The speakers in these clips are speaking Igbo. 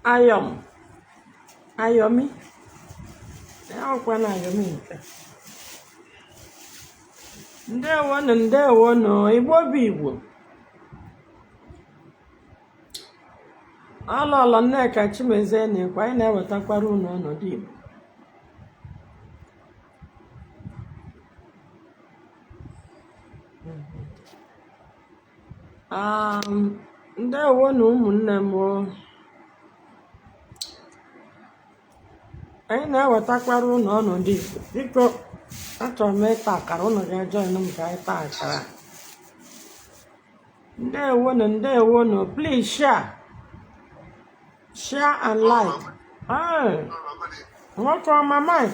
Ayomi. Akwụkwọ na Ayomi nke. Ndewo no Igbo bụ Igbo. Lolo Nneka Chimezie na-ekwe anyị na-ewetakwara unu ọnọdụ Igbo. Ndewo na ụmụnne m. Anyị na-ewetakwara unu ọnọdụ Igbo. Biko achọrọ m ịta akara, unu ga-ejoin m ka anyị taa akara. Ndewo no please share and like. What on my mind?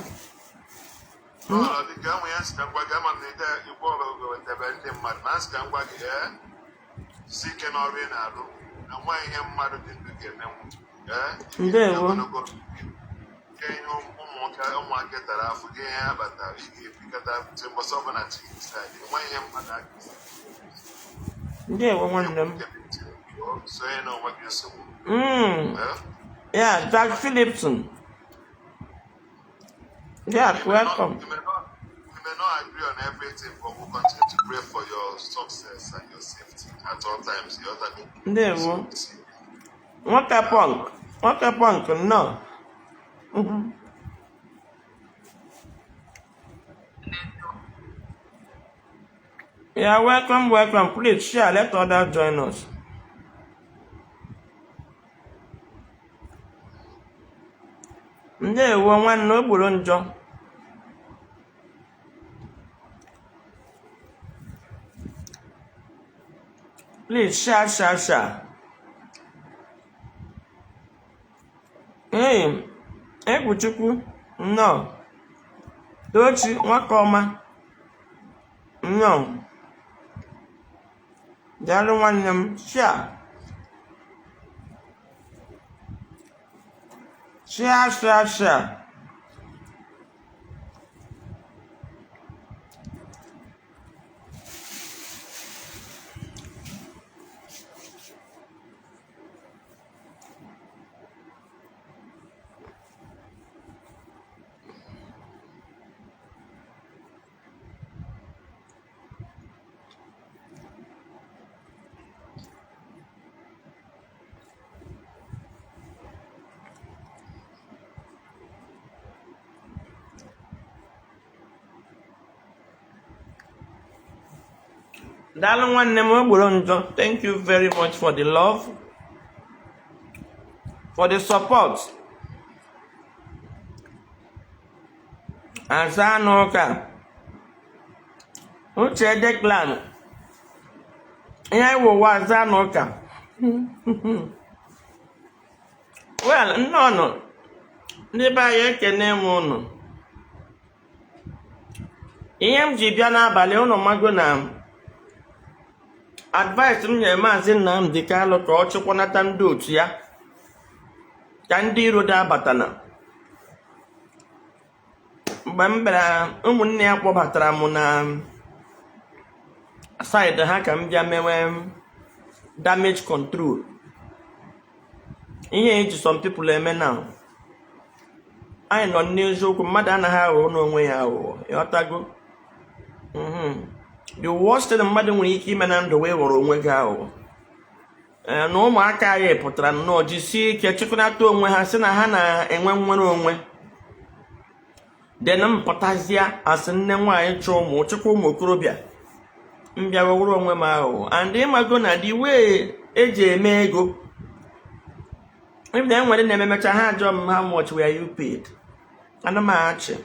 Yeah, Jack Phillipson. Yeah, welcome. You may not agree on everything, but we'll continue to pray for your success and your safety at all times. What a punk, no. Yeah, welcome. Please share, let others join us. Ndewo nwanne ogboro njọ. Please share. Hey, Egwuchukwu, no. Tochi Nwakoma, no. Daalụ nwanne m, share. Daalụ nwanne m ogboro njọ. Thank you very much for the love, for the support. Asa n'ụka uche Declan ihe iwu asa n'ụka. Well, nnọọ ndị be anyị ekene m unu. Ihe m ji bịa n'abalị unu mago na advice m nyere Maazị Nnamdi Kanu ka ọ chịkwanata ndị otu ya ka ndị iro dị abatana. Mgbe m bịara ụmụnne ya kpọbatara m na side ha ka m bịa mewe damage control. Ihe eji some people eme now. Anyị nọ n'eziokwu, mmadụ anaghị aghọ n'onwe ya aghụghọ. Ịghọtago? The worst thing mmadụ nwere ike ime na ndụ wee ghọrọ onwe gị aghụghọ. Na ụmụaka anyị pụtara nnọọ jisie ike chịkọnata onwe ha sị na ha na-enwe nnwere onwe. Then mpụtazie asị nne nwaanyị chọọ ụmụ chịkwa ụmụ okorobịa mbịa wewere onwe m aghụghọ. And ịmago na the way eji eme ego, if na enwere na-ememecha ha ajọ m, how much were you paid? Ana m achị.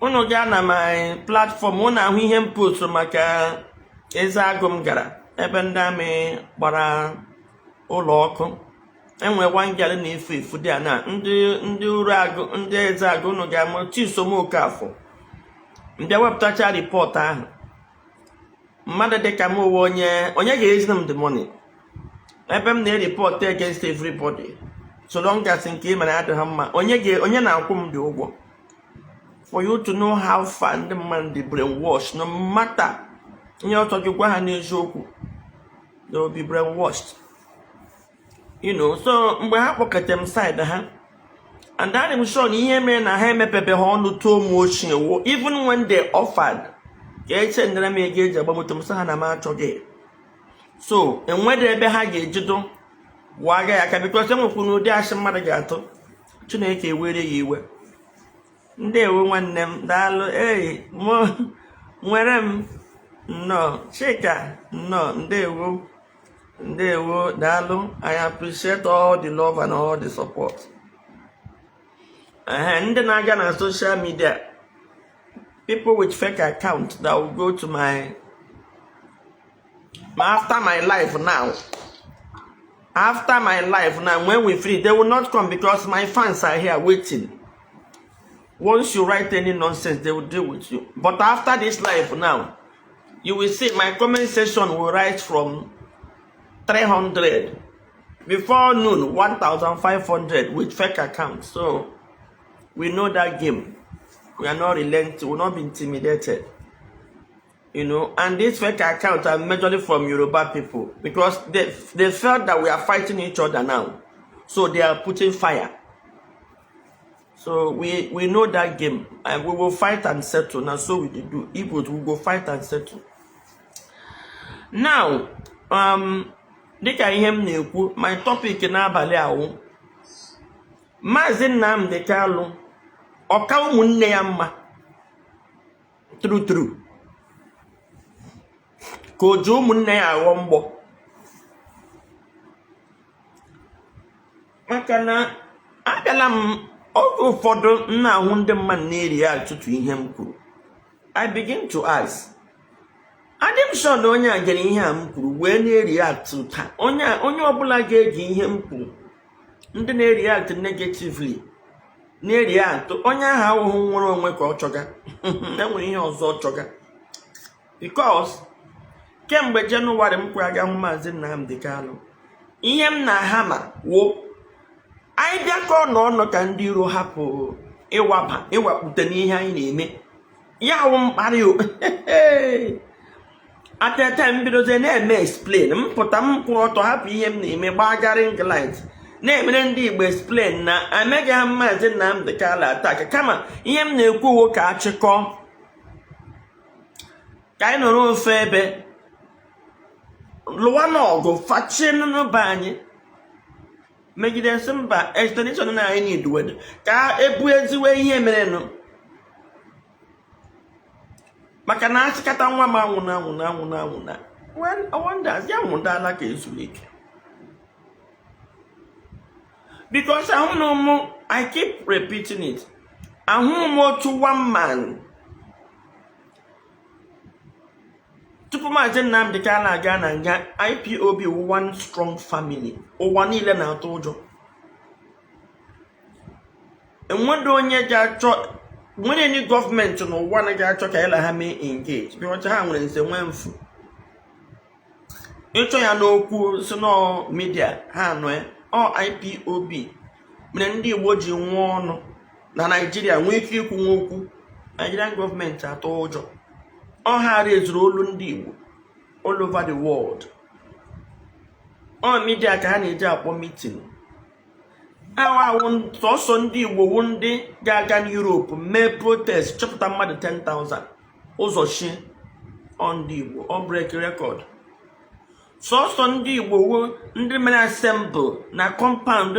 Unu gaa na my platform, unu ahụ ihe m post maka eze agụ m gara ebe ndị amị gbara ụlọ ọkụ. Enwe wangel na-efu efu dị na ndị uru agụ, ndị eze agụ. Unu ga-ama Chisom Okafọ mbịa wepụtacha report ahụ. Mmadụ dịka m uwe onye ga-ezi m the money ebe m na-report against everybody, so long as nke mere adịghị mma. Onye na-akwụ m dị ụgwọ. For you to know how far ndị mmadụ dị brainwashed, no matter ihe ọtọ gị gwa ha n'eziokwu, they will be brainwashed. You know, so mgbe ha kpọketem side ha, and that I'm sure ihe mere na ha emepepe ha ọnụ too much even when they offered ka eche ndere m ego eji agba moto m sị ha na m achọghị. So enwede ebe ha ga-ejido waga ya ka because enwekwu n'ụdị asị mmadụ ga-atụ Chineke ewere ya iwe. Ndewo nwanne m daalụ nwere m no Chika no ndewo daalụ. I appreciate all the love and all the support. Ndị na-aga na social media, people with fake accounts that will go to my after my life now, when we free, they will not come because my fans are here waiting. Once you write any nonsense, they will deal with you. But after this life now, you will see my comment section will rise from 300 before noon 1,500 with fake accounts. So we know that game. We are not relenting, we will not be intimidated. You know, and these fake accounts are majorly from Yoruba people because they felt that we are fighting each other now. So they are putting fire. So we know that game and we will fight and settle. Now so we do. Igbos will go fight and settle. Now, dịka ihe m na-ekwu, my topic n'abalị ahụ, Maazị Nnamdi Kanu ọka ụmụnne ya mma true ka o ji ụmụnne ya aghọ mgbọ maka na abịala m oge ụfọdụ nna ahụ ndị mmadụ na-eri ya atụtụ ihe m kwuru. I begin to ask, adị m sure na onye a gere ihe a m kwuru wee na-eri ya atụta onye ọbụla ga-eji ihe m kwuru ndị na-eri ya atụ negatively na-eri ya atụ onye ahụ ahụhụ nwere onwe ka ọ chọga enwere ihe ọzọ ọ chọga because kemgbe Jenụwarị m kwuru aga hụ Maazị Nnamdi Kanu, ihe m na-ahama wo anyị bịakọ n'ọnụ ka ndị iro hapụ ịwakpute n'ihe anyị na-eme ya hụ mkparị o at a time bidozie na-eme explain mpụta m kwụrụ ọtọ hapụ ihe m na-eme gbagara England na-emere ndị Igbo explain na ameghị ha Maazị Nnamdi Kanu attack kama ihe m na-ekwu ka achịkọ ka anyị nọrọ ofe ebe lụwa n'ọgụ fachie n'ụba anyị megide nsị mba explanation na anyị need ka ebu eziwe ihe merenụ maka na achịkata nwa m anwụna when I wonder ya nwụdala ka ezuru ike because I keep repeating it, ahụ m otu one man tupu Maazị Nnamdi Kanu aga na nga IPOB one strong family ụwa niile na-atụ ụjọ. Enwedo onye ga-achọ nwere ni gọọmenti n'ụwa na ga-achọ ka ịla ha mee engage because ha nwere nze nwe mfu ịchọ ya n'okwu si no media ha anọ ọ IPOB mere ndị Igbo ji nwụọ ọnụ na Nigeria nwee ike ikwu nwokwu Nigerian gọọmenti atụ ụjọ ọ ha rezuru olu ndị Igbo all over the world. Ọ media ka ha na-eji akpọ meeting awụ sọsọ ndị Igbo wu ndị ga-aga n'Europe mee protest chọpụta mmadụ 10,000 ụzọ shi on ndị Igbo ọ break record. Sọsọ ndị Igbo wu ndị mere assemble na compound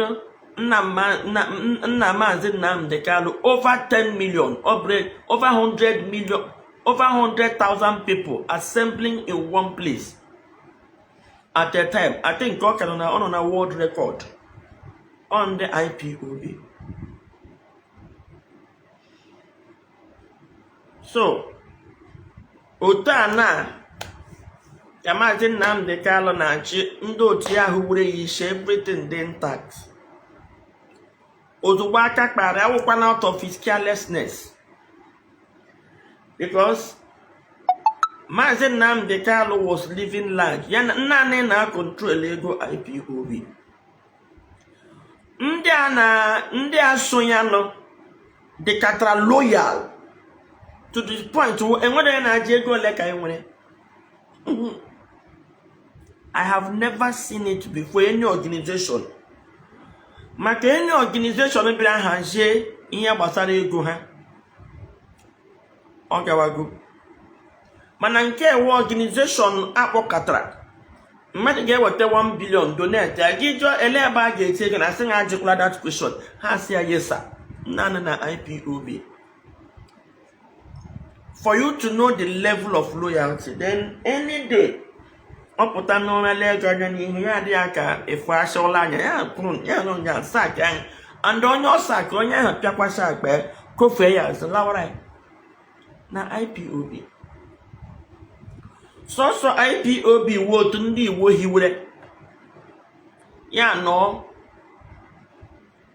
nna Maazị Nnamdi Kanu over 10 million or break over 100 million, over 100,000 people assembling in one place at a time. I think God can on a world record on the IPOB. So, Otana Maazị Nnamdi Kanu na-achị ndị otu ya ahụ were ya isi everything dị intact. Ozugbo aka kpara awụkwana out of his carelessness. Because Maazị Nnamdi Kanu was living large. Ya naanị na control ego IPOB. Ndị a so ya nọ dịkatara loyal to the point enwere na-aji ego ole ka enwere. I have never seen it before any organization maka any organization bịara hazie ihe gbasara ego ha ọ gawago mana nke ewe organization akpọkọtara mmadụ ga-eweta 1 billion donate ya gị jụọ ele ebe a ga-eti ego na asị ha ajụkwala that question ha sị ya yesa naanị na IPOB. For you to know the level of loyalty, then any day ọpụta n'ụra ego anya n'ihu ya adịghị aka efu ashaọla anya ya pụrụ ya nọ nga sak anya and onye ọsa ka onye ahụ pịakwasị akpa kofee ya azụ lawara ya na IPOB. Sọsọ IPOB wu otu ndị Igbo hiwere ya nọ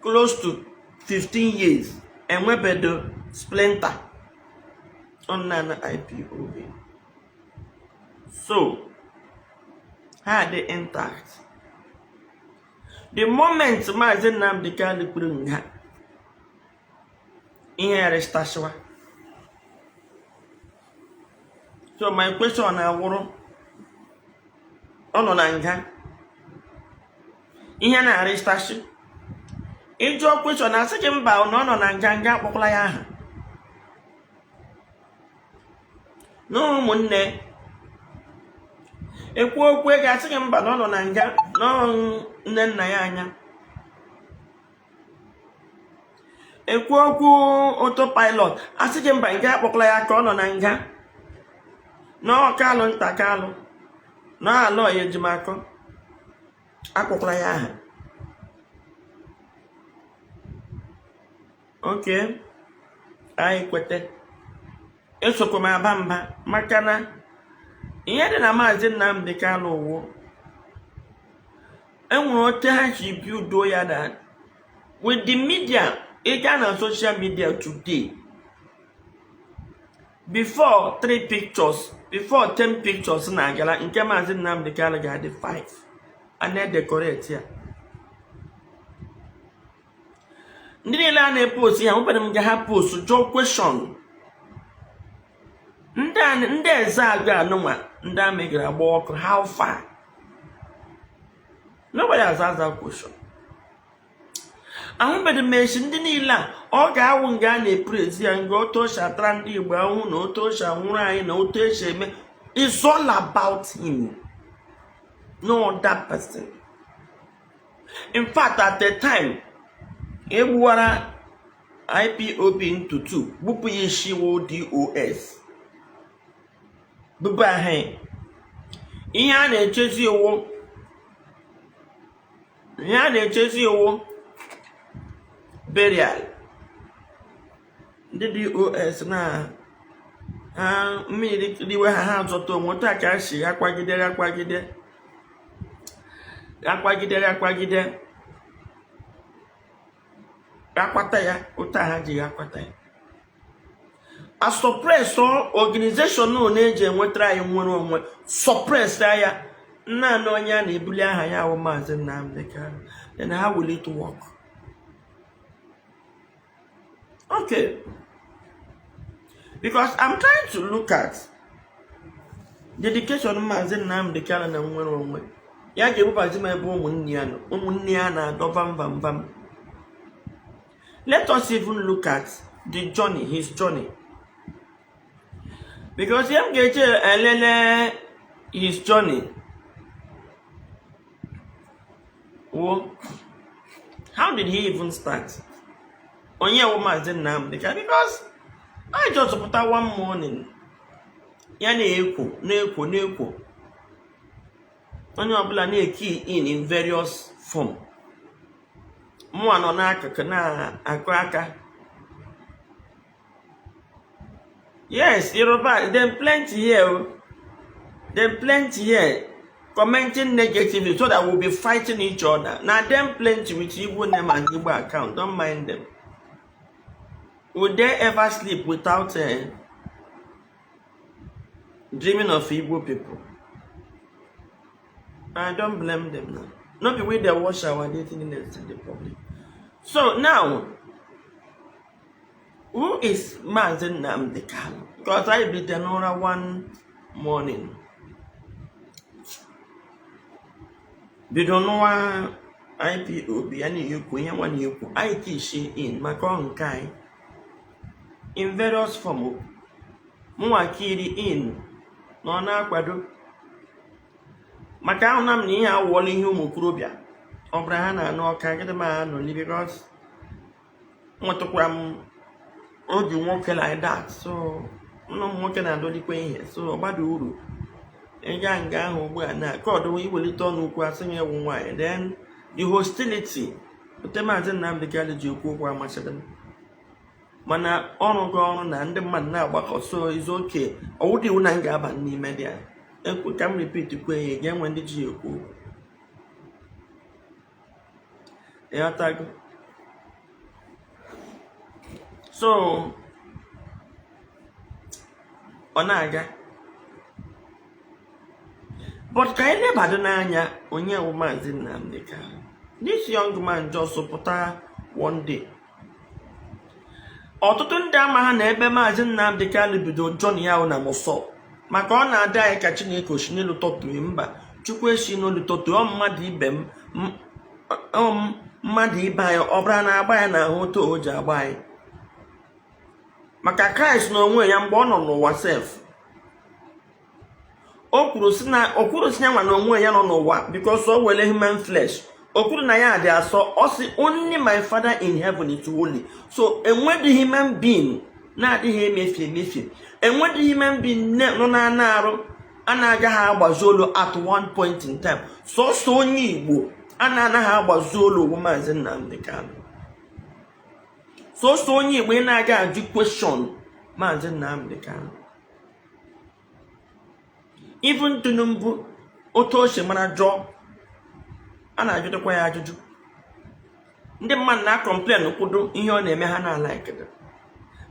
close to 15 years enwebedo splinter on na IPOB. So ha dị intact. The moment Maazị Nnamdi Kanu kwuru nha ihe arrestashiwa. So my question na wụrụ ọ nọ na nga ihe na arrestashi ịjụọ question na asị gị mba na ọ nọ na nga akpọkwala ya aha na ụmụnne ekwu okwu ego asị gị mba na ọ nọ na nga na nne nna ya anya ekwu okwu autopilot asị gị mba nga akpọkwala ya ka ọ nọ na nga na ọkalụ nta kalụ na alọ ya ejimakọ akpọkwala ya aha. Okay, anyị kwete esokwa m aba mba maka na ihe dị na Maazị Nnamdi Kanu wụ enwere otu ha si build ya that with the media ị gaa na social media today before 3 pictures before 10 pictures na agala nke Maazị Nnamdi Kanu ga-adị 5 a na-decorate ya. Ndị niile a na-epost ya nwebere m ga ha post jụọ question ndị eze aga anụnwa ndị a megara agba ọkụ how far nobody has asked that question. ahụbeghị m echi ndị niile a ọ ga-awụ nga a na-eprezi ya nga otu o si atara ndị Igbo ahụhụ na otu o si anwụrụ anyị na otu esi eme. It's all about him, no other person. In fact, at the time egbuwara IPOB into 2 bụpụ ya isi wo DOS bụbụ ahụ ihe a na-echezi owo burial ndị DOS na mmiri diwe ha azọta onwe otu aka ha si akwagidere akwata ya otu ha ji akwata ya a suppress organization na-eji enwetara anyị nwere onwe suppress ya naanị onye a na-ebuli aha ya awụ Maazị Nnamdi Kanu. Then how will it work? Okay, because I'm trying to look at dedication Maazị Nnamdi Kanu na nwere onwe ya ga-ebubazi m ebe ụmụnne ya na-adọba mbambam. Let us even look at the journey, his journey. Because him get his journey. Well, how did he even start? Onye Maazị Nnamdi Kanu, because I just put out one morning. Ya na-ekwo. Onye ọbụla na-key in various form. Mwa nọ n'akụkụ na-akụ aka. Yes, Yoruba, them plenty here. Commenting negatively so that we'll be fighting each other. Now them plenty with Igbo name and Igbo account. Don't mind them. Would they ever sleep without dreaming of Igbo people? I don't blame them now. Not the way they wash our dating in the public. So now, who is Maazị Nnamdi Kanu? Because I beat Nora one morning. Bidonoa IPOB and you queen one you IT she in Macron Kai in various form. Mwakiri in no na kwado. Maka unam ni ya woli humu kurobia. Obrahana no kagede ma no because motokram oju wonke like that. So no wonke na do likwe here. So obadu uru. Eja nga ahụ ugbu a na God we welite ọnụ ukwu asịnye ewu nwanyị. Then the hostility Chimezie Nnamdi Kanu ji okwu okwu amasịrị m. Mana ọrụ gị ọrụ na ndị mmadụ na-agbakọ so is okay. Ọwụdị iwu na m ga-aba n'ime dị a. Ekwu ka m repeat kwe ya ga-enwe ndị ji ekwu. Ịghọtago? So ọ na-aga. But ka anyị lebado n'anya onye bụ Maazị Nnamdi Kanu. This young man just pụta one day. Ọtụtụ ndị ama ha na ebe Maazị Nnamdi Kanu bido John ya na Mụsọ. Maka ọ na-ada anyị ka Chineke osi n'elu tọtụ mba. Chukwu esi n'elu tọtụ mmadụ ibe m mmadụ ibe anyị ọ bụla na-agba ya n'ahụ otu o ji agba anyị. Maka Kraịst na onwe ya mgbe ọ nọ n'ụwa sef. O kwuru si na nwa na onwe ya nọ n'ụwa because o were human flesh. O kwuru na ya dị asọ. Ọ sị only my father in heaven is holy. So enwedị human being na-adịghị emefie. Enwedị human being nọ na-arụ a na-agaghị agbazi olu at one point in time. Sọsọ onye Igbo a na-anaghị agbazi olu bụ Maazị Nnamdi Kanu. Sọsọ onye Igbo ị na-aga ajụ question Maazị Nnamdi Kanu. Even Tinubu otu o si mara jụọ a na-ajụdịkwa ya ajụjụ. Ndị mmadụ na-complain kwudo ihe ọ na-eme ha na-ala ekede.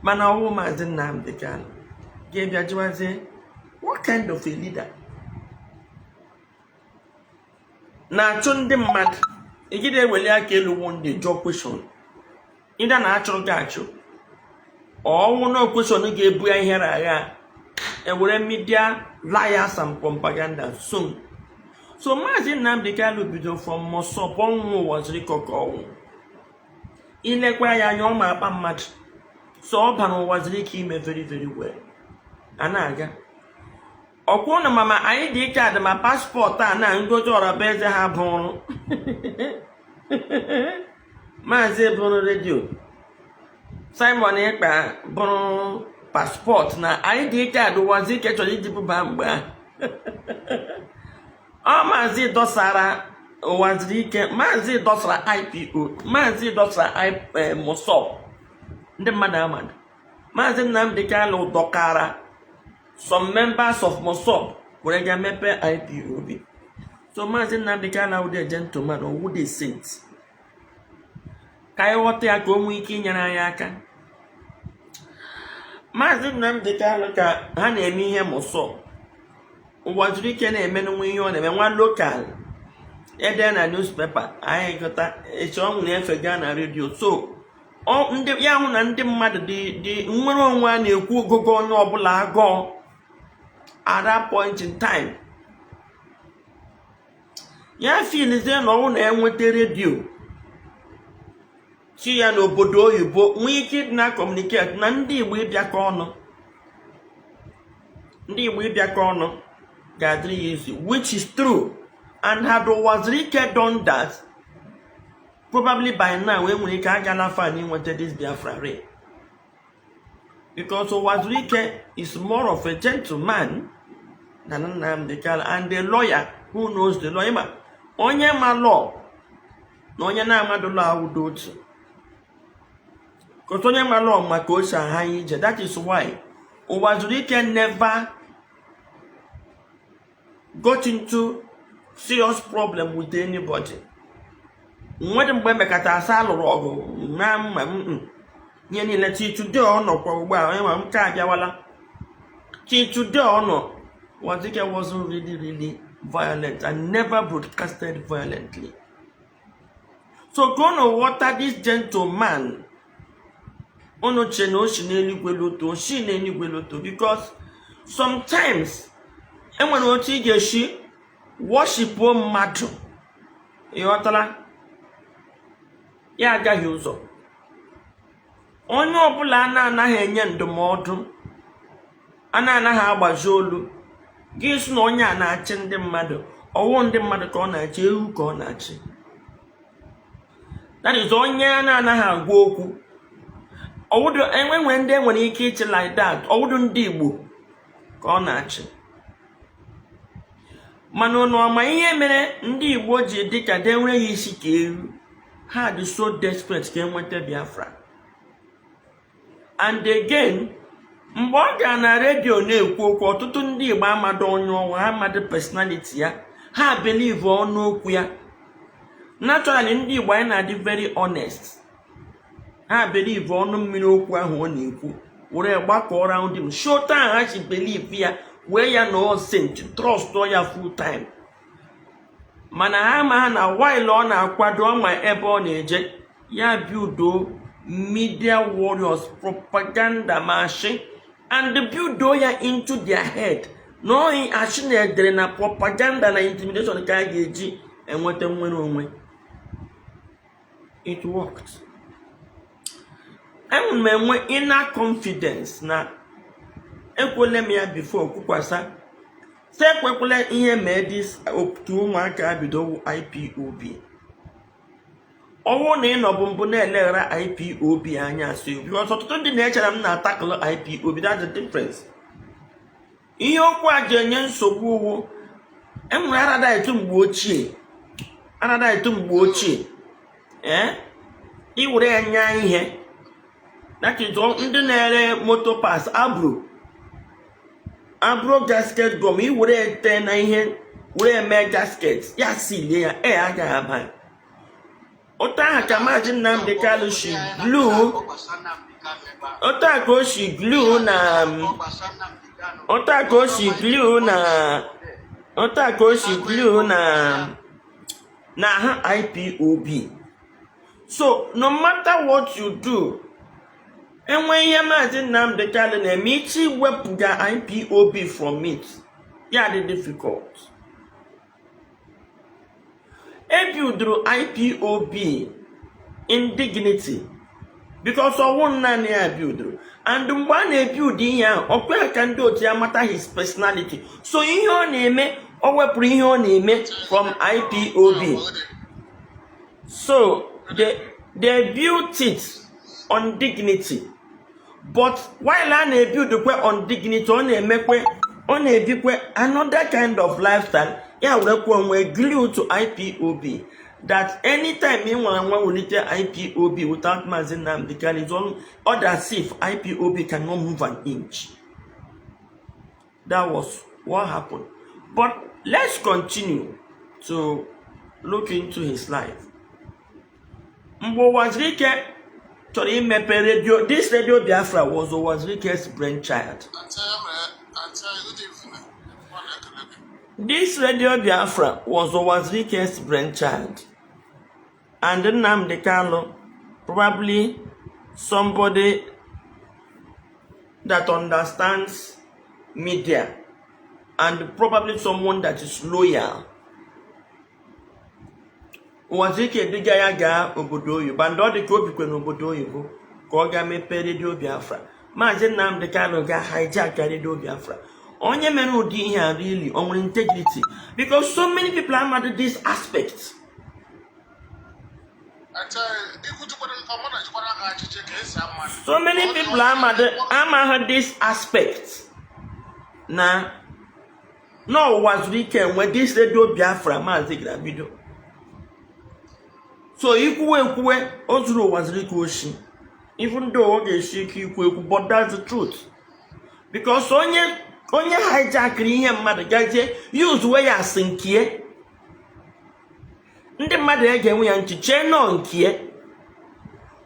Mana ọwụ Maazị Nnamdi Kanu ga-ebịa jụwazie what kind of a leader na-achụ ndị mmadụ ejide eweli aka elu one day jụọ question ịda na-achụrụ gị achụ ọwụ na question ga-ebu ya ihere agha ewere media liars and propaganda soon. So Maazị Nnamdi Kanu bido from Mosop ọnwụ waziri kọkọ ọnwụ. Ilekwa ya anya ọ ma akpa mmadụ. So ọ bara waziri ike ime very very well. A na-aga. Ọkwụ na mama ID card ma passport a na ngozi ọraba eze ha bụrụ. Maazị bụrụ redio. Simon Ekpa bụrụ passport na ID card waziri ike chọrọ iji bụba mgbe a. Ọ Maazị dọsara waziri ike, Maazị dọsara IPO, Maazị dọsara Mosop. Ndị mmadụ amadụ. Maazị Nnamdi Kanu dọkara some members of Mosop were ga mepe IPOB. So Maazị Nnamdi Kanu wụ the gentleman or wụ the saint. Ka anyị ghọta ya ka o nwee ike inyere anyị aka. Maazị Nnamdi Kanu ka ha na-eme ihe Mosop. Waziri ike na-eme n'onwe ihe ọ na-eme nwa lokal ede na newspaper anyị gụta eche ọ nwere efe gaa na redio. So ndị ya hụ na ndị mmadụ dị nwere onwe a na-ekwu ogogo onye ọbụla agụọ at that point in time. Ya filizie na ọnwụ na-enweta redio chi ya n'obodo oyibo nwee ike na communicate na ndị Igbo ịbịakọ ọnụ. Ndị Igbo ịbịakọ ọnụ ga-adịrị easy, which is true. And had waziri ike done that, probably by now we nwere ike agala fan inweta this Biafra rain. Because waziri ike is more of a gentleman than Nnamdi Kanu and a lawyer who knows the law. Onye ma law na onye na-amado law awudo otu. Because onye ma law maka o si aha ije. That is why waziri ike never got into serious problem with anybody. Nwere mgbe mekata asa alụrụ ọgụ na mma nye niile today ọ nọkwa ugbu a onye ma nke abịawala. Today ọ nọ waziri ike wasn't really violent and never broadcasted violently. So go no water this gentleman ono che na oshi n'eluigwe loto, oshi n'eluigwe loto, because sometimes enwere otu ị ga-eshi worship mmadụ ịghọtala ya agaghị ụzọ. Onye ọbụla anaghị enye ndụmọdụ, anaghị agbazi olu, gị sị na onye a na-achị ndị mmadụ, ọwụ ndị mmadụ ka ọ na-achị, ewu ka ọ na-achị. That is onye anaghị agwa okwu. Ọwụdụ enwe ndị enwere ike ịchị like that, ọwụdụ ndị Igbo ka ọ na-achị. Mana ọma ihe mere ndị Igbo ji dị ka dị enweghị isi ka ewu, ha dị so desperate ka enweta Biafra. And again, mgbe ọ ga na redio na-ekwu okwu, ọtụtụ ndị Igbo amadụ onye ọnwa, ha amadụ personality ya, ha believe ọnụ okwu ya. Naturally, ndị Igbo anyị na-adị very honest. Ha believe ọnụ mmiri okwu ahụ ọ na-ekwu, were gbakọ around him, show time ha si believe ya, wee ya na ọ sent, trust ya full time. Mana ha ma na while ọ na-akwado ọma ebe ọ na-eje, ya build media warriors, propaganda machine, and build ya into their head. No, actually edere na propaganda na intimidation ka a ga-eji enweta nwere onwe. It worked. Enwe inner confidence na ekwele m ya before kwukwasa. Se kwekwele ihe mee dis otu ụmụaka bido IPOB. Ọwụ na ịnọbụ mbụ na-eleghara IPOB anya so because ọtụtụ ndị na-echere m na-atakụlụ IPOB, that's the difference. Ihe okwu a ji enye nsogbu uwu enwere arada etu mgbe ochie iwere ya nya ihe. That is ndị na-ere moto pass abro gasket gom iwere ete na ihe were eme gasket ya silie ya agaghị aba. Otu ahụ ka Maazị Nnamdi Kanu shi glue, otu a ka o shi glue na ha IPOB. So no matter what you do, enwe ihe Maazị Nnamdi Kanu na-eme ichi wepụga IPOB from it, ya dị difficult. Ebuildro IPOB in dignity because ọwụ naanị ya buildro, and mgbe a na-ebuild ihe ahụ ọkwa ka ndị otu ya mata his personality. So ihe ọ na-eme, o wepụrụ ihe ọ na-eme from IPOB. So they built it on dignity, but while a na-ebuild on dignity, ọ na-ebikwe another kind of lifestyle. Ya were glue to IPOB that anytime anyone will need IPOB without Maazị Nnamdi Kanu, it's all as if IPOB cannot move an inch. That was what happened. But let's continue to look into his life. Mwazirike chọrọ imepe radio. This radio Biafra was Mwazirike's brainchild. This radio Biafra was Mwazirike's brainchild, and Nnamdi Kanu, probably somebody that understands media and probably someone that is loyal. Mwazirike diga ya ga obodo oyibo, and ọ dị ka obikwe n'obodo oyibo ka ọ ga mepe radio Biafra. Maazị Nnamdi Kanu ga hijack radio Biafra. Onye mere ụdị ihe a really on integrity, because so many people are mad at this aspect. So many people are mad at this aspect. Now, no was weekend when this radio Biafra Maazị Grabido. So ikwe ozuru Mwazirike oshi, even though oge shiki ikwe, but that's the truth. Because onye hijack ihe mmadụ gaje use way as nkie, ndị mmadụ ga-enwe ya nchiche no nkie.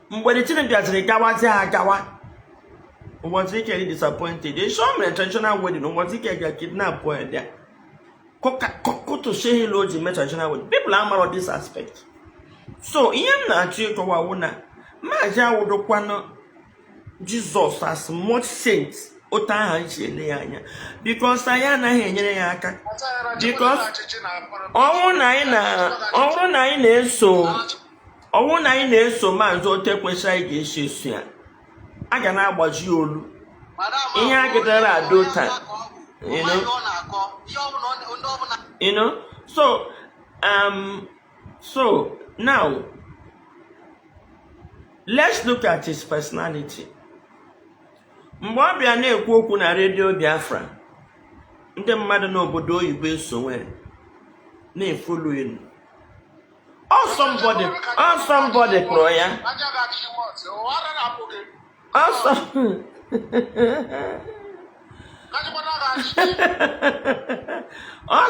Mgbe Tinubu bịaziri gawazi agawa, Mwazirike dị disappointed. They show me a traditional wedding, Mwazirike ga kidnap boy there. To say hello to me traditional wedding. People are mad on this aspect. So ihe m na-achọ ịkọwa wụ na Maazị awụdokwanụ Jesus as much saint otu aha nchi ele ya anya, because anyị anaghị enyere ya aka. Because ọrụ na anyị na-eso ọwụ na anyị na-eso maazị ote kwesịrị anyị ga-esi eso ya a ga na-agbaji olu ihe a gidara adota you know so now let's look at his personality. Mgbe ọ bịa na-ekwu okwu na redio Biafra, ndị mmadụ n'obodo oyibo esonwe na-efolu elu. Somebody kpọrọ ya.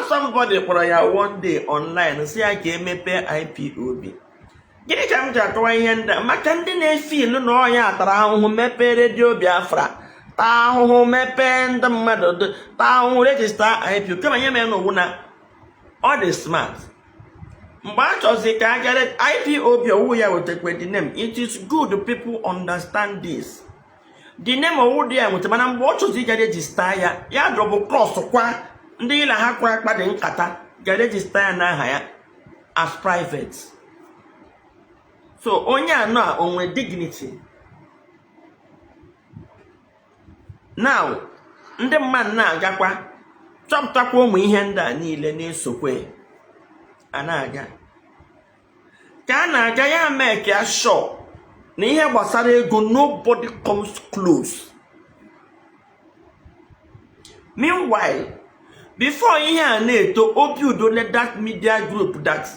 Somebody kpọrọ ya one day online si ya ka emepe IPOB. Gịnị ka m ji akọwa ihe ndị a? Maka ndị na-efe ilu na ọya atara ahụhụ mepee redio Biafra, taa ahụhụ mepee ndị mmadụ, taa ahụhụ rejista IPOB. Kama ihe mere n'owu na ọ dị smart. Mgbe a chọzi ka a gara IPOB owu ya wetakwa the name. It is good people understand this. The name owu dị ya nweta, mana mgbe ọ chọzi ga rejista ya double cross kwa ndị ịla ha kwa akpa dị nkata ga rejista ya n'aha ya as private. So onye anọ a onwe dignity. Now ndị mmadụ na-agakwa chọpụtakwa ụmụ ihe ndị a niile na-esokwe a na-aga ka a na-aga ya mee ka sure na ihe gbasara ego nobody comes close. Meanwhile, before ihe a na-eto, obi udo let that media group that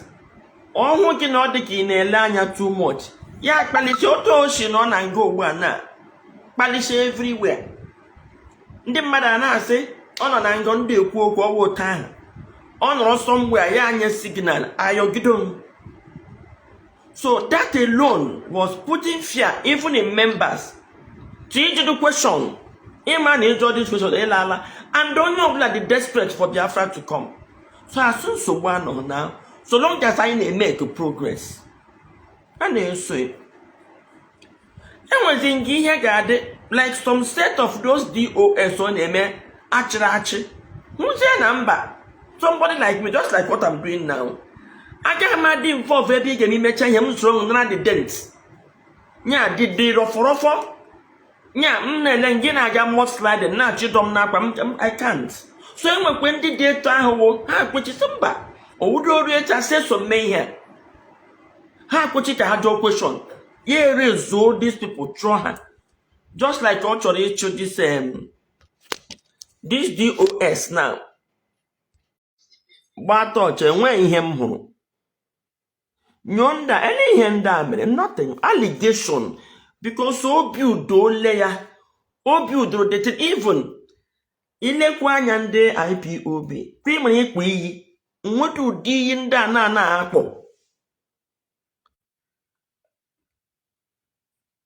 ọhụ gị na ọ dị ka ị na-ele anya too much ya kpalite otu oshi nọ na nga ugbu a na kpalite everywhere. Ndị mmadụ a na-asị ọ nọ na nga ndị ekwu okwu ọwụ ụta ahụ ọ nọrọ somewhere ya anya signal ayọgido. So that alone was putting fear even in members. To each the question, a man is all this question, and onye ọbụla dị desperate for Biafra to come. So as soon as one now, so long as I make progress, and then so it. And when thinking here, God, like some set of those DOS on a actually, who's their number? Somebody like me, just like what I'm doing now. I got my deal for very big and image him strong on the dents. Yeah, did the rough. Yeah, then I got more slide and not you don't know. I can't. So when the data I put it somebody. Or would you reach access of me here? How could you have your question? Here is all these people try. Just like actually this DOS now. But when him home. Nyonda any henda nothing allegation because so build do layer o build rotated even ilekwa anya ndị IPOB kwimere ikwu iyi nwetu ụdị iyi ndị a na-akpọ.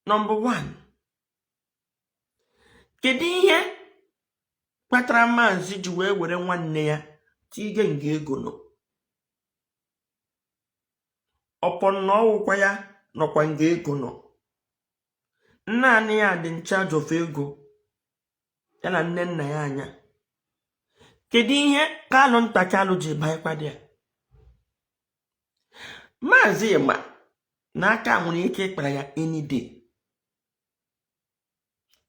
Number 1, kedu ihe kpatara Maazị ji were nwanne ya tige nga ego nọ ọpọn na ọwụkwa ya nọkwa nga ego nọ. Naanị ya dị in charge of ego ya na nne nna ya anya. Kedu ihe Kalụ nta Kalụ ji baịkwa dị ya? Maazị ma n'aka nwere ike ịkpara ya any day.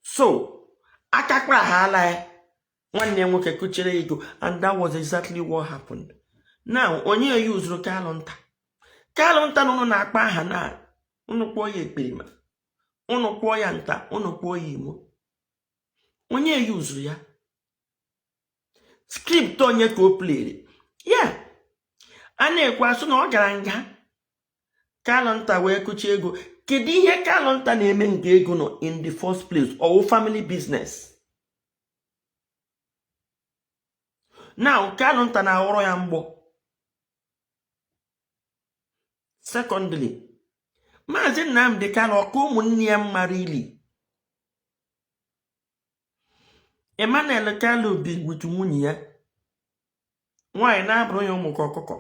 So aka kpara ha ala ya nwanne nwoke kuchere ego, and that was exactly what happened. Now onye yuzuru Kalụ nta. Kalụ nta nọ na-akpa aha na unu kpọọ ya ekperima, unu kpọọ ya nta, unu kpọọ ya imo. Onye yuzuru ya script onye ka o playere. Yeah, a na-ekwe asụ na ọ gara nga Kalụ nta wee kuchie ego. Kedu ihe Kalụ nta na-eme nga ego nọ in the first place? Or family business? Now Kalụ nta na-aghọrọ ya mgbọ. Secondly, Maazị Nnamdi Kanu ọka ụmụnne ya mara ili. Emmanuel Kalu bi with nwunye ya. Nwaanyị na-abụrụ ya ụmụ ọkụkọ.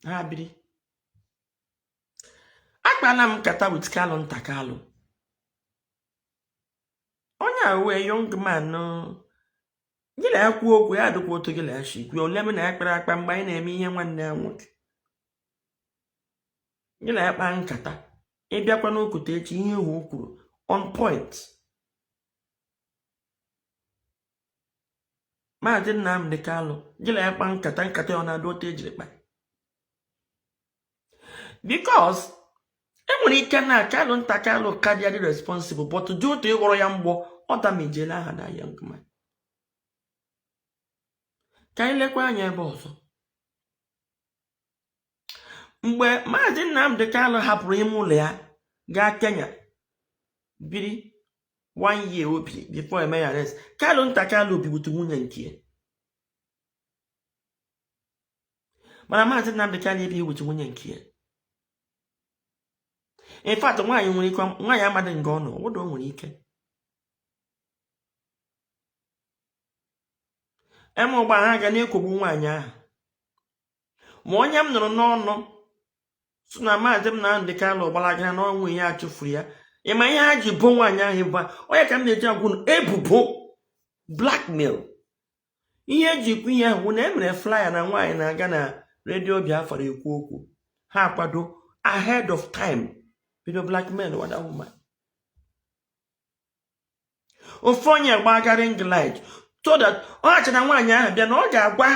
Ha biri. Akpala m nkata with Kalụ nta Kalụ. Onye a wee young man no. Gịla ya kwuo okwu ya adịkwa otu gịla ya shi kwuo ole m na ya kpere akpa mgbe anyị na-eme ihe nwanne ya nwoke. gị na ya kpaa nkata ịbịakwa n'okwute echi ihe iwu kwuru on point. Maazị Nnamdi Kanu gị na ya kpaa nkata ọ na-adụ otu ejiri kpa, because enwere ike na Kanu nta Kanu cardiac responsible but dị otu ịghọrọ ya mgbọ ọ damejela aha na young man. Ka anyị lekwa anya ebe ọzọ. Mgbe Maazị Nnamdi Kanu hapụrụ ime ụlọ ya gaa Kenya biri 1 year obi before eme ya arrest, Kanu nta Kanu bibutu nwunye nke ya. Mana Maazị Nnamdi Kanu ebighị wuchi nwunye nke ya. In fact, nwaanyị nwere ike, nwaanyị amadị nga ọ nọ, obodo nwere ike. Eme ụgba ha ga na-ekwogbu nwaanyị ahụ. Ma onye m nụrụ n'ọnụ so na Maazị Nnamdi Kanu gbalagara n'ọnwụ ya achụfuru ya. Ịma ihe ha ji bo nwaanyị ahụ bụ onye ka m na-eji agwụ ebubo blackmail. Ihe eji ikwu ihe ahụ na emere flyer na nwaanyị na-aga na redio Biafra ekwu okwu. Ha akwado ahead of time bido blackmail wada woman. Ofu onye gbagara England so that ọ hacha na nwaanyị ahụ bịa na ọ ga-agwa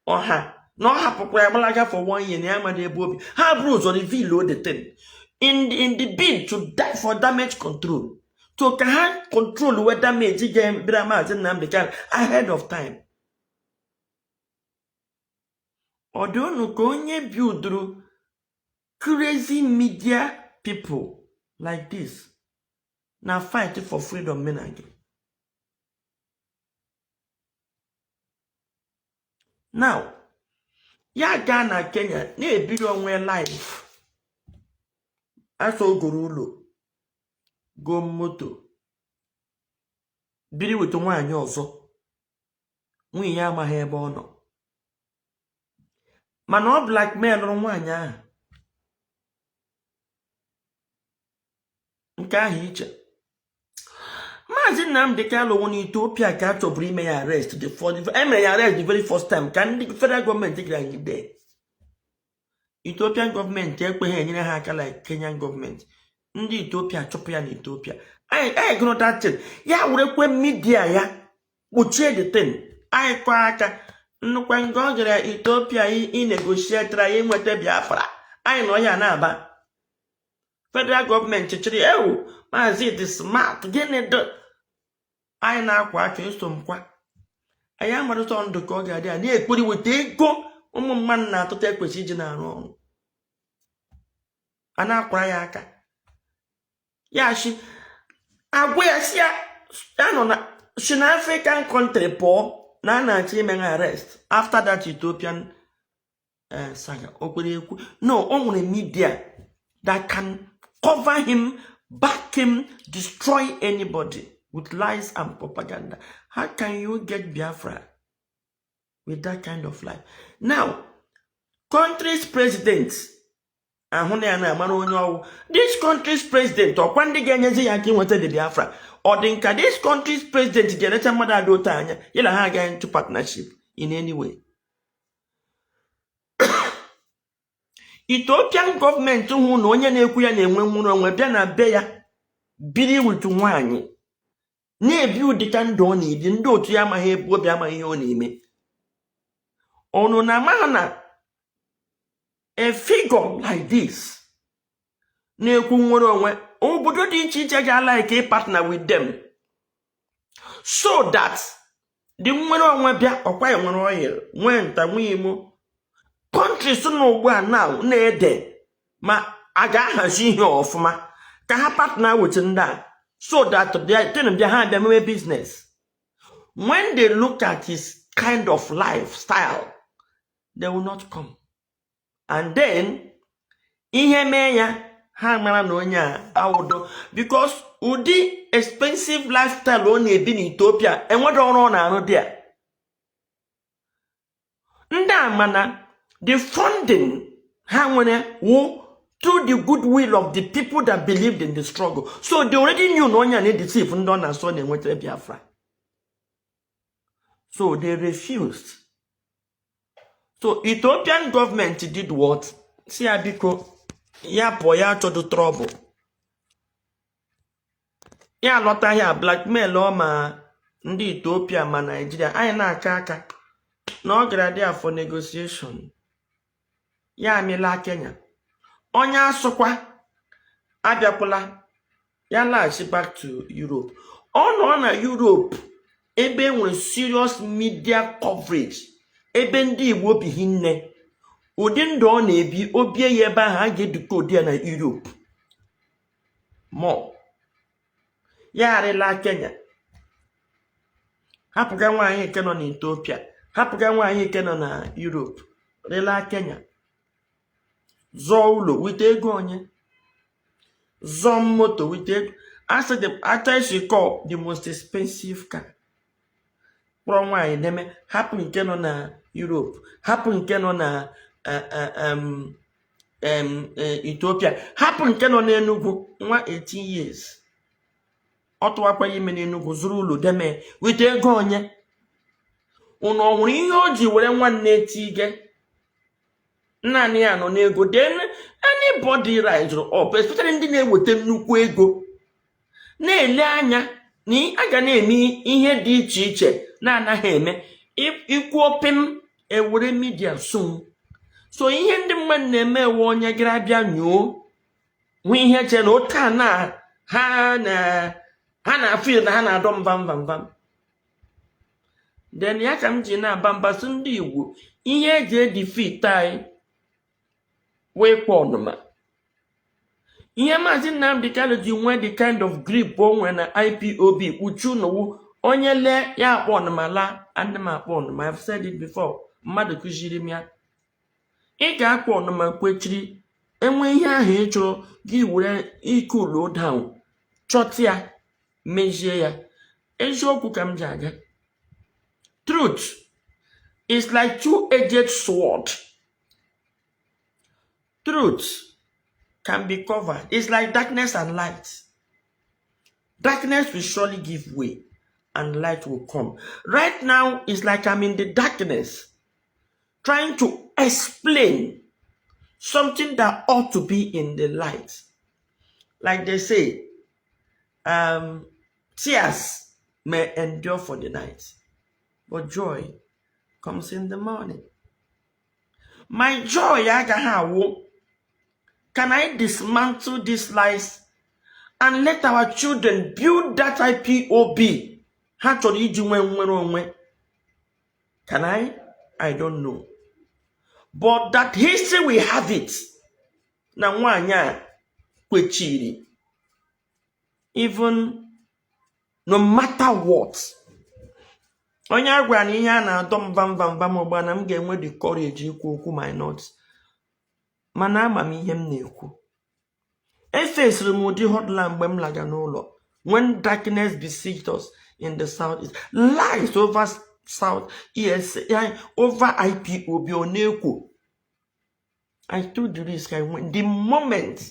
ọha na ọ hapụkwa ya gbalaga for 1 year na ya mmadụ ebe obi. Ha bụrụ ụzọ reveal the thing in the bid for damage control. So ka ha control where damage ga-ebira Maazị Nnamdi Kanu ahead of time. Ọ dị unu ka onye builduru crazy media people like this na fight for freedom menagi. Now, ya gaa na Kenya na-ebiri onwe life. Aso goro ụlọ, go moto, biri with nwaanyị ọzọ. Nwunye ya amaghị ebe ọ nọ. Mana ọ blackmail nwaanyị ahụ. Nke ahụ iche. Maazị Nnamdi Kanu wụ n'Ethiopia ka a chọburu ime ya arrest emere ya arrest the very first time ka ndị federal gọọmenti gara gide. Ethiopian gọọmenti ekweghị enyere ha aka like Kenyan gọọmenti. Ndị Ethiopia chụpụ ya n'Ethiopia. Anyị gụrụ datin ya werekwe midia ya kpuchie the thing. Anyị kwa aka nnukwu nga ọ gara Ethiopia inegotiatara ya inweta Biafra. Anyị nọ ya na-aba. Federal gọọmenti chịrị ewu Maazị dị smart gịnị dị. Anyị na-akwa aka eso mkwa. Anyị amarụta ndụ ka ọ ga-adị a na-ekpori weta ego ụmụ mmadụ na-atụta ekwesị iji na-arụ ọrụ. A na-akwara ya aka. Ya shi agwa ya si ya nọ na African country pụọ na a na-achọ ime arrest after that Ethiopian saga. Okwere ekwu no, o nwere media that can cover him, back him, destroy anybody with lies and propaganda. How can you get Biafra with that kind of life? Now, country's president, this country's president, or when they get the Biafra, or this country's president get a mother daughter, you'll have into partnership in any way. Ethiopian government who no onye na-ekwu ya na-enwe nwụrụ onwe bịa na be ya biri with nwaanyị na-ebi ụdịka ndụ ọ na-ebi ndị otu ya amaghị ebe obi amaghị ihe ọ na-eme. Ọnụ na amaghị na a figure like this na-ekwu nwere onwe obodo dị iche iche ga-alike partner with them so that the nwere onwe bịa ọkwa ya nwere oil nwee nta nwee imo countries no ugbu a now na-ede ma a ga-ahazi ihe ọfụma ka ha partner with ndị a so that they ha bịa mewe business. When they look at his kind of lifestyle, they will not come. And then ihe mee ya ha mara na onye a awudo because ụdị expensive lifestyle ọ na-ebi n'Ethiopia enwere ọrụ ọ na-arụ dị a. Ndị a mana the funding ha nwere wụ through the goodwill of the people that believed in the struggle. So they already knew no one need deceive and don't so they went to Biafra. So they refused. So Ethiopian government did what? See Abiko, ya pụọ ya achọdụ trouble ya lọta ya blackmail ọ ma ndị Ethiopia ma Nigeria anyị na-aka aka na ọ gara dị for negotiation ya amịla Kenya onye asụkwa abịakwala ya laghachi back to Europe ọ nọ na Europe ebe enwere serious media coverage ebe ndị Igbo bi hinne ụdị ndụ ọ na-ebi obie ya ebe ahụ a ga-edukọ ya na Europe more ya arịla Kenya hapụga nwaanyị nke nọ na Ethiopia hapụga nwaanyị nke nọ na Europe rịla Kenya zọọ ụlọ wite ego onye zọọ moto wite ego after she call the most expensive car kpọrọ nwaanyị deme hapụ nke nọ na Europe hapụ nke nọ na Ethiopia hapụ nke nọ n'Enugu nwa 18 years ọ tụwakwa ime n'Enugu zụrụ ụlọ deme wite ego onye ụnụ ọ nwere ihe o ji were nwanne etige naanị ya nọ n'ego then anybody rise up especially ndị na-eweta nnukwu ego na-ele anya na a ga na-eme ihe dị iche iche na-anaghị eme ikwu opim ewere media so ihe ndị mmadụ na-eme ewe onye gara abịa nyoo hụ ihe che na ụta na ha na-afụ na ha na-adọ mvam then ya ka m ji na-aba mbasị ndị Igbo ihe eji edifit anyị wee kpọ ọnụma ihe Maazị Nnamdi Kanu ji nwee the kind of grip o nwere na IPOB kpuchi n'owu onye lee ya akpọ ọnụma la ndị m akpọ ọnụma I've said it before mmadụ kụziri m ya ị ga-akpọ ọnụma kwechiri enwe ihe ahụ ị chọrọ gị were ike ụlọ down chọta ya mejie ya eziokwu ka m ji aga truth is like two-edged sword. Truth can be covered. It's like darkness and light. Darkness will surely give way and light will come. Right now, it's like I'm in the darkness trying to explain something that ought to be in the light. Like they say, tears may endure for the night, but joy comes in the morning. My joy, can I dismantle these lies and let our children build that IPOB? Can I? I don't know. But that history we have it. Even no matter what. Onye agwa na ihe a na-adọ mvam ọgba na m ga-enwe the courage ikwu okwu my notes. Mana ama m ihe m na-ekwu. Efesiri m ụdị hotline mgbe m laga n'ụlọ. When darkness besieged us in the southeast. Lies over south over IPOB onekwu. I took the risk. I went. The moment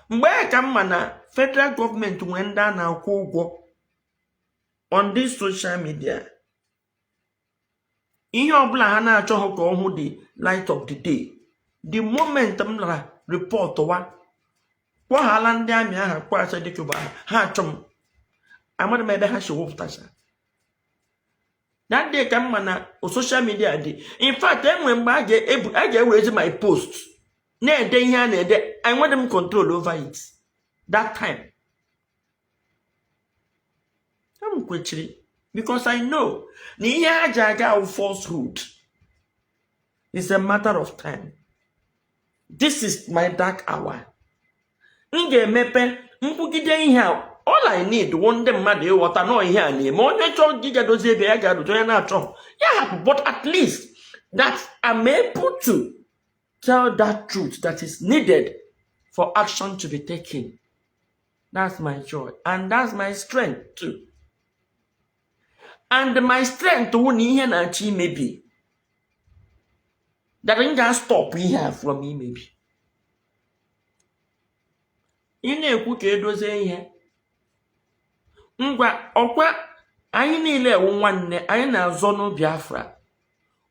mgbe ka m ma na federal government nwe ndị a na-akwụ ụgwọ on this social media. Ihe ọbụla ha na-achọ ka ọhụ the light of the day. The moment m lara report wa kwaghala ndị amị aha kwasa dịka ha achọ m amadị m ebe ha shi wepụtacha. That day ka m ma na social media dị. In fact, enwe mgbe a ga-ewezi my post na-ede ihe a na-ede. I want them control over it. That time. I'm kwechiri. Because I know na ihe aja aga falsehood is a matter of time. This is my dark hour. Nge mepe mkpugide ihe all I need one dem mmadụ ịghọta no ihe a na-eme onye chọrọ giga dozie ebe ya ga-arụtụ onye na-achọ ya but at least that I'm able to tell that truth that is needed for action to be taken. That's my joy and that's my strength too. And my strength won't hear na maybe that ain't gonna stop here from me maybe. You know who can do say ngwa okwa anyị niile nwanne anyị na-azọ no Biafra.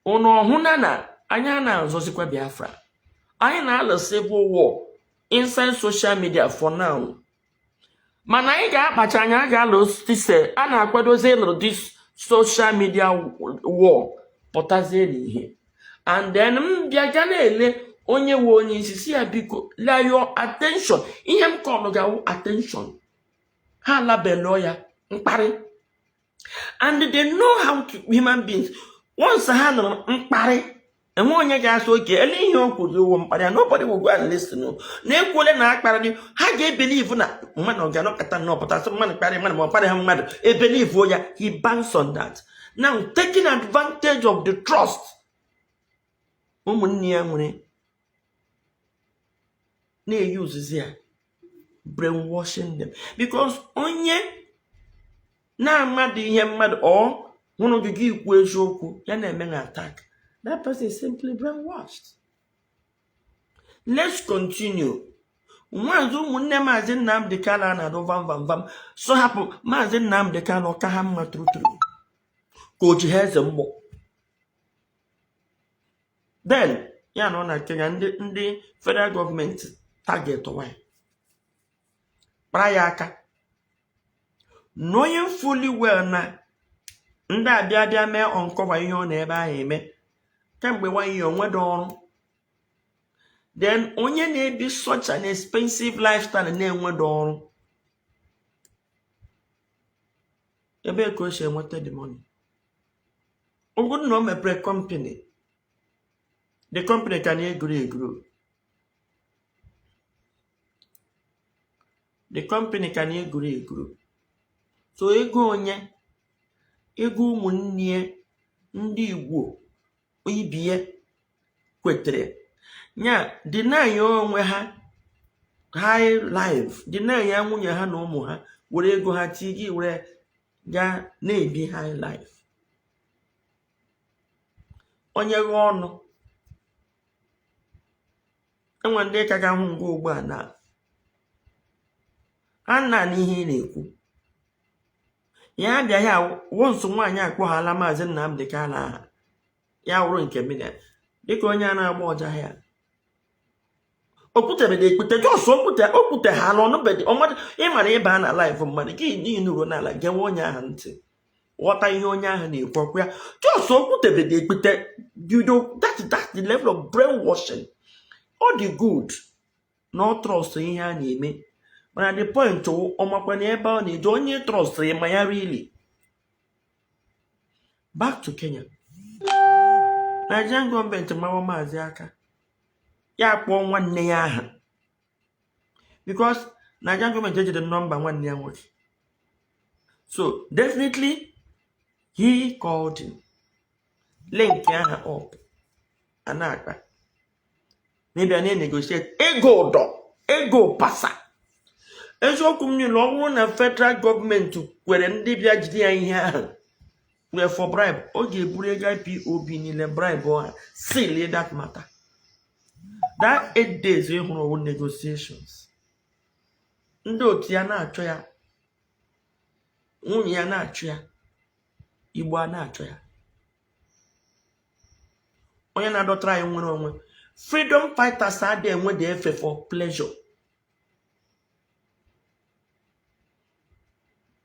Ono huna na anyị na-azọzikwa Biafra. Anyị na-alụ civil war inside social media for now. Mana anyị ga-akpacha anya ga-alụ stise a na-akwadozi ịlụ this social media war pụtazie n'ihe. And then mbịa ga na-ele onye we onye isi si ya biko lay your attention. Ihe m kọlụ ga-awụ attention. Ha labelo ya mkparị. And they know how to human beings. Once ha nọ mkparị, enwe onye ga-asụ oke ele ihe o kwuru uwe mkparị, nobody will go and listen. Na-ekwule na akparị ha ga-ebelieve na mmadụ ga-anọkọta n'ọpụta sị mmadụ kparị mmadụ ma ọ kparị ha mmadụ ebelieve ya. He banks on that. Now taking advantage of the trust ụmụnne ya nwere na-eyuzizi ya brainwashing them because onye na-amadụ ihe mmadụ ọ hụrụ gị ikwu eziokwu ya na-eme na attack. That person is simply brainwashed. Let's continue. Nwaazị ụmụnne Maazị Nnamdi Kanu na-adụ vam so hapụ Maazị Nnamdi Kanu ka ha mma trutru ka o ji ha eze mgbọ. Then ya nọ na Kenya ndị federal government target why kpara ya aka knowing fully well na ndị abịa mee uncover ihe ọ na-ebe ahụ eme kemgbe nwanyị onwedo ọrụ. Then onye na-ebi such an expensive lifestyle na-enwedo ọrụ ebe ka o si enweta the money. Ogun na o mepere company, the company can grow. The company can grow. So ego onye ego ụmụnne ndị Igbo ibie kwetere nya deny onwe ha high life, deny ya nwunye ha na ụmụ ha were ego ha tigi were ga na-ebi high life. Onye ghe ọnụ enwe ndị ka ga-ahụ ngwa ugbu a na a na n'ihe na-ekwu ya abịa ya wonso nwaanyị akpọghala Maazị Nnamdi Kanu aha ya wụrụ nke mmiri dịka onye a na-agba ọja ya okwutebede ekpute jos okwute ha n'ọnụbedị ọmadụ ịmara ịba na live mmadụ gị n'ihi nuru n'ala gewe onye ahụ ntị ghọta ihe onye ahụ na-ekwu ọkụ ya jos okwutebede ekpute bido that's the level of brainwashing. All the good no trust ihe a na-eme mana the point ọmakwa na ebe ọ na-eje onye trust ma ya really. Back to Kenya. Nigerian government mawa Maazị aka ya kpọọ nwanne ya aha because Nigerian government ejide nọmba nwanne ya nwoke. So definitely he called him, link aha up anakpa maybe I negotiate ego do ego pasa. Eziokwu m niile ọ bụrụ na federal government kwere ndị bịa jide ya ihe ahụ were for bribe, ọ ga-eburu ego IPOB niile bribe ọha seal that matter. That 8 days we hụrụ negotiations. Ndị otu ya na-achọ ya, nwunye ya na-achọ ya, Igbo a na-achọ ya. Onye na-adọtara anyị nwere onwe. Freedom fighters adị enwe dị efe for pleasure.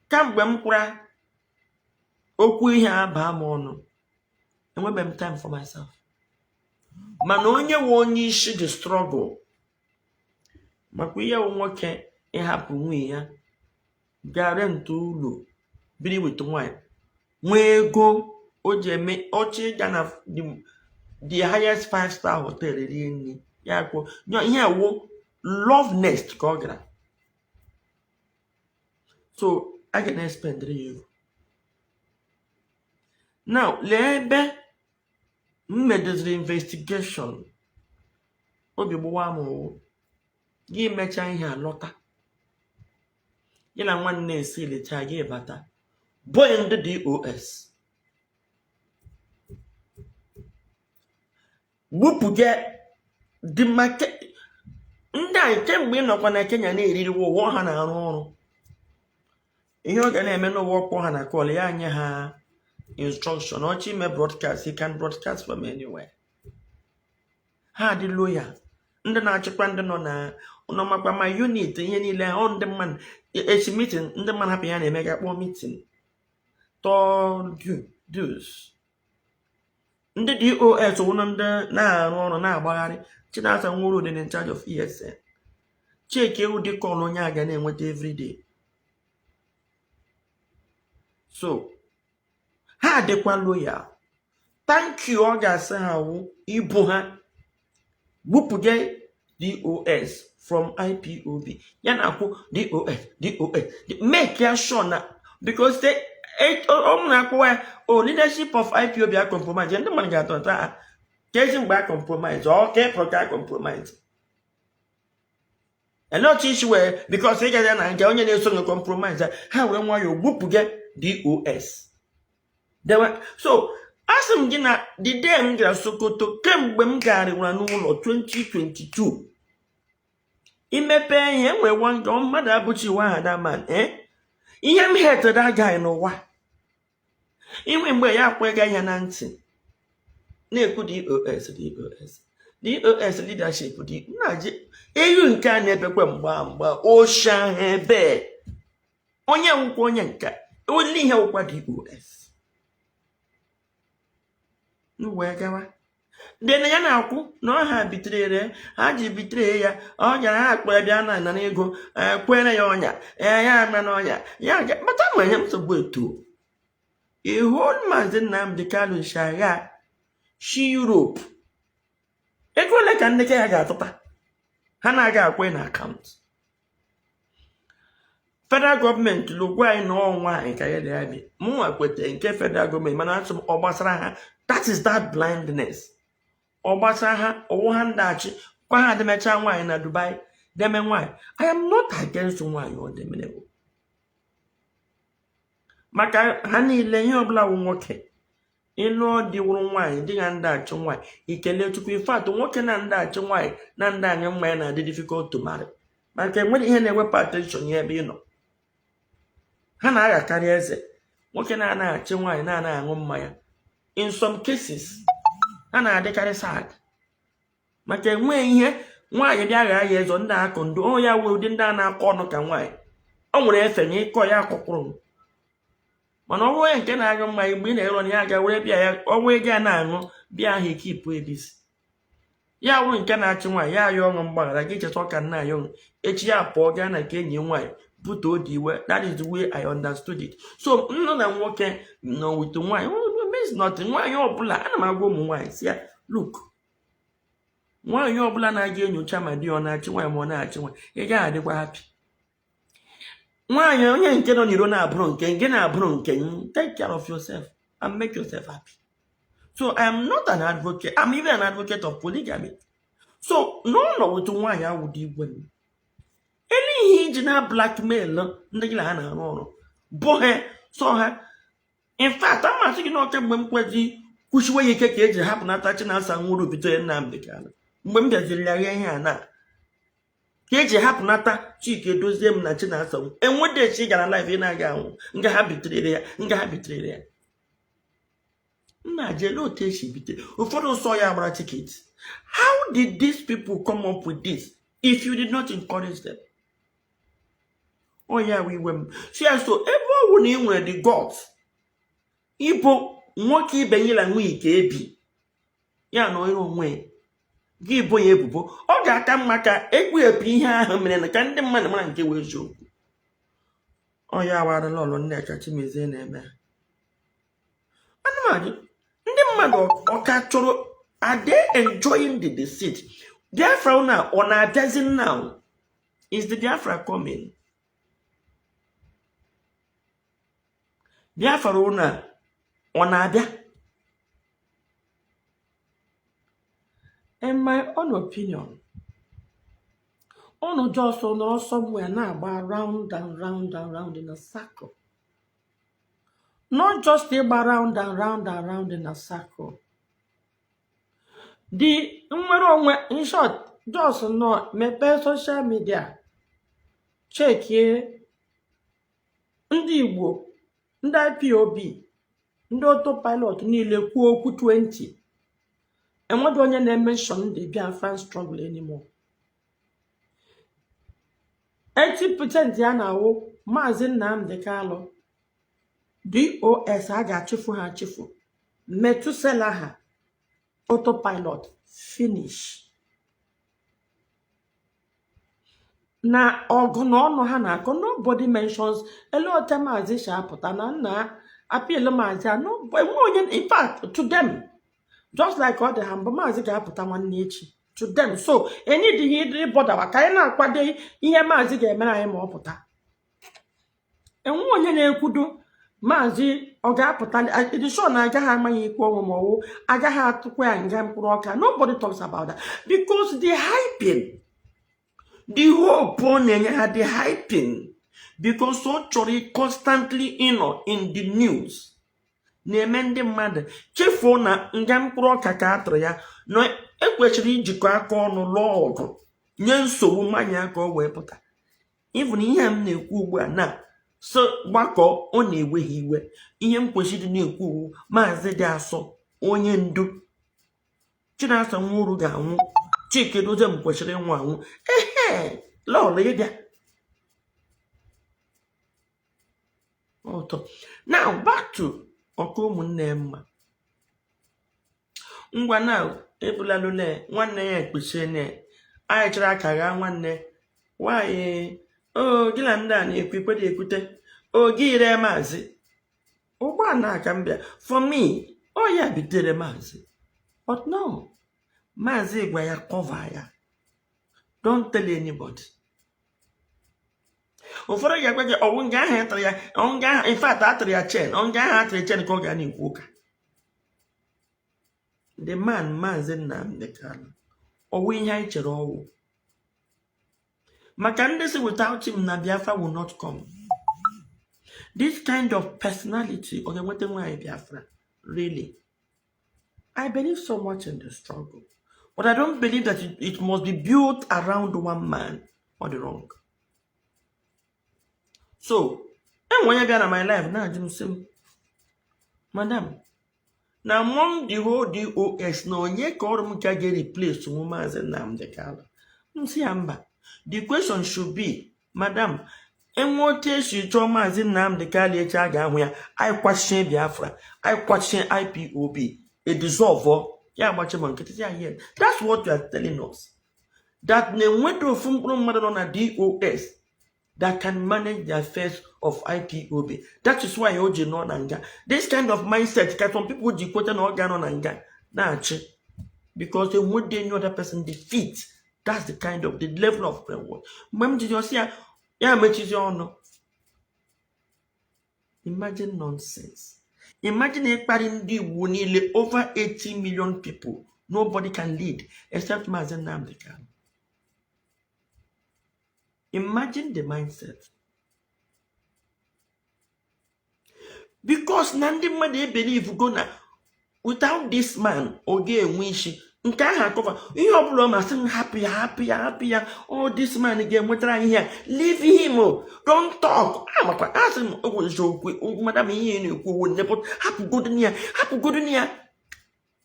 Kamgbe m kwura okwu ihe aba m ọnụ enwebe m time for myself. Mana onye we onye isi the struggle makwa ihe nwoke ịhapụ nwunye ya gara ntu ụlọ biri with nwanyị nwee ego o ji eme ọchị ịga na the highest 5-star hotel rie nri ya kwuo ihe awo love nest ka ọ gara. So I can spend you. Now, lebe mmedoziri investigation obi gbuwa m gị mecha ihe alọta gị na nwanne esi lecha gị bata boy ndị DOS wupụ gị the market ndị a kemgbe nọkwa na Kenya na-eriri ụwa ha na-arụ ọrụ ihe ọ ga na-eme n'ụwa ọkpọ ha na call ya anye ha instruction ọchị ime broadcast. He can broadcast from anywhere. Ha dị loyal ndị na-achịkwa ndị nọ na no makwa my unit ihe niile on the man echi meeting ndị man hapụ ya na-eme ga kpọọ meeting told you dues ndị DOS wụnụ ndị na-arụ ọrụ na-agbagharị Chinasa Nwuru dị in charge of ESN check ewu dị call onye a ga na-enweta everyday so ha dịkwa loyal thank you ọ ga-asị ha wụ ibu ha wupụge DOS from IPOB ya na-akwụ DOS make sure na because they leadership of IPOB are compromised and the man got on that getting back compromise okay protect compromise and not issue because they get an only nation compromise how when why you wupụge DOS there were so asem gina the day m gara Sokoto kemgbe m gara n'ụlọ 2022 imepe ihe nwe wanga mmadụ abụchi wa hada man ihe m hate that guy n'ụwa inwe mgbe ya kwega ya na ntị na-ekwu DOS leadership dị naji eyu nke a na-ebekwe mgba osha ebe onye nwukwa onye nka onye ihe nwukwa DOS n'uwe gawa dena ya na-akwụ na ọha bitere ha ji bitere ya ọnya ha akpọ bịa na ego kwere ya ọnya ya ama na ọnya ya bata nwere nsogbu eto whole Maazị Nnamdi Kanu shagha shi Europe ego ole ka ndị ya ga-atụta ha na-aga akwe na akaụntụ federal government lụgwa anyị n'ọnwa anyị ka ya dị abịa mụnwa kwete nke federal government mana atụ ọ gbasara ha that is that blindness ọ gbasara ha ọwụ ha ndachi kwa ha demecha nwaanyị na Dubai deme nwaanyị I am not against nwaanyị ọ demenebo maka ha niile ihe ọbụla wụ nwoke ịlụ dị wụrụ nwaanyị dị na ndachi nwaanyị ikele Chukwu in fact nwoke na ndachi nwaanyị na ndị anyị mmanya na-adị difficult to marry maka enwere ihe na-ewepụ attention ya ebe ị nọ ha na-aghakarị eze nwoke na-anaghị nwaanyị na-anaghị aṅụ mmanya in some cases ha na-adịkarị sad maka enwe ihe nwaanyị bịa gha ya ezo ndị akụ ndụ o ya wee ụdị ndị a na-akọ ọnụ ka nwaanyị o nwere efe nye ịkọ ya akọkwụrụ mana ọ bụrụ nke na-aṅụ mmanya mgbe ị na-ero ya aga were bịa ya ọnwa ego a na-aṅụ bịa ahụ ekipụ ebisi ya wụrụ nke na-achị nwaanyị ya ayọ ọṅụ mgbaghara gị cheta ọka nna ya ọṅụ echi ya pụọ gaa na nke enyi nwaanyị pụta odi iwe that is the way I understood it so nnu na nwoke nọ with nwaanyị means nothing nwaanyị ọbụla ana m agwa ụmụ nwaanyị si ya look nwaanyị ọbụla na-aga enyocha ma di ọ na-achị nwaanyị ma ọ na-achị nwaanyị ị gaghị adịkwa happy nwaanyị onye nke nọ n'iro na-abụrụ nke na-abụrụ nke take care of yourself and make yourself happy so I am not an advocate I'm even an advocate of polygamy so no with nwaanyị awụ dị igwe m ihe iji na blackmail ndị gị na ha na-arụ ọrụ bụ ha so ha in fact amasị gị n'oke mgbe m kwezi kwuchiwe ya ike ka eji hapụnata Chinasa Nwuru bido Nnamdi Kanu mgbe m bịaziri ya ihe a na ka eji hapụnata Chike dozie m na Chinasa enwedechi gara live ị na-aga anwụ nga ha bitere ya nna jele otu esi bitere ụfọdụ nsọ ya gbara tiketi how did these people come up with this if you did not encourage them oh yeah we were so ebe ọ bụ na ị nwere the gods ibo nwoke ibe nyela nwe ike ebi ya na onye onwe gị bụ ya ebubo ọ ga-aka mma ka ekpughepụ ihe ahụ mere na ka ndị mmadụ mara nke wee eziokwu ọ ya wara Lolo Nneka Chimezie na-eme anụmanụ ndị mmadụ ọka chọrọ are they enjoying the deceit Biafra now ọ na-abịazi now is the Biafra coming Biafra na ọ na-abịa in my own opinion unu just nọrọ somewhere na-agba round and round and round in a circle not just ịgba round and round and round in a circle the nwere onwe in short just no mepee social media chekie ndị Igbo ndị IPOB ndị autopilot niile kwuo okwu 20 enweghị onye na-mention the Biafran struggle anymore 80% ya na-awụ Maazị Nnamdi Kanu. DOS a ga-achịfu ha achịfu. Metusela ha. Autopilot. Finish. Na ọgụ na ọnụ ha na-akọ, nobody mentions Elote Maazị Shapụta na nna appeal Maazị anọ. In fact, to them, just like all the Hamba Maazị ga-apụta nwanne echi. To them. So, enyidighi ịdịrị bọdawa ka anyị na-akwado ihe Maazị ga-emere anyị ma ọ pụta. Enwe onye na-ekwudo Maazị ọ ga-apụta edishon na agaghị amanye ikpe ọnwụ ma ọwụ agaghị atụkwa ya nga mkpụrụ ọka. Nobody talks about that because the hyping, the hope on the hyping, because so chori constantly in the news. Na-eme ndị mmadụ chefuo na nga mkpụrụ ọka ka atụrụ ya na ekwesịrị ijikọ aka ọnụ lụọ ọgụ nye nsogbu mmanya aka ọ wee pụta. Even ihe m na-ekwu ugbu a na so gbakọ ọ na-ewe ha iwe. Ihe m kwesịrị na-ekwu Maazị dị Asọ onye ndu Chinasa Nwuru ga-anwụ, Chike Dozem kwesịrị ịnwụ anwụ. Lolo ịbịa ọtọ. Now back to ọkụ ụmụnne mma. Ngwa na ebulalụ ne nwanne ya ekpechi ne anyị chara aka gha nwanne nwanyị gị na ndị a na-ekwu ikwede ekwute gị ire Maazị ụgbọala aka mbịa for me ya bitere Maazị, but no, Maazị gwa ya cover ya, don't tell anybody. Ụfọdụ ga-agwa gị ọwụ nga ahụ atụrụ ya, nga ahụ in fact atụrụ ya chen, nga ahụ atụrụ chen ka ọ ga na-ekwu ụka. The man Maazị Nnamdi Kanu ọwụ ihe anyị chere ọwụ. Maka ndị si without him na Biafra will not come. This kind of personality ọ ga-enweta nwaanyị Biafra, really. I believe so much in the struggle, but I don't believe that it must be built around one man or the wrong. So, when you be in my life, now I'm saying, Madam, now among the whole DOS, no, you can't get replaced to Maazị Nnamdi Kanu. The question should be, Madam, and what is you told Maazị Nnamdi Kanu? I question Biafra, I question IPOB, a dissolver. Yeah, that's what you are telling us. That the window from on a DOS that can manage the affairs of IPOB. That is why Oji no nanga. This kind of mindset, can some people dequote an organ on anga. Because they would any other person defeat. That's the kind of the level of brainwash. Mem did you see? Yeah, imagine nonsense. Imagine a parent who nearly over 80 million people. Nobody can lead except Maazị Nnamdi Kanu. Imagine the mindset. Because Nandi Made believe gonna without this man or gay wish nka cover you problem happy. Oh, this man again what trying here. Leave him. Don't talk. I'm ask him madam happy good near.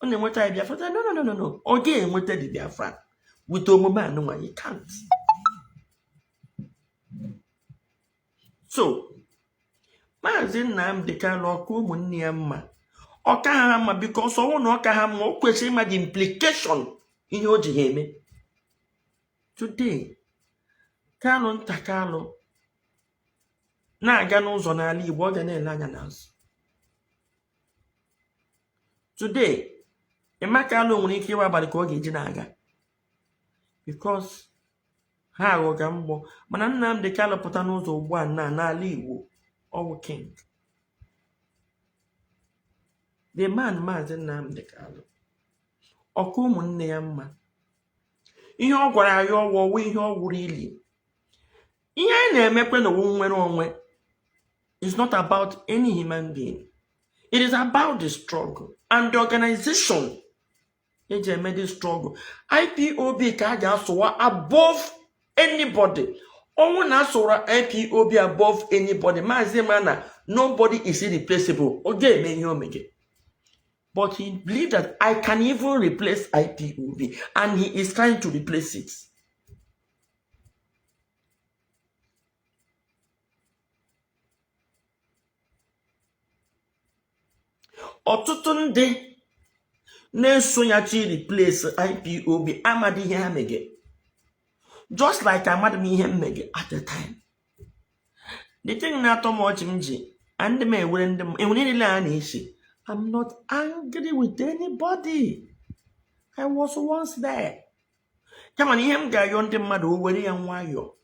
Only what I Biafra. No. Again what the Biafra. With a man, no you can't. So, Maazị Nnamdi Kanu ọkụ ụmụnne ya mma. Ọka ha mma because ọwụ na ọka ha mma o kwesịrị ịma the implication ihe o ji ha eme. Today, Kanu nta Kanu na-aga n'ụzọ n'ala Igbo ọ ga na-ele anya n'azụ. Today, Emeka Kanu nwere ike ịwa abalị ka ọ ga-eji na-aga. Because ha aghọga mgbọ mana Nnamdi Kanu pụta n'ụzọ ugbu a n'ala Igbo ọwụ king. The man Maazị Nnamdi Kanu ọkụ ụmụnne ya mma. Ihe ọ gwara ya ọwụ ihe ọ wụrụ ili. Ihe anyị na-emekwe n'owu nwere onwe is not about any human being. It is about the struggle and the organization. Eji eme the struggle. IPOB ka a ga-asụwa above anybody. Onwe na-asụra IPOB above anybody. Maazị Mana, nobody is irreplaceable. Oge eme ihe omege. But he believes that I can even replace IPOB. And he is trying to replace it. ọtụtụ ndị na-esonyachi replace IPOB amadi ihe ha mege, just like amadi m ihe mmege at the time. The thing na-atọ m ọchị m ji and me enwere niile a na-esi, I'm not angry with anybody. I was once there. Kama na ihe m ga-ayọ ndị mmadụ o were ya nwayọ.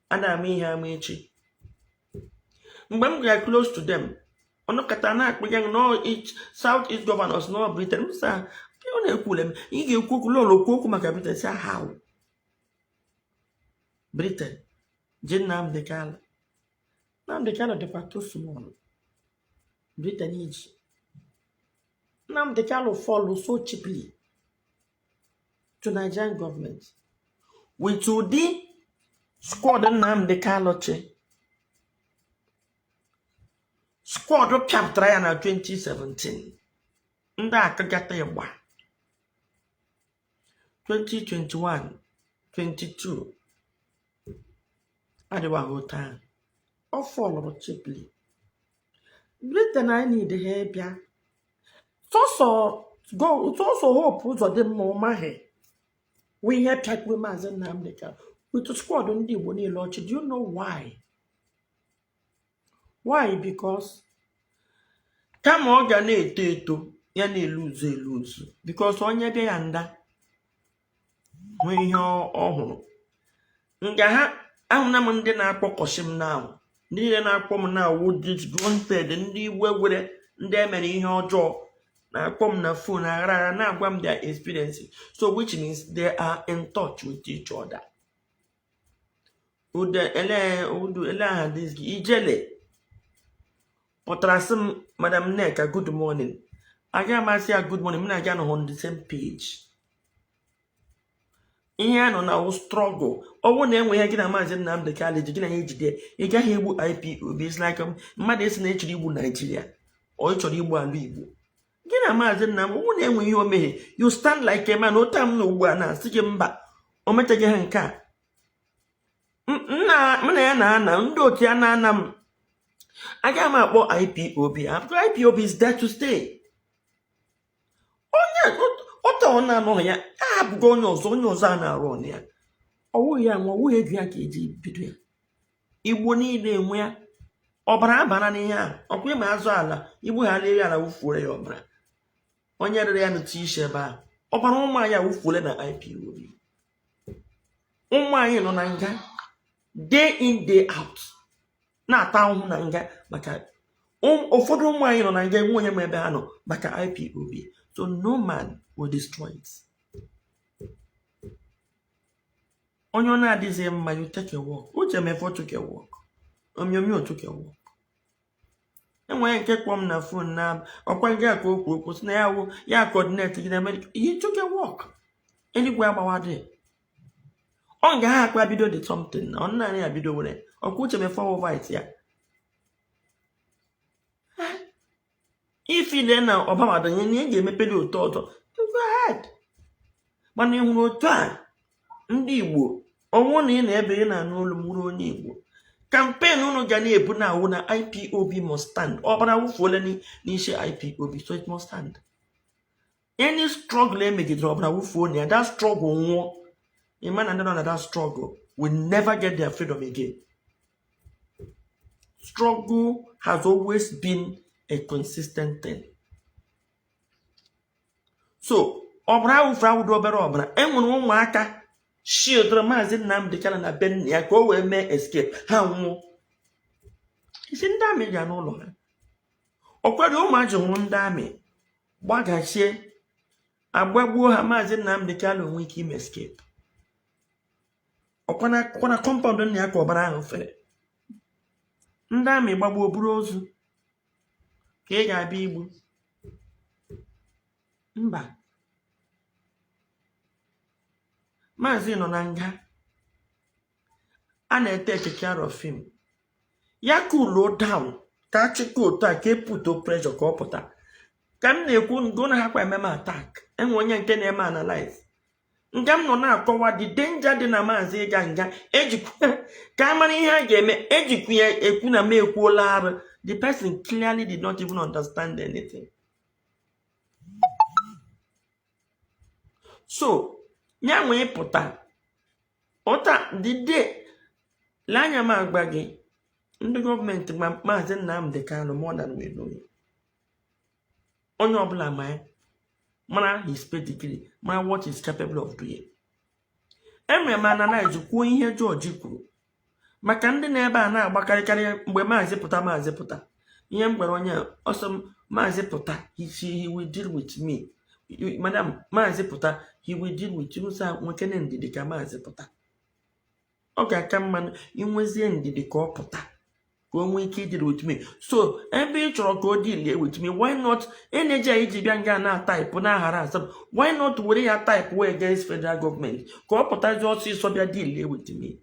Ana m ihe ama echi. Mgbe m ga close to them, ono kata na akpụ ya no South East governors no Britain. Msa, ọ na-ekwule m, ị ga-ekwu okwu Lolo okwu maka Britain. Say how? Britain, Nnamdi Kanu. Nnamdi Kanu dịkwa too small. Britain iji. Nnamdi Kanu follow so cheaply to Nigerian government. With the squad Nnamdi Kanu squad capture ya na 2017. Ndị akagata ya gba. 2021, 22. Adịwa hota. Ọ follow cheaply. Britain I need help ya. So hope ụzọ dị mma ụmaghị. We help check with Maazị Nnamdi Kanu. With the squad ndị Igbo niile ọchị. Do you know why? Why? Because kama ọ ga na-eto eto ya na-eluzu. Because onye bịa ya nda nwee ihe ọhụrụ. Nga ha ahụna m ndị na-akpọkọshi m na ndị niile na-akpọ m na wanted, ndị iwe were ndị emere ihe ọjọọ na-akpọ m na phone aghara na-agwa m their experiences. So which means they are in touch with each other. Ijele pụtara m Madam Nneka good morning. Aga masị ya good morning, m na-aga nọ on the same page. Ihe a nọ na struggle. Ọwụ na enwe ihe gị na Maazị Nnamdi Kanu Alleges gị na ya ejide, ị gaghị egbu IPOB. It's like mmadụ esi na echiri igbu Nigeria ọ chọrọ igbu ala Igbo. Gị na Maazị Nnamdi ọwụ na enwe ihe o meghe, you stand like a man. Ota m na ugbu a na-asị gị mba o mechaghị ha nke a. M na ya na-ana ndị otu ya na-ana m. Aga m akpọ IPOB. IPOB is there to stay. Onye ọta ọ na-anọ ya abụgo onye ọzọ a na-arụ ọnụ ya. Ọwụ ya nwa ọwụ ego ya ka eji bido ya. Igbo niile enwe ya. Ọbara abara n'ihe a. Ọkwa ịma azụ ala Igbo ha leri ala wufuore ya ọbara. Onye rere ya n'otu ishe ebe a. Ọbara ụmụ anyị wufuole na IPOB. Ụmụ anyị nọ na nga day in day out na-ata ahụhụ na nga maka ụfọdụ ụmụ anyị nọ na nga enwe onye ma ebe ha nọ maka IPOB. So no man will destroy it. Onye ọ na-adịghị mma, you take a walk. Uche mefọ took a walk. Omyomyo took a walk. Enwere nke kpọm m na phone na ọkwa nga ka okwu si na ya coordinate gị na America. He took a walk. Eluigwe agbawa dị. Ọ nga ha akpa bido dị something na ọ naanị ya bido were. Ọkwa uche mefọ over it ya. If ile na Obama donye nye ga-emepeli otu ọzọ, go ahead. Mana ịhụrụ otu a ndị Igbo ọnwụ na ị na-ebe ị na-anụ olu m wuru onye Igbo. Campaign unu ga na-ebu na awụ na IPOB must stand. Ọbara wufuole n'isi IPOB, so it must stand. Any struggle emegidere ọbara wufuo na ya, that struggle nwụọ. A man and another that struggle will never get their freedom again. Struggle has always been a consistent thing. So, ọbara wufu awụdo obere ọbara. Enwere ụmụaka shieldre Maazị Nnamdi Kanu na ben ya ka o wee mee escape ha nwụọ. Isi ndị amị ga n'ụlọ ha. Ọkwado ụmụajị nwụrụ ndị amị gbagachie agbagbuo ha, Maazị Nnamdi Kanu nwee ike ime escape. Ọkwana compound nna ya ka ọbara ahụ fere. Ndị amị gbagbuo buru ozu ka ị ga-abịa igbu. Mba. Maazị nọ na nga a na-ete care of him. Ya cool down ka achịkọ otu a ka eputo pressure ka ọ pụta. Ka m na-ekwu ngo na ha kwa ememe attack, enwe onye nke na-eme analyze. Nga m nọ na-akọwa the danger dị na Maazị ịga nga ejikwa ka amara ihe a ga-eme, ejikwa ya ekwu na m ekwuola arụ The person clearly did not even understand anything. So, nyanwe pụta. Ota the day Lanya Magbagi in the government Mazi Nnamdi Kanu more than we know. Onye ọbụla mana his pedigree, mana what is capable of doing. Emre manana kwuo ihe George kwuru. Maka ndị na-ebe a na-agbakarịkarị mgbe Maazị pụta. Ihe m gwara onye ọsọ Maazị pụta, he will deal with me. Madam, Maazị pụta, he will deal with you. Sa nwekene ndidi ka Maazị pụta. Ọ ga-aka mma inwezie ndidi ka ọ pụta. Ka o nwee ike deal with me. So, ebe ị chọrọ ka o deal with me, why not energy iji bịa nga na type na ahara asam? Why not were ya type way against federal government? Ka ọ pụtazi ọsịsọ bịa deal with me.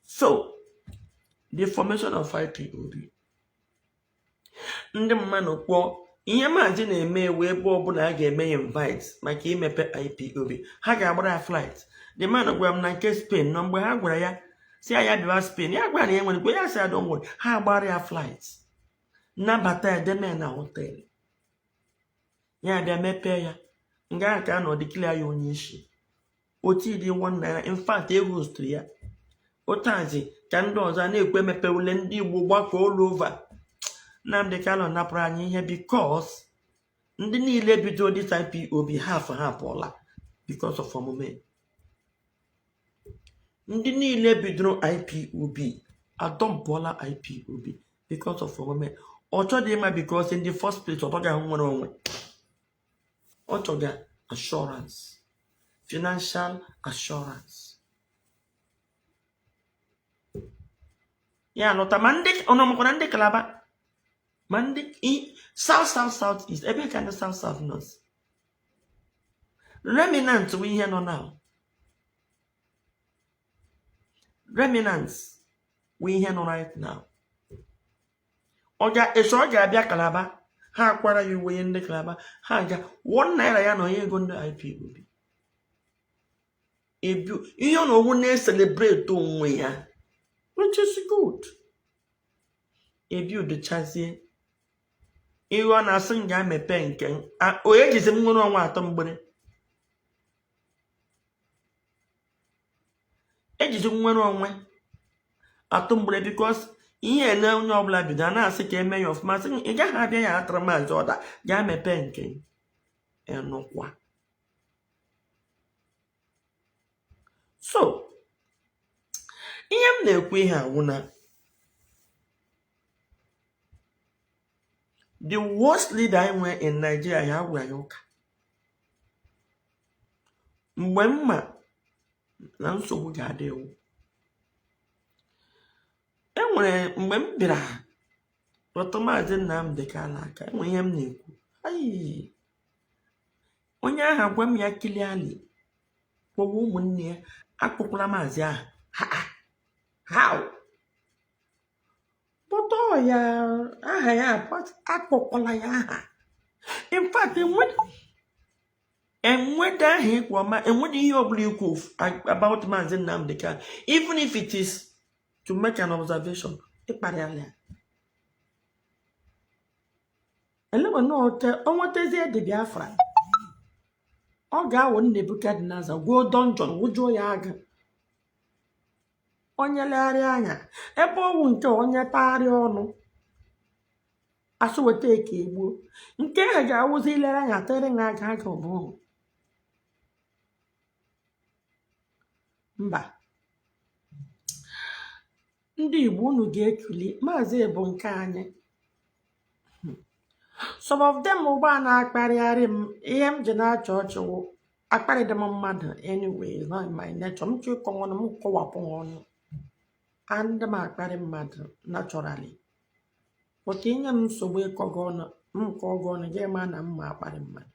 So, the formation of IPOB. Ndị mmadụ kpọọ ihe Maazị na-eme ewu ebe ọbụla a ga-eme invite maka imepe IPOB. Ha ga-agbara flight. The man gwara m na nke Spain nọ mgbe ha gwara ya si ya bịa Spain. Ya gwara ya nwere ya si don't worry. Ha agbara ya flight. Nabata edeme na hotel. Ya bịa mepe ya. Nga ka nọ declare ya onye isi. Oti dị 1 naira. In fact, e host ya. Otazi ka ndị ọzọ na-ekwu emepe ule ndị Igbo gbakọ all over. Nnamdi Kanu napụrụ anyị ihe because ndị niile bido this IPOB half pụọla because of omume. Ndị niile bidoro IPOB adọmpụọla IPOB because of omume. Ọ chọdị ịma because in the first place ọ bụghị nwere onwe. Ọ chọga assurance, financial assurance. Ya lọta ma ndị ọnọmọkwara ndị Kalaba. Mandi South East, ebe kind of South North. Remnants we here now. Remnants we here right now. Oga Eshoga Abia Kalaba, ha kwara you way in the Kalaba, ha ga 1 naira ya no ye go to IPOB. If you know who celebrate onwe ya, which is good. If you the chance Iwa na asị nga mepe nke onye jizi m nwere ọnwa atọ mgbere ejizi nwere onwe atọ mgbere because ihe na onye ọbụla bido na-asị ka eme ya ọfụma sị ị gaghị abịa ya atara Maazị ọda ga mepe nke enụkwa. So ihe m na-ekwu ihe awụ na the worst leader I went in Nigeria ya gwa yoka. Mgbe mma na nsogbu ga-adị ewu. Enwere mgbe m bịara Maazị Nnamdi Kanu aka enwe ihe m na-ekwu. Ayi. Onye ahụ gwa m ya clearly. Kpọwa ụmụnne ya akpụkwala Maazị ahụ. How? But ya akpọkwala ya aha. In fact, enwede ahụ ịkwọma enwede ihe ọbụla ikwu about Maazị Nnamdi Kanu, even if it is to make an observation. Ịkparịala ya. Elewe n'ote onwetezie dị Biafra. Ọ ga-awụ Nebukadneza gwuo dungeon wụjuo ya aga. Onye legharị anya ebe ọwụ nke onye tagharị ọnụ asụ weta eke egbuo nke ha ga-awụzi ilere anya tere na aga ọbụghị mba. Ndị Igbo unu ga-ekuli Maazị bụ nke anyị. Some of them ụgbọ na-akparịgharị m ihe m ji na-achọ ọchị akparịdị m mmadụ anyway, it's not in my nature. M chọ ịkọ ọnụ m kọwapụ ọnụ. And m akparị mmadụ naturally. But inye m nsogbu ịkọgọ ọnụ m kọgọ ọnụ ga-ema na m ma akparị mmadụ.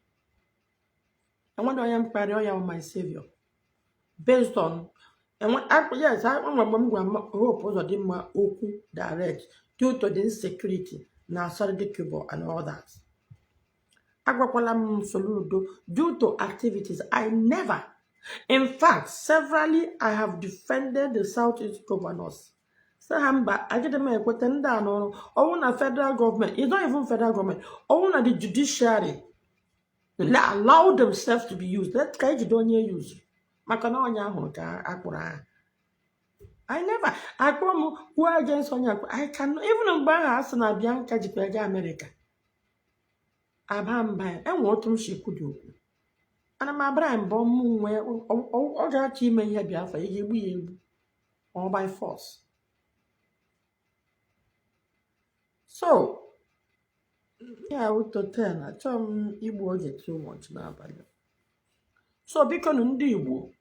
Enwere onye mkparị ọya my savior. Based on yes, I remember hope ụzọ dị mma okwu direct due to the insecurity na solid cable and all that. Agwakwala m Soludo due to activities I never. In fact, severally I have defended the Southeast governors Say hamba, I get them a quote down or na federal government. It's not even federal government. Or na the judiciary allow themselves to be used. That kind you don't use. Makanonya honka akura. I never I come who against Sonya. I can even buy us and a Bianca Chimezie America. Abamba and what she could do. And I'm a brand bomb where all that you may have Biafra, you will or by force. So, yeah, I would to tell her, Tom, you will get too much now. So, because Ndibu,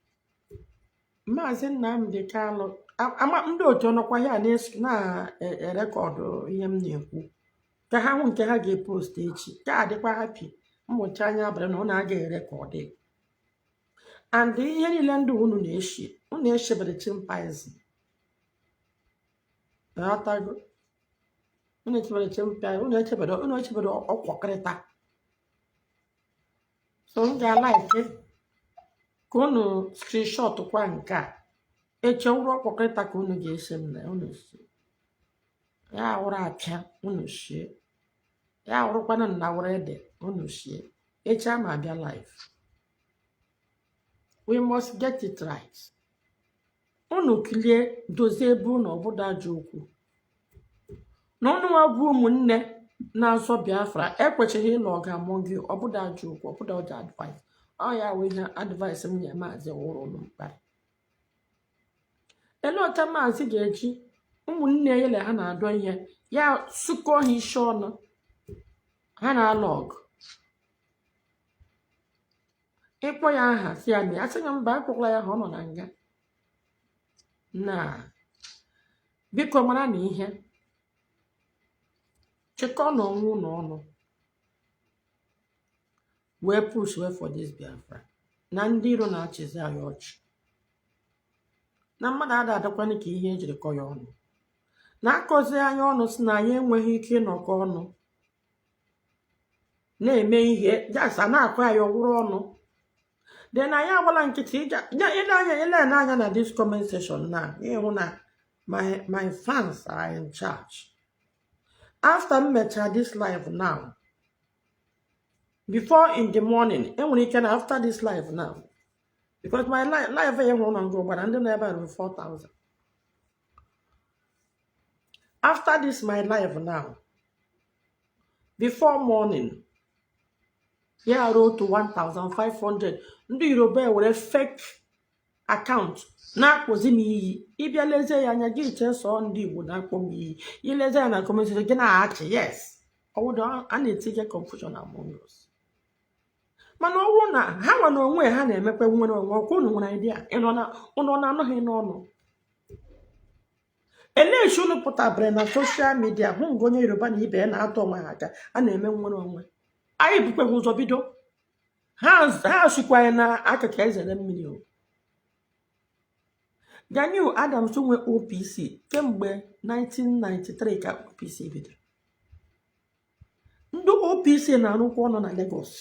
Chimezie Nnamdi Kanu, I'm not doing na record him near. Ka ha nke ha ga-post echi ka adịkwa happy mmụcha anya abụrụ na ọ na-aga rekọdị and ihe niile ndị unu na-eshebere chimpanzee na-atago unu echebere chimpanzee unu echebere ọkwọkịrịta so m ga-like ka unu screenshot kwa nke a echewuru ọkwọkịrịta ka unu ga-ese m na unu si ya wụrụ apịa unu shie ya wụrụkwana na wụrụ ede unu shie echa ma abịa live. We must get it right. Unu kilie dozie ebe unu ọbụda ajọ okwu na unu abụ ụmụnne na-azọ Biafra ekwechighị ịlụ ọgụ amụ gị ọbụda ajọ okwu ọbụda ọjọ advice ọ ya wee ihe advice m nye maazị wụrụ unu mkparị ele ọta maazị ga-eji ụmụnne ele ha na-adọ ihe ya sụkọ ha isi ọnụ ha na-alụ ọgụ ịkpọ ya aha si ya mee asị ya mba akpọkwala ya ha ọ nọ na nga na biko mara na ihe chịkọ n'onwe unu ọnụ wee push wee for this Biafra na ndị iro na-achịzi anyị ọchị na mmadụ ada adakwana ka ihe ejiri kọ ya ọnụ na-akọzi anyị ọnụ si na anyị enweghị ike ịnọkọ ọnụ na-eme ihe jasa na-akọ anyị ọwụrụ ọnụ then anyị agbala nkịtị ile anya na this comment section na ịhụ na my fans are in charge after m mechara this live now before in the morning enwere ike na after this live now because my live enwere na ngụ gbara ndị na-ebe arụ 4,000 after this my live now before morning ya wrote to 1,500 ndị Yoruba were fake account na-akpọzi m iyi ịbịa leze ya anya gị cheso ndị Igbo na-akpọ m iyi ileze ya na comment gị na-achị yes ọwụdọ a na-etinye confusion among us mana ọwụ na ha nwa na onwe ha na-emekwe nwere onwe ọkwa unu nwere idea ụnọ na-anọghị n'ọnụ eleshi unu pụtabere na soshal midia hụ mgbe onye Yoruba na ibe ya na-atọ onwe ha aka a na-eme nwere onwe anyị bukweghị ụzọ bido ha sikwa ya na akụkụ ezere mmiri o Gani Adams nwe OPC kemgbe 1993 ka OPC bidoro ndị OPC na-arụkwa ọnụ na Lagos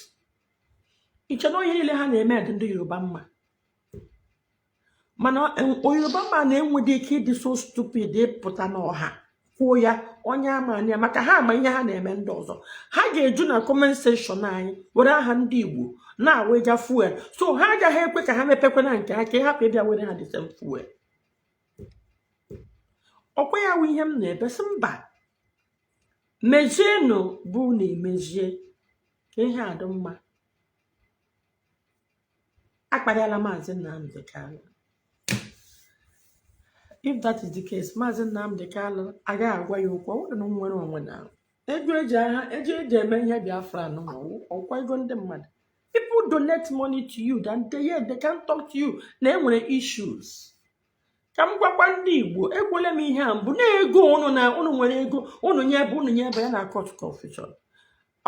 iche na onye niile ha na-eme ndị Yoruba mma mana Yoruba mma na-enwede ike ịdị so stupid ịpụta n'ọha kwuo ya onye ama anya maka ha ama ihe ha na-eme ndị ọzọ ha ga-eju na comment section anyị were aha ndị Igbo na-aweja fuel so ha agaghị ekwe ka ha mepekwe na nke ha ka hapụ ịbịa were ha the same fuel ọkwa ya wụ ihe m na-ebesi mba mezienụ bụ na emezie ka ihe adị mma akparịala Maazị Nnamdi Kanu. If that is the case, Maazị Nnamdi Kanu agaghị agwa ya okwu ọ na nwere onwe na ego eji eme ihe Biafra ọkwa ego ndị mmadụ. People donate money to you and they can't talk to you na enwere issues. Ka m gwakwa ndị Igbo ekwele m ihe a mbụ na ego unu nwere ego unu nye ebe ya na court confusion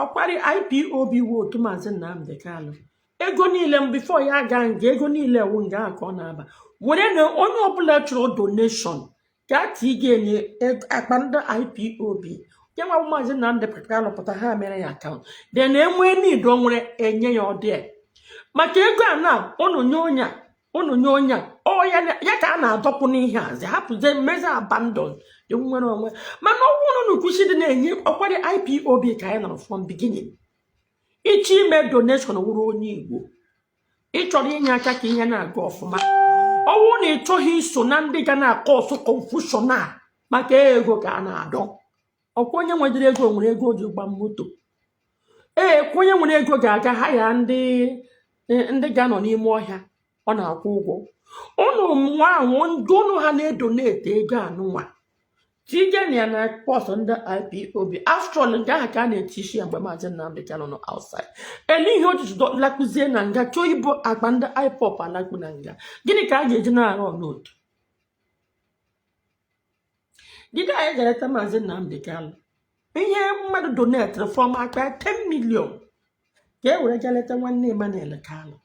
ọkwari IPOB otu Maazị Nnamdi Kanu ego niile m before ya aga nga ego niile wu nga aka ọ na-aba were na onye ọbụla chọrọ donation ka tige nye akpa ndị IPOB ya nwa Maazị Nnamdi Kanu pụta ha mere ya account then enwe need o nwere enye ya ọdị maka ego a na unu nye onye unu nye onye o ya ka a na-adọpụ n'ihe azi hapụzie mmezi abandon dị nwere onwe mana ọnwụ unu kwụsị dị na-enye ọkwari IPOB ka anyị nọrọ from beginning ịchọ ime donation wuru onye Igbo ịchọrọ inye aka ka ihe na-aga ọfụma ọnwụ na ịchọghị iso na ndị ga na-akọ ọsụ confusion a maka ego ka a na-adọ ọkwa onye nwedịrị ego nwere ego ji gba moto kwa onye nwere ego ga-aga ha ya ndị ga-anọ n'ime ọhịa ọ na-akwụ ụgwọ ụnụ nwa ahụ ndị ụnụ ha na-edonate ego anụnwa tigena ya na pọs ndị IPOB after all nke ahụ ka a na-etishi ya mgbe Maazị Nnamdi Kanu nọ outside ihe ojiji lakụzie na nga chọọ ibo akpa ndị IPOB alakpu na nga gịnị ka a ga-eji na-arụ n'otu dịka anyị ga-eleta Maazị Nnamdi Kanu ihe mmadụ donetịrị fọm akpa 10 million ka e were ga leta nwanne Emmanuel Kanu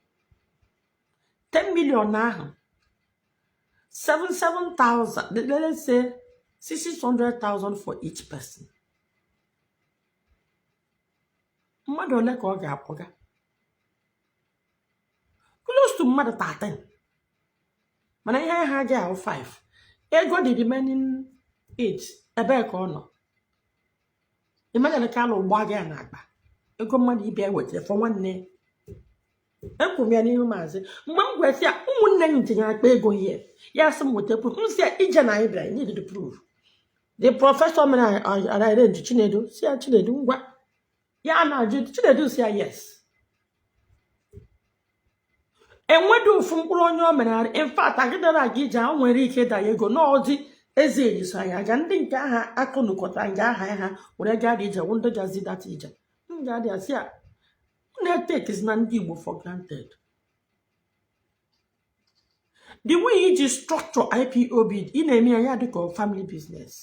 10 million ahụ 77,000 let's say 600,000 for each person. Mmadụ ole ka ọ ga-apụga close to mmadụ 13 mana ihe ha ga ahụ 5 ego the remaining 8 ebe ka ọ nọ Emmanuel Kanu gbaga ya na-agba ego mmadụ ibe wetara fọ nwanne ekwuru ya n'ihu maazị mgbe m gwesị ya ụmụnne m tinye akpa ego ihe ya sị m weta proof m si ya ije na anyị bịara need the proof the professor mere arrange Chinedu si ya Chinedu ngwa ya na-ajụ Chinedu si ya yes enweghị ofu mkpụrụ onye o mere in fact agidara aga ije ahụ nwere ike ịda ego n'ọdị eze ejiso anyị aga ndị nke aha akụnụkọta nga aha ha were gadị ije wụ ndị gazi data ije m ga-adị asị ya na-etekezi na ndị Igbo for granted the way iji structure IPOB ị na-eme ya dịka family business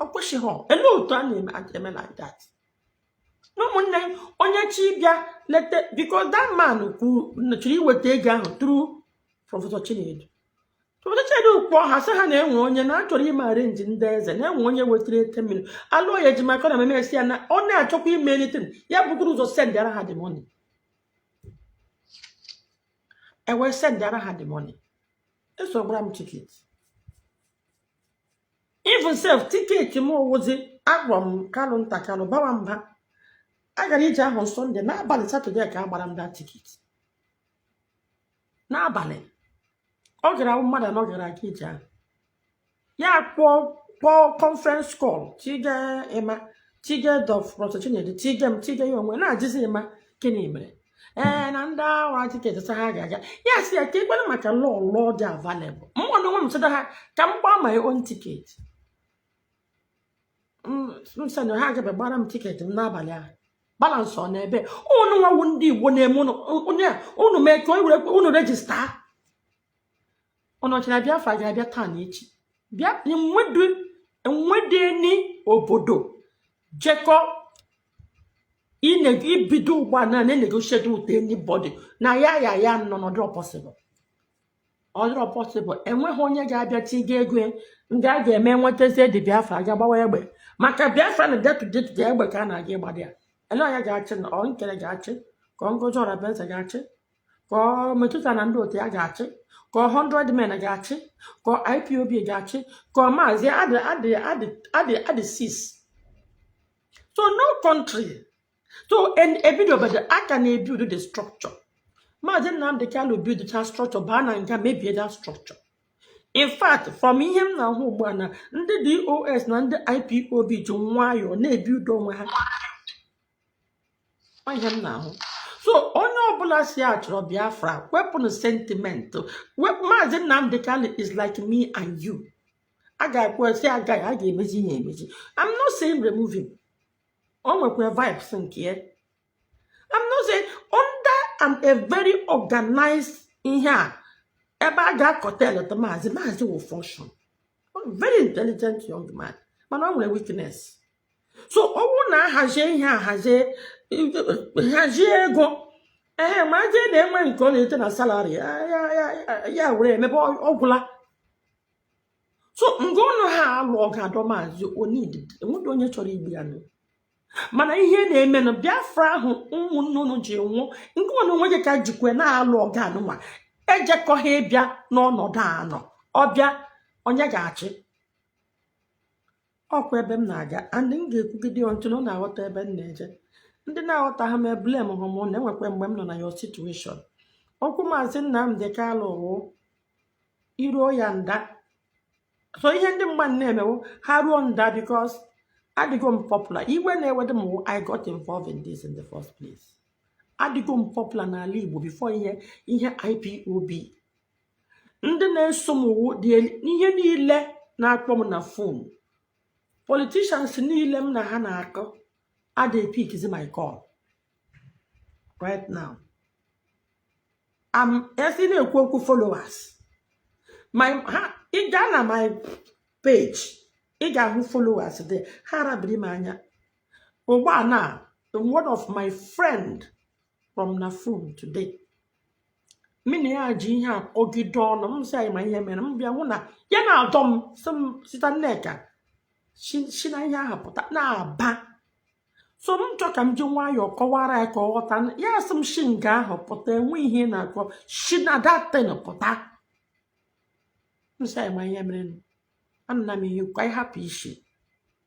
ọ kwesịghị ele otu a na-eme like that ụmụnne onye chi bịa leta because that man chọrọ iweta ego ahụ through Prọfesọ Chinedu kpọọ ha sị ha na-enwe onye na-achọrọ ime arenji ndị eze na-enwe onye wetara 10 million alụọ ya ejimaka na memesi ya na ọ na-achọkwa ime anything ya bụgoro ụzọ sendara ha the money ewe sendara ha the money eso gbara m ticket even self ticket m owozi agwọ m Kanu nta Kanu bawa mba agara ije ahụ Sunday n'abalị Saturday ka agbara m that ticket n'abalị ọ gara mmadụ anọ gara aga ije ahụ ya kpọọ conference call tige dof Prọfesọ Chinedu tige ya onwe na-ajụzi ịma gịnị mere na ndị awa tiketi sa ha ga-aga ya si ya ka ikwere maka law dị available mmadụ nwe m sịda ha ka m gbaa my own ticket msana ha ga gbara m tiketi m n'abalị ahụ balansị ọ n'ebe unu nwawu ndị Igbo na-eme unu mee ka unu rejista ọnọchara Biafra ga-abịa taa na echi bịa enwedeni obodo jekọ ibido ụgbọ na-negotiate with anybody na ya nọ n'ọdịrọ possible enweghị onye ga-abịa tiga ego nga a ga-eme nwetazie dị Biafra ga-agbawa egbe maka Biafra na detudet ga egbe ka a na-aga ịgbada ya ele ya ga-achị na ọ nkele ga-achị ka ọ Ngozi Orabenze ga-achị ka ọ Metụta na ndị otu ya ga-achị ka 100 men ga-achị ka IPOB ga-achị ka Maazị adị 6 so no country so ebido obodo aka na-ebuild the structure Maazị Nnamdi Kanu build that structure baa na nga mebie that structure in fact from ihe m na-ahụ ugbu a na ndị DOS na ndị IPOB ji nwayọọ na-ebido onwe ha ihe m na-ahụ so onye ọbụla si achọrọ Biafra wepụnụ sentiment Maazị Nnamdi Kanu is like me and you a ga-ekwesị agaghị a ga-emezi ihe emezi I'm not saying remove him o nwekwa vibes nke ya I'm not saying under a very organized ihe a ebe a ga-akọtel Maazị will function very intelligent young man mana o nwere weakness so ọ bụrụ na ahazie ihe hazie ego Maazị na-enwe nke ọ na-ete na salary ya were emebe ọgwụla so mgbe ụnụ ha alụ ọga adọ Maazị enweghị onye chọrọ igbu ya nụ mana ihe na-eme na Biafra ahụ ụmụnne unu ji nwụọ nke ọnụ onwe gị ka jikwe na-alụ ọga anụnwa ejekọghị ịbịa n'ọnọdụ anọ ọbịa onye ga-achị ọkwa ebe m na-aga and m ga-ekwugide ntụ na ọ na-aghọta ebe m na-eje ndị na-aghọtaghị m eblem hụ m na-enwekwa mgbe m nọ na your situation okwu Maazị Nnamdi Kanu wụ iruo ya nda so ihe ndị mmadụ na-emewo ha ruo nda because adịgo m popular iwe na-ewede m I got involved in this in the first place adịgo m popular n'ala Igbo before ihe IPOB ndị na-eso m wu ihe niile na-akpọ m na phone politicians niile m na ha na-akọ adị pick my call right now esi na-ekwu okwu followers ị gaa na my page ị ga-ahụ followers dị ha rabiri m anya ugbu a na one of my friend from na phone today mini ya ji ihe akpọgide ọnụ m sị anyị ma ihe mere m bịa hụ na ya na-adọ m sita Nneka si na ihe ahụ pụta na-aba so m chọ ka m ji nwayọọ kọwara ya ka ọ ghọta ya sị m shi nga ahụ pụta enwe ihe na-akpọ shi na datin pụta m sị anyị ma ihe mere ana m ihe ka anyị hapụ ishi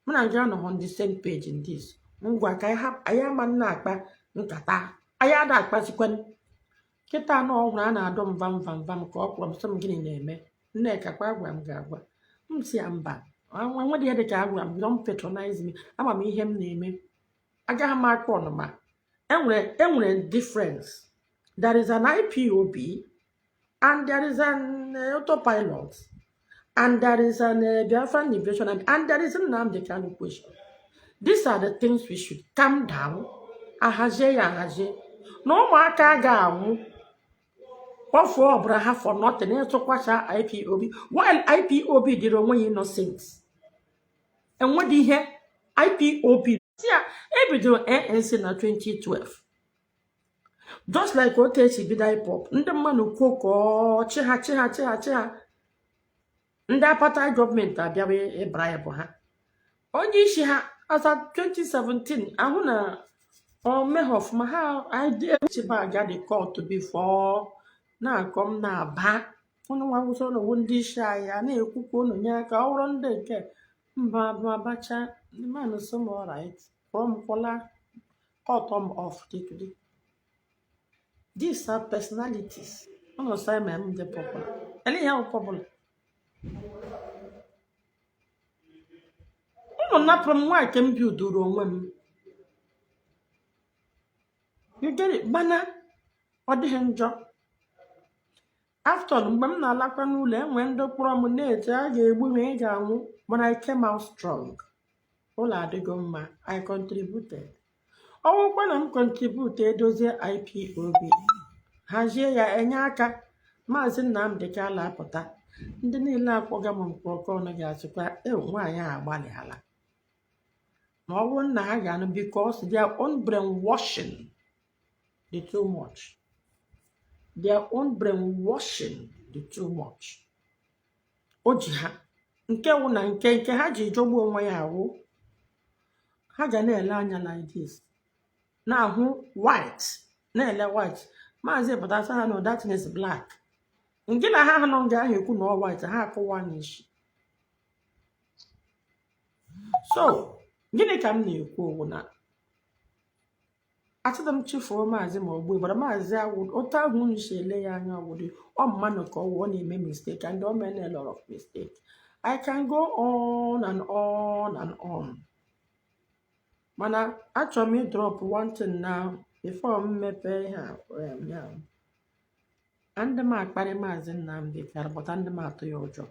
m na gị anọghọ on the same page in this ngwa ka anyị ama na-akpa nkata anyị ada akpazikwen kịta anọ ọhụrụ a na-adọ m vam ka ọ kpọrọ m sị m gịnị na-eme Nneka kwa agwa m ga-agwa m si ya mba nwedị ihe dị ka agwara m don't patronize me ama m ihe m na-eme agaghị m akpọ ọnụma enwere difference there is an IPOB and there is an autopilot and there is an Biafra invasion and there is Nnamdi Kanu question. These are the things we should calm down ahazie ya ahazie na ụmụaka ga-anwụ kpọfuo ọbụla ha for nothing ịtụkwasha IPOB while IPOB dịrị onwe ya innocent enwedị ihe IPOB ebidoro ANC na 2012 just like otu esi bido Ipob ndị mmadụ kwuo chi ha ndị apartheid gọọmenti abịawa ịbribe ha onye isi ha asa 2017 ahụ na omeghe ọfụma ha chibaga the court before na-akọ m na-aba ụnụ nwa awụsa n'owu ndị isi agha na-ekwukwa ụnụ nye aka ọ bụrụ ndị nke mba abacha the man is so alright from Kola cut them off today. These are personalities ụnụ Simon dị popular anyhow popular ụnụ napụrụ m nwa nke m bi udoro onwe m you get it mana ọ dịghị njọ after mgbe m na-alakwa n'ụlọ enwe ndị kpọrọ m na-eche a ga-egbu m ị ga-anwụ but I came out strong ụlọ adịgo mma I contributed ọwụkwa na m contribute edozie IPOB hazie ya enye aka Maazị Nnamdi Kanu apụta ndị niile akpọga m mkpọkọ ọnụ ga-asịkwa nwaanyị agbalịala ma ọ bụrụ na ha ga-anụ because their own brainwashing dị too much. Their own brainwashing dị too much. O ji ha nke wụ na nke ha ji jọgbu onwe ya awụ ha ga na-ele anya like this na-ahụ white na-ele white Maazị pụtasa ha na that is black nke na ha nọ nga ahụ ekwu na ọ white ha akụwa n'isi so gịnị ka m na-ekwu owu na atụrụ m chefuo Maazị ma ogbu gbara Maazị awụ otu ahụ unu si ele ya anya ọgwụdị ọ mmanụ ka ọ na-eme mistake and ọ mere a lot of mistake I can go on and on and on mana achọrọ m drop one thing now before m mepee ihe ya ndị m akparị Maazị Nnamdi Kanu pụta ndị m atụ ya ụjọ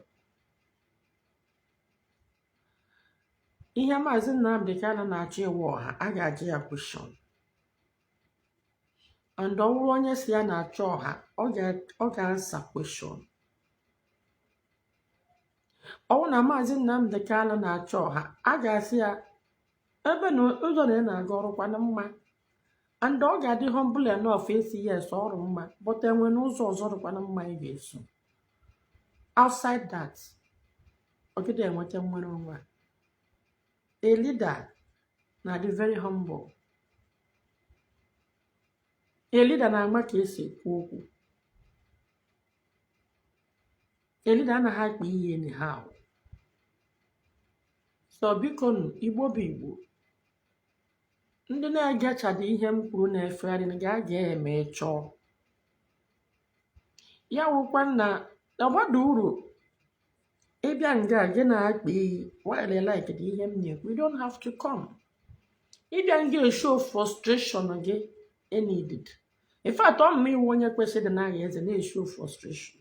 ihe Maazị Nnamdi Kanu na-achọ ịwa ọha a ga-ajụ ya question and ọ bụrụ onye si ya na-achọ ọha ọ ga-ansa question ọ bụrụ na Maazị Nnamdi Kanu na-achọ ọha a ga-asị ya ebe na ụzọ na ị na-aga ọrụkwa na mma and ọ ga-adị humble enough esi yes ọrụ mma but enwe n'ụzọ ọzọ rụkwa na mma ị ga-eso outside that ọ gịdị enweta nwere onwe a leader na-adị very humble a leader na-ama ka esi ekwu okwu elida anaghị akpa ihe anyhow. So biko Igbo bụ Igbo, ndị na-egechadị ihe m kwuru na-efegharị na ga-aga eme chọọ ya wụkwa na ọgbada uru ịbịa nga gị na-akpa iyi while I like the ihe m na-ekwu. You don't have to come. Ịbịa nga show frustration gị needed. In fact, ọ mma iwu onye kwesịrị na-agha eze na-show frustration.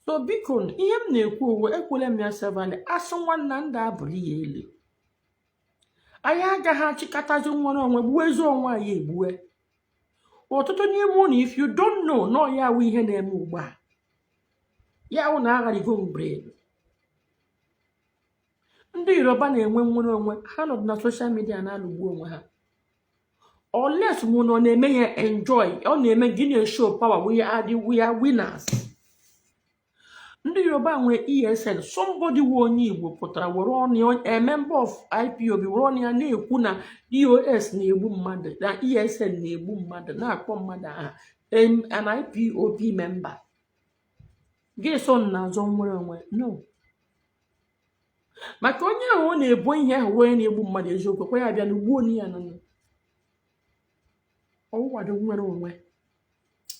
So biko ihe m na-ekwu uwe ekwele m ya sevali asụ nwanna ndị abụrụ ya elu. Anyị agaghị achịkọtazi nwere onwe gbuo ezi onwe anyị egbue. Ọtụtụ n'ime unu, if you don't know, no ya wụ ihe na-eme ugbu a. Ya wụ na agharigo mgbe ndị Yoruba na-enwe nwere onwe ha nọdụ na social media na-alụgbu onwe ha. Unless mụ nọ na-eme ya enjoy, ọ na-eme gị na-show power, we are winners. Ndị Yoruba nwere ESN, somebody wụ onye Igbo pụtara were ọnụ a member of IPOB were ọnụ ya na-ekwu na DOS na-egbu mmadụ na ESN na-egbu mmadụ na-akpọ mmadụ aha an IPOB member. Gị so na-azọ nwere onwe? No. Maka onye ahụ ọ na-ebo ihe ahụ onye na-egbu mmadụ eziokwu kwa ya bịa n'ugbo onye ya nọ ọwụwado nwere onwe.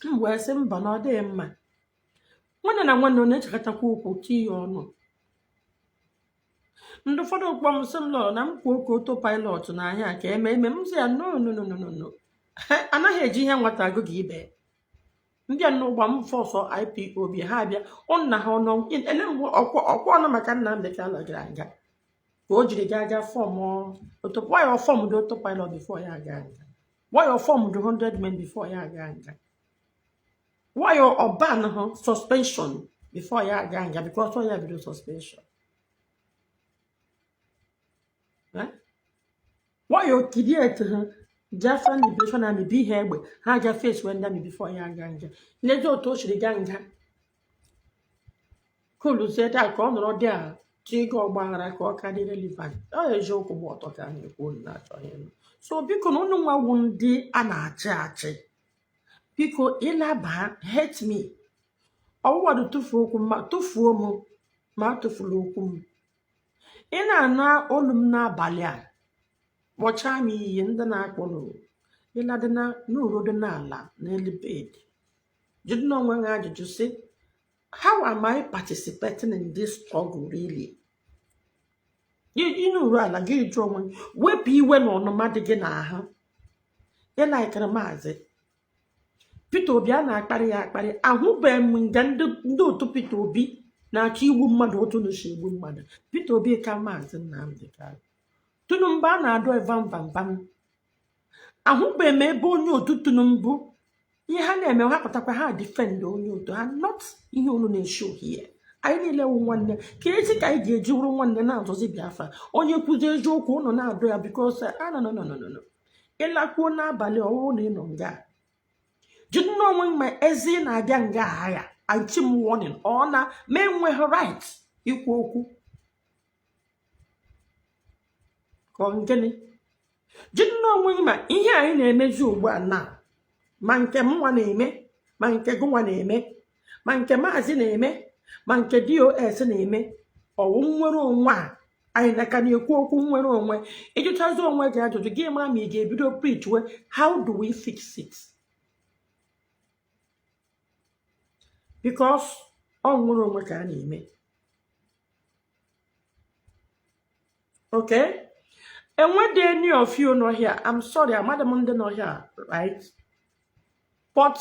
M wee sị mba na ọ dịghị mma. Nwanne na nwanne ọ na-echekọtakwa okwu tie ọnụ. Ndị ụfọdụ ụkpọ m sị m lọrọ na m kwuo ka autopilot na anya ka eme m sị ya no. Anaghị eji ihe nwata agụ gị ibe. Ndị a n'ụgba m fọsọ IPOB ha abịa ọnna ha ọnọ ele ọkwa ọnụ maka Nnamdi Kanu gara aga ka o jiri ga fọm why your form the autopilot before ya aga nga? Why your form the 100 men before ya aga nga? Why your ban suspension before ya aga nga? Because all ya video suspension. Why your idiot Biafra liberation and be here but ha ga face when them before ya aga nga? Lezo to shiri ga nga. Kulu zeta ka ọ nọrọ dị a chigo gbara ka ọ ka dị relevant. Ọ eziokwu bụ ọtọ ka anyị kwuo na achọghị. So biko na unu nwa wu ndị a na-achị achị. Biko ịlaba hate me. Ọwụwado tufuo okwu ma tufuo m ma tufula okwu m. Ị na-anụ olu m n'abalị a. Kpọchaa m iyi ndị na-akpọrọ ịladị na n'uru dị n'ala n'elu bed. Jụdị n'onwe ha ajụjụ sị, how am I participating in this struggle really? N'uru ala gị jụọ onwe wepụ iwe na ọnụma dị gị n'ahụ. Ị laikere maazị Peter Obi a na-akparị ya akparị. Ahụbeghị m nga ndị otu Peter Obi na-achọ igbu mmadụ otu n'uche igbu mmadụ. Peter Obi ka maazị Nnamdi Kanu. Tunumba a na-adọ evambambam. Ahụbeghị m ebe onye otu Tunumbu ihe ha na-eme ha pụtakwa ha defend onye otu ha not ihe unu na-eshow here. Anyị niile wụ nwanne ka ezi ka anyị ga-eji wụrụ nwanne na-azọzi Biafra onye kwuzi eziokwu ụnụ na-adọ ya because no. Ịlakwuo n'abalị ọwụrụ na ịnọ nga jụdị n'onwe ma ezi na-abịa nga agha anti m warning ọ na ma enweghị right ikwu okwu ka ngịnị jụdị n'onwe ma ihe anyị na-emezi ugbu a na ma nke m nwa na-eme ma nke gị nwa na-eme ma nke maazị na-eme ma nke DOS na-eme ọwụ nwere onwe a anyị na-aka na-ekwu okwu nwere onwe ịjụchazi onwe gị ajụjụ gị mara ma ị ga-ebido preach we how do we fix it? Because ọ nwere onwe ka a na-eme. Okay? Enwede any of you nọ here, I'm sorry, amadam ndị nọ here, right? But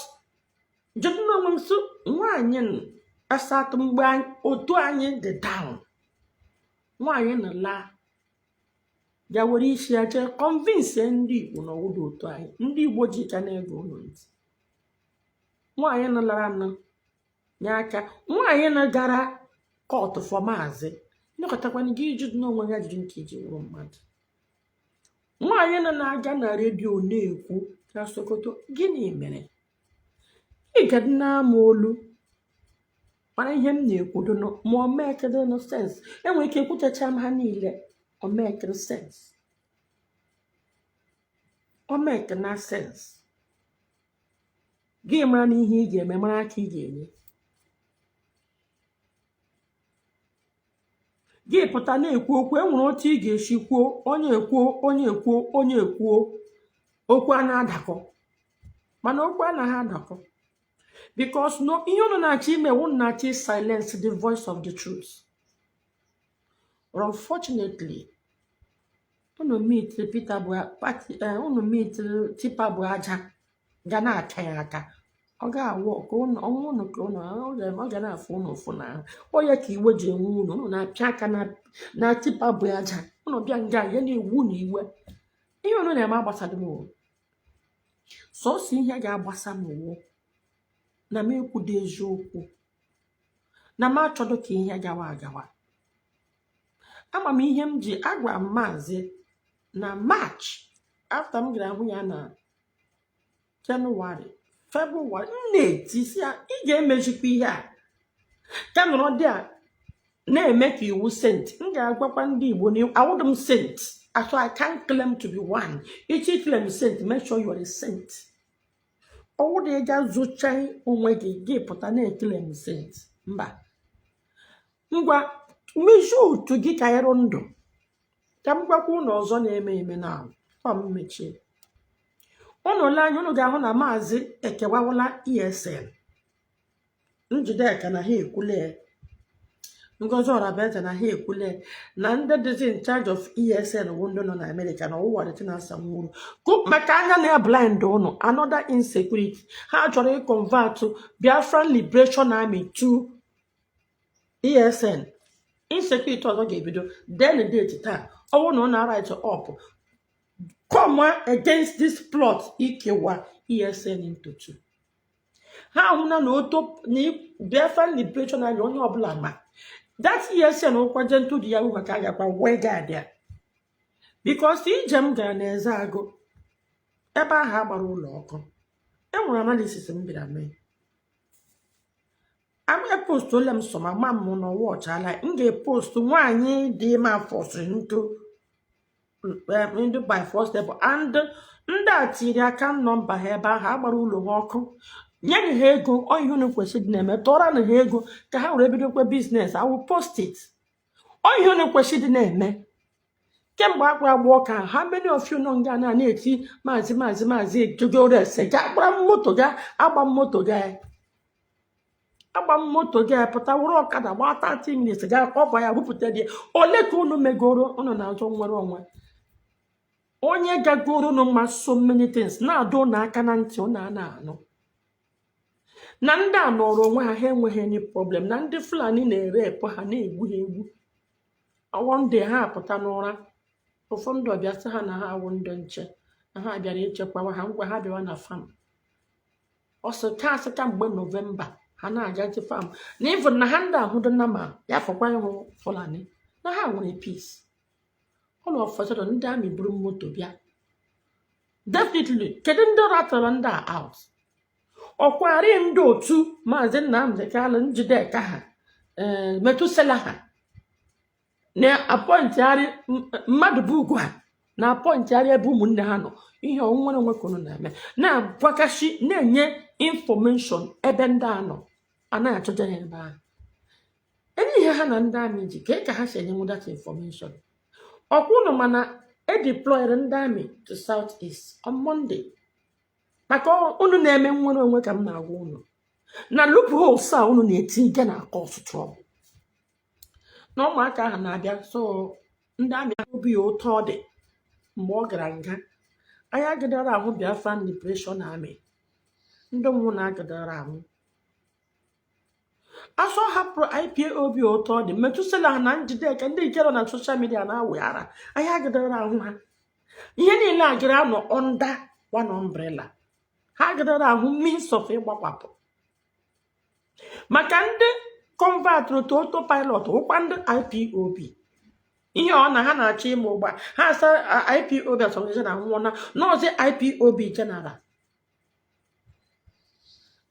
jụdị n'onwe m so nwaanyị asatọ mgbe otu anyị dị down. Nwaanyị na la ya were isi ya jee convince ndị Igbo na ọwụda otu anyị. Ndị Igbo ji ka na-ege ụlọ ntị. Nwaanyị na lara nọ nye aka. Nwaanyị na gara court for maazị nọkọtakwana gị jụdị n'onwe ya ajụjụ nke iji wụrụ mmadụ. Nwaanyị na-aga na redio na-ekwu ka Sokoto gịnị mere? Ị ga na-ama olu mana ihe m na-ekwu dono ma o mekede no sense. Enwere ike ekwuchacha m ha niile o mekede sense. O mekede na sense. Gị mara na ihe ị ga-eme mara ka ị ga-enye. gị pụta na-ekwu okwu enwere otu ị ga-esi kwuo onye ekwuo okwu a na-adakọ mana okwu anaghị adakọ because no ihe unu na-achọ ime wu na-achọ silence the voice of the truth. But unfortunately unu meet Peter bụ unu meet tipa bụ aja ga na-aka ya aka ọ ga-awụ ka unu ka unu ọ ga na-afụ unu ụfụ na onye ka iwe ji enwe unu na-apịa aka na tipa bụ aja unu bịa nga ya na-ewu na iwe ihe unu na-eme agbasadị m sọsọ ihe ga-agbasa m owo na m ekwudo eziokwu na m achọdụ ka ihe gawa agawa. Ama m ihe m ji agwa maazị na March after m gara hụ ya na January February na-etisi ya ị ga-emejikwa ihe a ka nọrọ dị a na-eme ka iwu sent. M ga-agwakwa ndị Igbo na awụdụ m sent, so I can't claim to be one. Ichi claim sent, make sure you are a saint. Ọwụdụ ị ga-zụcha onwe gị pụta na-ekele m sent mba. Ngwa mmeju otu gị ka ịrụ ndụ ka m gwakwa ụnụ ọzọ na-eme eme na m mechie. Ụnụ le anya ụnụ ga-ahụ na maazị ekewawala ESN Njideka na ha ekwule, Ngozi Orabaeze na ha ekwule, na ndị dịzi in charge of ESN bụ ndị nọ na Amerịka na ụwa dịtị na asamwuru maka anya na ya blind ụnụ another insecurity. Ha chọrọ ịconvert Biafran Liberation Army to ESN. Insecurity ọzọ ga-ebido then date taa ọwụ na ọ na-right up come against this plot ikewa ESN into two. Ha ahụna na oto na Biafran Liberation Army onye ọbụla ma that ESN ụkwaje ntụdi ya maka a gakwa wee gaadị ya because ije m gara n'eze agụ ebe ahụ agbara ụlọ ọkụ enwere analysis m bịara mee. I'm post to them some mom no watch. I like in post to one day my force into by first step and that I can number here by Habaru walk. Yan hego or you know question name a Tora and hego to have revenue business. I will post it. Or you know question name. Came back where walk. How many of you know Ghana Nati Mazi to go there? Say, Abba moto guy. Agba moto ga pụta wụrụ ọkada gba 30 minutes ga akpọba ya bupụta dị ole ka unu megoro unu na-azọ nwere onwe onye gagoro unu ma so many things na-adọ n'aka na ntị unu na-anụ na ndị a nọrọ onwe ha enweghị any problem na ndị Fulani na-erepụ ha na-egbu ha egbu one ha pụta n'ụra ụfọdụ ọbịa sị ha na ha awụ ndị nche na ha bịara ichekwa ha ngwa ha bịara na farm ọsọ ka mgbe November Hana Ajanti farm. Never Nahanda Hudanama, Yafakwa Fulani. Na ha nwere peace. All of us on damn broom motobia. Definitely, getting the ratalanda out. Or quarrying do too, Mazen Nnamdi Kanu Njideka, Metuselaha. Ne appoint Yari Madbugwa. Na appoint Yari Bumundano. Ihe onwe nwekono na-eme na gwakashi na-enye information ebe ndị anọ ana achọje ya ebe ahụ enyi ihe ha na ndị amị ji ka ha si enye that information ọkwụnụ mana deployed ndị amị to South East on Monday maka unu na-eme nwere onwe ka m na-agwa unu na loopholes a unu na-eti ige na cause trouble na ụmụaka ahụ na-abịa so ndị amị obi ụtọ ọ dị mgbe ọ gara nga Aya gadara ahụ Biafran Liberation Army. Ndị mmụ na-agadara ahụ. Asọ hapụrụ IPOB ụtọ dị Metusela na Njideka ndị ikero na social media na-aweghara. Aya gadara ahụ ha. Ihe niile agara nọ under one umbrella. Ha gadara ahụ means of ịgbapapụ. Maka ndị convert to autopilot ụkwa ndị IPOB. Ihe ọ na ha na-achọ ime ụgba ha asa IPOB asọmpi na nwụọ n'ọzi IPOB general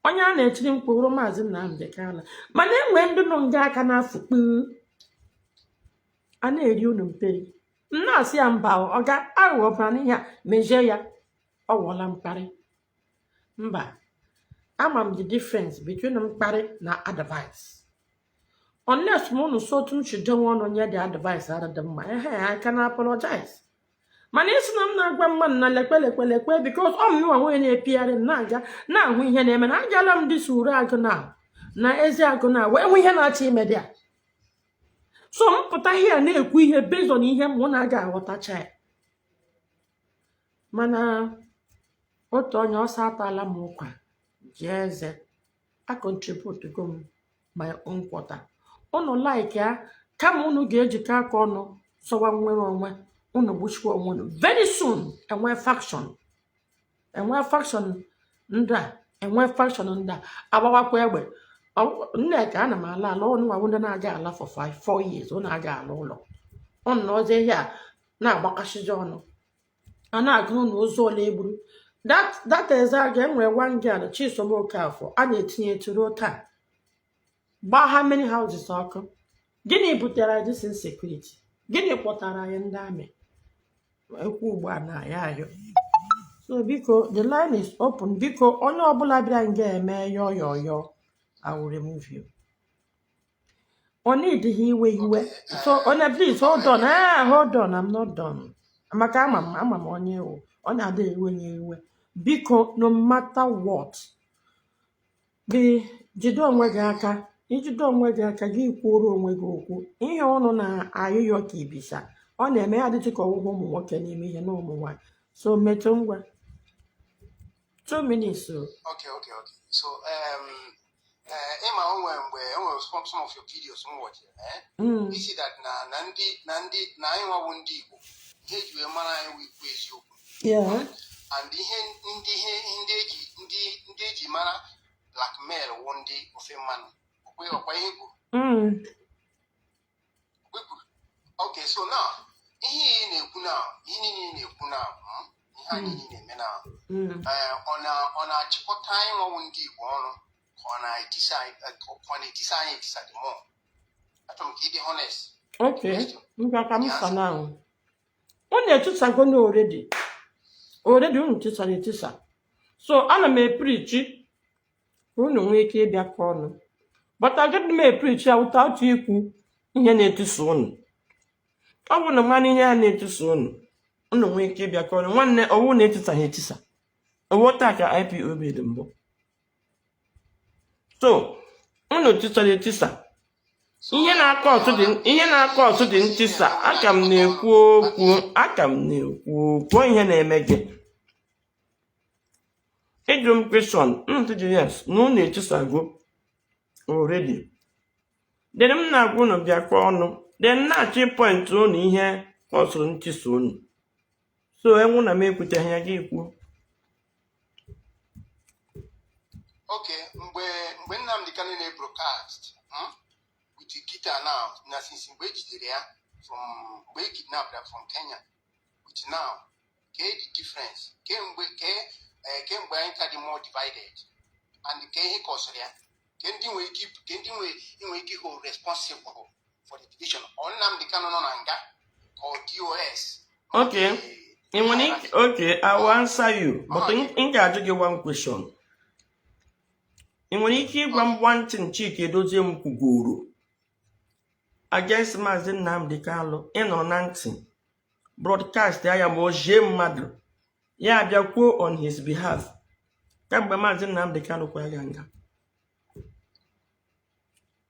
onye a na-echiri mkpụrụ maazị Nnamdi Kanu mana enwe ndị nọ nga aka n'afụkpu a na-eri unu mperi nna-asị ya mba ọ ga-aghọbara n'ihe mejie ya ọ wụọla mkparị mba ama m the difference between mkparị na advice Unless one so too should don't want on the advice out of the mind, I can apologize. Man is not grandman lekwe because you are when appear in Naga. Now we hear name and I galam this urago now. Na eziago now when we hear not media. So but I hear ne we hear based on him one aga what a child. Mana otonyo satala mokwa. Yes, I contribute to go my own quarter. Ono like ya come unu ga-ejika aka ọnụ sọwa nwere onwe unu gbuchikwa onwe unu very soon enwe faction enwe faction ndị a agbawakwa egbe Nneka ana m ala ọnụ nwa ndị na-aga ala for 4 years ọ na-aga ala ụlọ ọnụ n'ọzọ ihe a na-agbakashiji ọnụ a na-agụ ụnụ ụzọ ole egburu that ezaga enwere one girl Chisom Okafọ a na-etinye tụrụ taa gbaa how many houses ọkụ gịnị butere this insecurity gịnị kpọtara anyị ndị amị ekwu ugbu a na ya ayọ so biko the line is open biko onye ọbụla bịara nga eme yo I will remove you onye ịdịghị iwe so onye please hold on I'm not done maka ama m onye ọ na-adị iwe biko no matter what jide onwe gị aka ijide onwe gị aka gị kwuoro onwe gị okwu ihe ọnụ na-ayụyọ ka ibisa ọ na-eme ya dịtụ ka ọgwụgwọ ụmụ nwoke n'ime ihe na ụmụ nwaanyị so metụ ngwa 2 minutes Okay. So Emma, when some of your videos on watch you see that na anyone won't do here you man with you yeah and the man blackmail one day of a man. Okay, so now he on a cheaper time or one day on a decide more. I don't keep it honest. okay ngaka now onye tụsago na already unu tụsa so ana m preach unu nwee ike ịbịa ka ọnụ but I get me preach without ikwu ihe na-etusa unu ọ bụ na mmanụ ihe a na-etusa unu nwee ike ịbịa ka ọnụ nwanne ọwụ na-etisa ha etisa ọwụ taa ka IPOB dị mbụ so unu etisa ihe na-akọ ọtụ dị ntisa aka m na-ekwu okwu ihe na-eme gị ịjụ m question ntụjụ yes na unu etisago already then m na-agwa unu bịakwa ọnụ then na-achị point unu ihe ọsụrụ ntisa unu so enwu na m ekwuteghị ya gị kwuo Okay, when Nnamdi Kanu broadcast with the guitar now since we from we kidnapped from Kenya, which now the difference came the more divided and the he Kosoria can hold responsible for the division on Nnamdi Kanu Nanga or DOS. Okay, I will answer you, but in give one question. In when he keep one thing Chike Edozie kwugoro against Maazị Nnamdi Kanu on 19 broadcast ya ma oje mmadụ ya abịakwuo on his behalf kamgbe Maazị Nnamdi Kanu kwa ya nga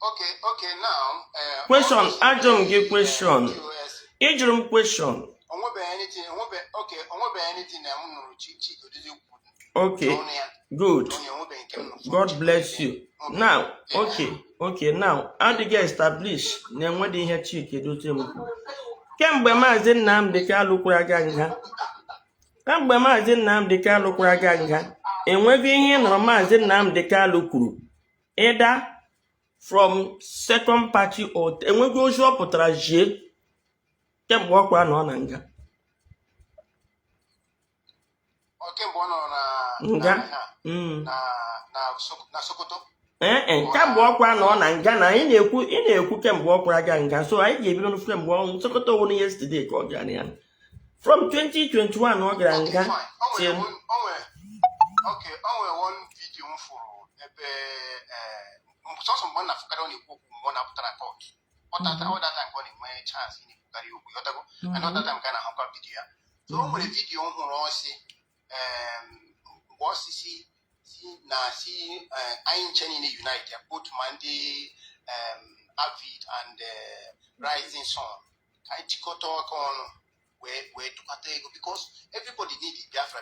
Okay, now question ajụm gị question ịjụrụ m question okay good God bless you now okay now adịghị establish na enwedị ihe Chike Edozie kwuru kemgbe Maazị Nnamdi Kanu kwara aga nga enweghị ihe nọrọ Maazị Nnamdi Kanu kwuru either from second party or enweghị ozi ọ pụtara jie kemgbe ọ kwa nọ na nga kemgbe ọkwa nọ na nga na ị na-ekwu kemgbe ọ kwara aga nga so anyị ga-ebido n'ofu kemgbe ọnwụ Sokoto wụ yesterday ka ọ gara ya from 2021 ọ gara nga till some one of Caroni book, one after a court. All that time going in my chance in Bukario, another time kind of have video. So, when the video on see, was see, I ain't in the United, both Monday, Avid and Rising Sun. I took on where to Patego because everybody needs Biafra.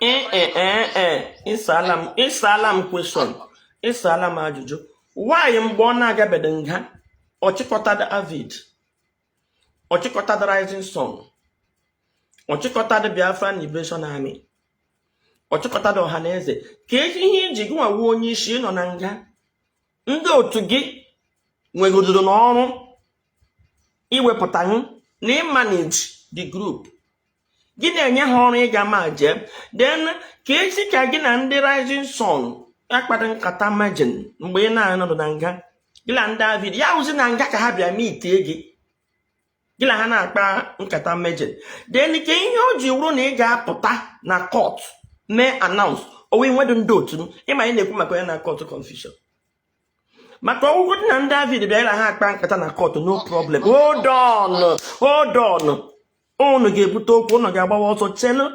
Isalam question. Isalam ajuju. Why am born agabedenga? Ochikota the Avid. Ochikota the Rising Sun. Ochikota the Biafra Liberation Army. Ochikota the Ohaneze. Keji jigwa wonyi shi no nanga. Ndo otugi nwegodo n'ọrụ iwepụta na manage the group. Gị na-enye ha ọrụ ịga ma je. Then ka esi ka gị na ndị Rising Sun akpata nkata margin mgbe ị na-anọdụ na nga. Gị na ndị David ya uzi na nga ka ha bịa meetie gị. Gị na ha na-akpa nkata margin. Then ka ihe o ji wuru na ị ga-apụta na court mee announce owe nwedo ndị otu ịma ị na-ekwu maka ya na court confusion. Maka ọgwụgwụ dị na ndị David bịa ha akpa nkata na court no problem. Hold on. Unu ga-ebute okwu unu ga-agbawa ọsọ chelu.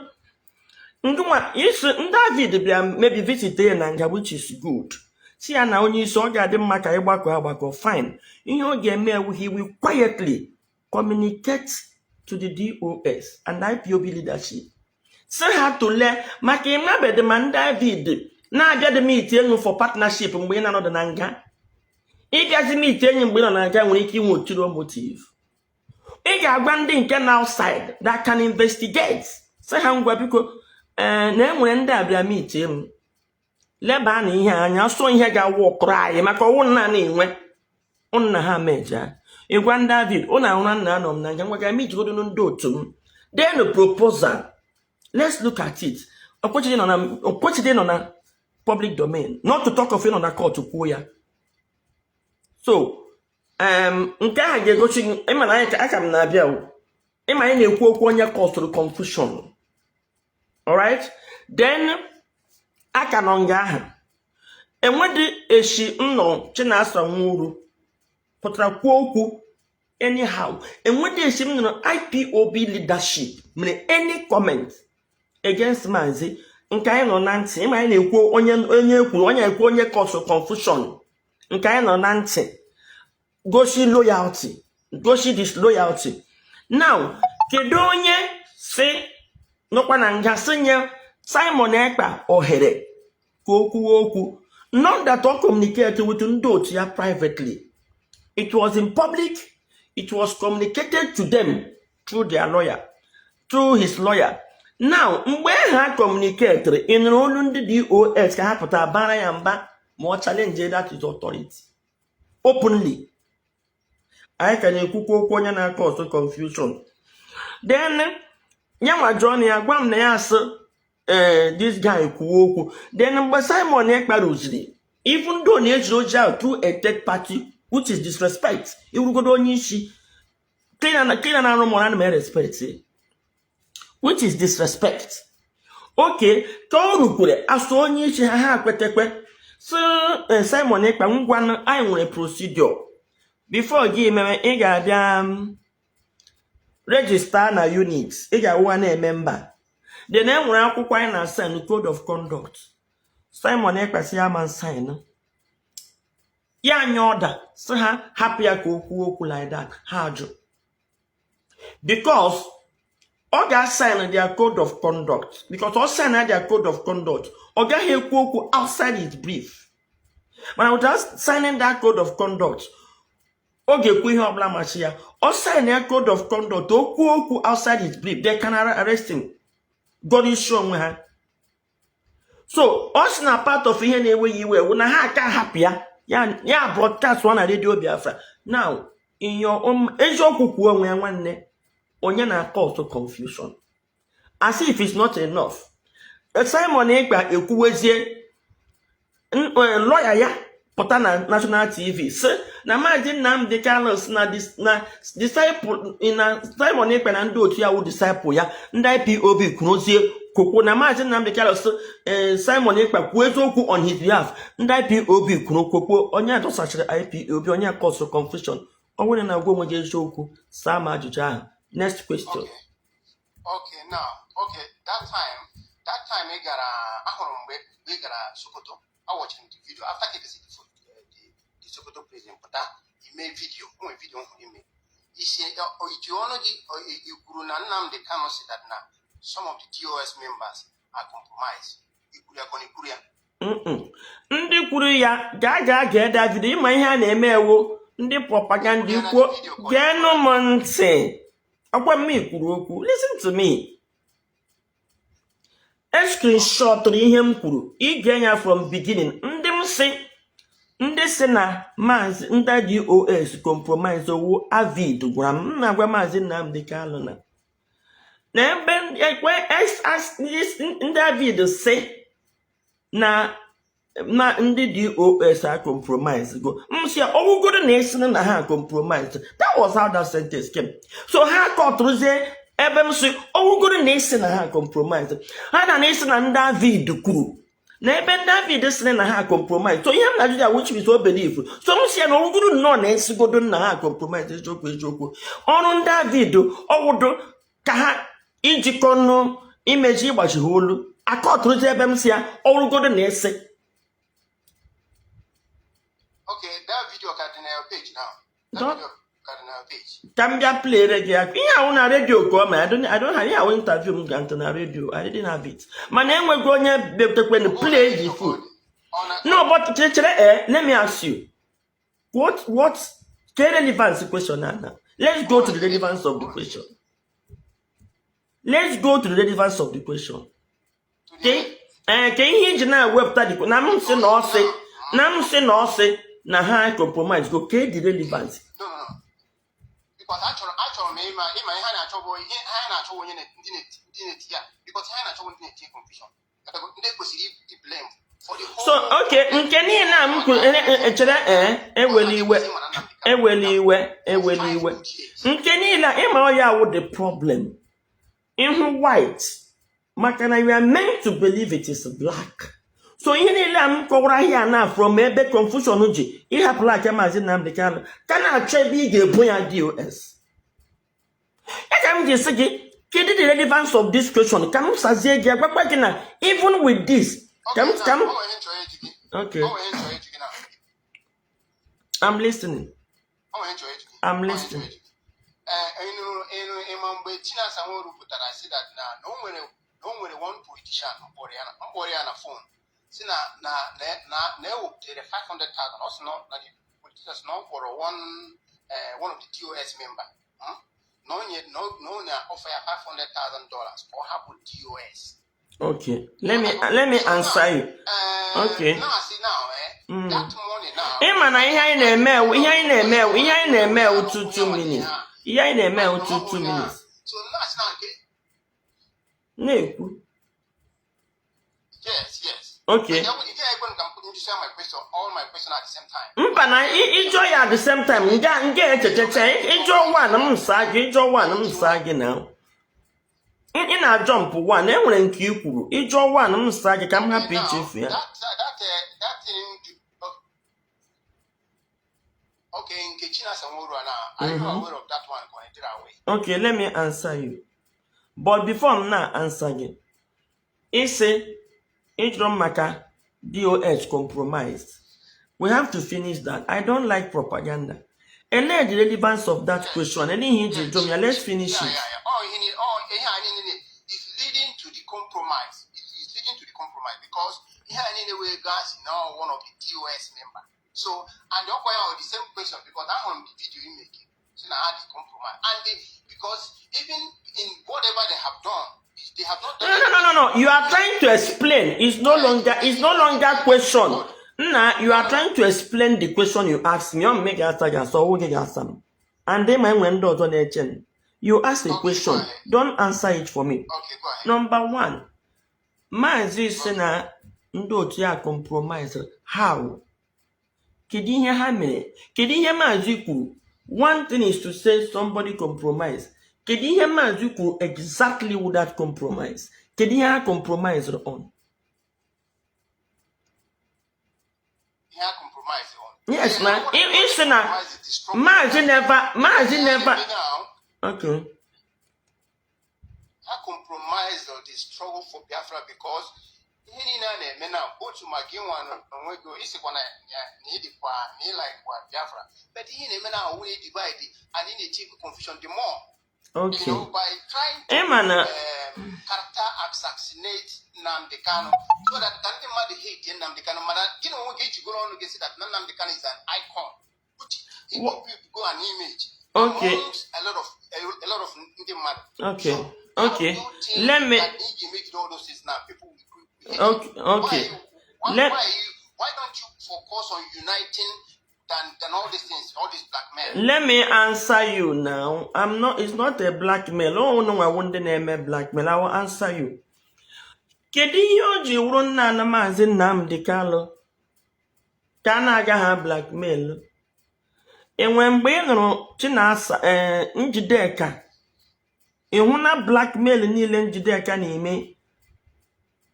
Ndụma isi ndị David bịa maybe visit na nga which is good. Si ya na onye isi ọ ga-adị mma ka ịgbakọ fine. Ihe ọ ga-eme ewu he will quietly communicate to the DOS and IPOB leadership. Say ha tụlee maka ịmabedị ma ndị David na-abịa dị meet enyi for partnership mgbe ị na-anọdụ na nga. Ịgazi meet enyi mgbe ị nọ na nga nwere ike inwe otiro motive. Ị ga-agwa ndị nke na outside that can investigate. Say ha ngwa biko na enwere ndị abịa meet m. Leba na ihe anya so ihe ga-awụ ọkụrụ anyị maka ọwụ nna na-enwe ụnna ha meja. Ịgwa ndị David ụna ahụra nna anọ m na nga nwa ga meet godo ndị otu m. Then proposal. Let's look at it. Opportunity nọ na public domain. Not to talk of it on the court kwuo ya. So, nke a ga-egosi ịma na aka m na-abịa o. Ịma anyị na-ekwu okwu onye caused confusion. Alright? Then aka nọ nga ahụ. Enwedị eshi nnọ Chinasa Nwuru pụtara kwuo okwu anyhow. Enwedị eshi nnọ IPOB leadership mere any comment against Mazi. Nke anyị nọ na ntị. Ịma anyị na-ekwu onye caused confusion. Nke anyị nọ na ntị. Goshi loyalty. Goshi disloyalty. Now, kedu onye si nọkwa na nga sinye Simon Ekpa ohere ka okwu. Not that all communicate with ndị otu ya privately. It was in public. It was communicated to them through their lawyer. Through his lawyer. Now, mgbe ha communicate in olu ndị DOS ka ha pụta bara ya mba ma ọ challenge that is authority. Openly. I can ekwu okwu onye na cause confusion. Then nyanwa John ya gwa m na ya sị this guy kwuo okwu. Then mgbe Simon Ekpa rụziri, even though na ejiri oji out through a third party which is disrespect. Iwurugodo onye isi clean na arụ mọra na respect. Which is disrespect. Okay, ka o rukwere asụ onye isi ha kwetekwe. So Simon Ekpa ngwa anyị nwere procedure. Before gị mere ị ga-abịa register na unit. Ị ga-awụwa na-eme mba. Then enwere akwụkwọ anyị na sign code of conduct. Simon Ekpa si ya man sign. Ya nye order. So ha hapụ ya ka okwu like that. Ha ajụ. Because ọ ga-sign their code of conduct. Because ọ sign their code of conduct. Ọ gaghị ekwu okwu outside his brief. But without signing that code of conduct, ọ ga-ekwu ihe ọbụla machi ya. Ọ sign their code of conduct. Okwu okwu outside his brief. They can arrest him. God is sure onwe ha. So, ọ sị na part of ihe na-enweghị iwe na ha aka hapụ ya. Ya broadcast one na radio Biafra. Now, in your own eziokwu kwuo onwe ya nwanne. Onye na cause confusion. As if it's not enough. Simon Ekpa ekwuwezie lawyer ya pụta na national TV sị na Maazị Nnamdi Kanu na disciple na Simon Ekpa na ndị otu ya wụ disciple ya ndị IPOB kwurozie Koko na Maazị Nnamdi Kanu Simon Ekpa kwuo eziokwu on his behalf. Ndị IPOB kwuru Koko onye adọsachiri IPOB onye cause confusion. Ọ nwere na agwa onwe gị eziokwu saa ma ajụjụ ahụ. Next question. Okay, now, that time I got Sokoto. I watched the video after the Sokoto president, but he made video he made. He said, you Guru Nnamdi Kanu said that now some of the TOS members are compromised. Ndị kwuru ya ga David ịma ihe a na-eme ewu ndị propaganda ikwu geenụ m ntị ọkwa m kwuru okwu listen to me screenshot ihe m kwuru ige ya from beginning ndị si na Maazị ndị DOS compromise owu avid gwara m na-agwa Maazị Nnamdi Kanu na ebe ekwe ndị avid si na ndị DOS are compromised go msi ogugoro na esi na ha compromised. That was how that sentence came. So ha kọtụrụzie ebe msi ogugoro na esi na ha compromised. Ha na esi na ndị David kwuru na ebe ndị David si na ha compromised. So ihe m na Julia which is so believe. So msi na ogugoro no na esi godo na ha compromised eziokwu. Ọrụ ndị David ọwụdo ka ha ijikọ nụ imeji ịgbachi ha olu akọtụrụzie ebe msi ya ọrụgodo na esi. Okay, that video got in our page now. That video got in our page. Tambia play radio. Yeah, on a radio come. I don't have yeah, interview me on a radio. I didn't have it. My name will go when play the food. No, but let me ask you. What's the relevance question now? Let's go to the relevance of the question. Let's go to the relevance of the question. Okay? Can you hear now website? Nam say na ha compromise go ke the relevance. No. Because actually me ma ha na chobo ha na chobo nye ndineti ya because ha na chobo ndineti confusion. They possibly blame for the whole. So okay, nke ni na m chere eweli iwe. Nke ni la ma o ya wo the problem. In white, makana you are meant to believe it is black. So ihe niile am kọwara here na from ebe confusion uji ihapụla aka Maazị Nnamdi Kanu ka na-achọ ebe ị ga-ebu ya DOS. Eka m ji sị gị kedu the relevance of this question ka m sazie gị agbakwa gị na even with this okay I'm listening. Mgbe Chinasa Nworu pụtara sị that na o nwere one politician mkpọrọ ya na phone si na ewepụtara 500,000 also not that the politicians not for one of the TOS member no na offer $500,000 for help with TOS. Okay, let me answer you. Okay. Now I see now that money now. Mana ihe anyị na-eme 2 minutes. Ihe anyị na-eme 2 minutes. So that's now okay. Na-ekwu. Yes. Okay. All my question at the same time. Mpa na ịjọ ya at the same time. Nga echecheche ịjọ one m nsa gị now. Ị na jump one enwere nke i kwuru. Ịjọ one m nsa gị ka m hapụ ichefu ya. That thing. Okay, in Chinasa Nworu now. Are you aware of that one connected away? Okay, let me answer you. But before I'm not answering, it say Maka DOS compromised. We have to finish that. I don't like propaganda. And let the relevance of that question. And let's finish it. It's leading to the compromise. It's leading to the compromise because here anyway, guys, now one of the TOS member. So, and the same question because that one the video you make. So now I compromise. And because even in whatever they have done, they have not done. No. You are trying to explain. It's no longer question. Nah, you are trying to explain the question you asked me. I'm making answer so we get answer. And then my window on the chain. You ask a question. Don't answer it for me. Okay, go ahead. Number one, Maazị Sena ndị otu ya compromise. How? Kedu ihe ha mere? Kedu ihe Maazị kwuru? One thing is to say somebody compromise. Kedu ihe Maazị kwuru exactly with that compromise? Kedu ihe ha compromise on? Yes, man. It's na Mazi never. Okay. I compromise on the struggle for Biafra because he now go to Magiwan and we go is one need like what Biafra. But he now we divide and in the chief confusion the more. Okay. You know, by trying to character assassinate Nnamdi Kanu so that the man hate Nnamdi Kanu. You know, we get to go on to say that Nnamdi Kanu is an icon. People go an image. Okay. A lot of Indian man. Okay. So, okay. Let me. Okay. Why don't you focus on uniting than all these things, all these blackmail? Let me answer you now. It's not a blackmail. Oh no, I won't name a blackmail. I will answer you. Kedu ihe o ji wuru nna na Maazị Nnamdi Kanu ka a na-aga ha blackmail? Enwe mgbe ị nụrụ Chinasa Njideka ịhụ na blackmail niile Njideka na-eme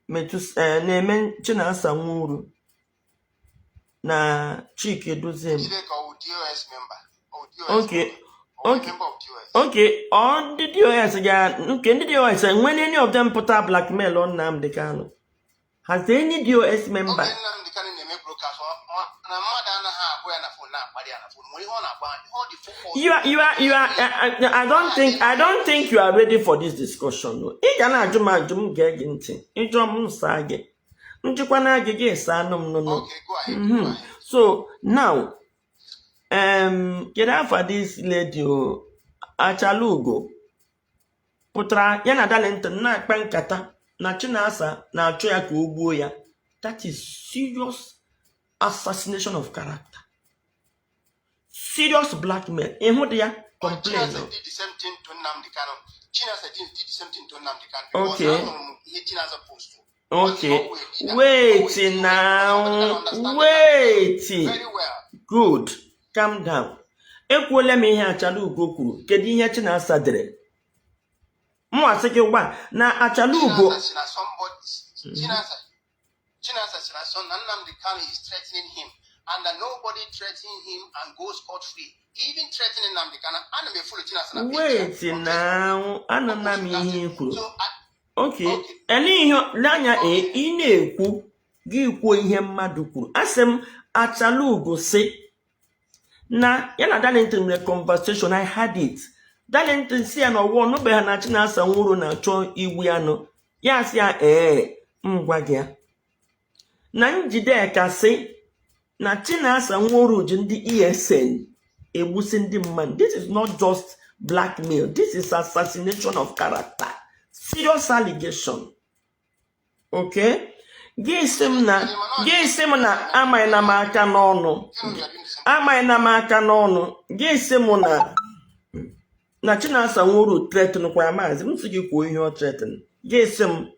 na-eme Chinasa Nwuru na Chike Doziem. Okay, all the DOS again. Can the DOS when any of them put up blackmail on Nnamdi Kanu? Has any DOS member? You are. I don't think you are ready for this discussion. No. So now, get out for this lady. Achalugo putra yana Darlington na akpa nkata na Chinasa na achọ ya ka ogbuo ya. That is serious assassination of character, serious blackmail. Ịhụ dị ya complain. Chinasa did the same thing to Nnamdi Kanu. Chinasa did the same thing to Nnamdi Kanu. Okay. Okay. Wait now. Wait. Very well. Good. Calm down. Ekwuole m ihe Achalugo kwuru. Kedu ihe Chinasa dere? Mụ asị gị gwa na Achalugo. Chinasa Nnamdi Kanu is threatening him, and that nobody threatening him and goes scot-free. Even threatening Nnamdi Kanu, and I'm a fool. Chinasa. Wait now. Anana m ihe kwuru. Okay. Ele ihe n'anya ị na-ekwu gị kwuo ihe mmadụ kwuru. Asị m Achalugo sị na ya na Darlington mere conversation. I had it. Darlington si ya na ọwụwa n'obe ha na Chinasa Nwuru na-achọ igbu ya nọ. Ya sị ya ngwa gị ya. Na Njideka sị na Chinasa Nwuru ji ndị ESN egbusi ndị mmadụ. This is not just blackmail. This is assassination of character. Serious allegation. Okay? Gị sị m na amaghị na m aka n'ọnụ. Amaghị na m aka n'ọnụ. Gị sị m na Chinasa Nwuru threaten kwa Maazị. M sị gị kwuo ihe ọ threaten. Gị sị m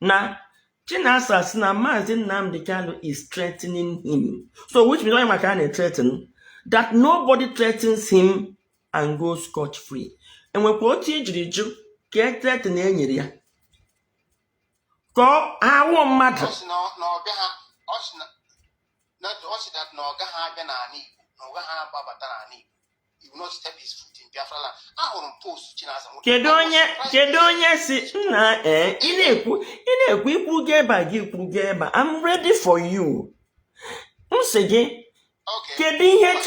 na Chinasa sị na Maazị Nnamdi Kanu is threatening him. So which means why can threaten? That nobody threatens him and goes scot-free. And when otu ijiri jụ ka e threaten enyere ya. Ka awụ mmadụ. Kedu onye si nna ị na-ekwu ikwu gị eba. I'm ready for you. M sị gị kedu ihe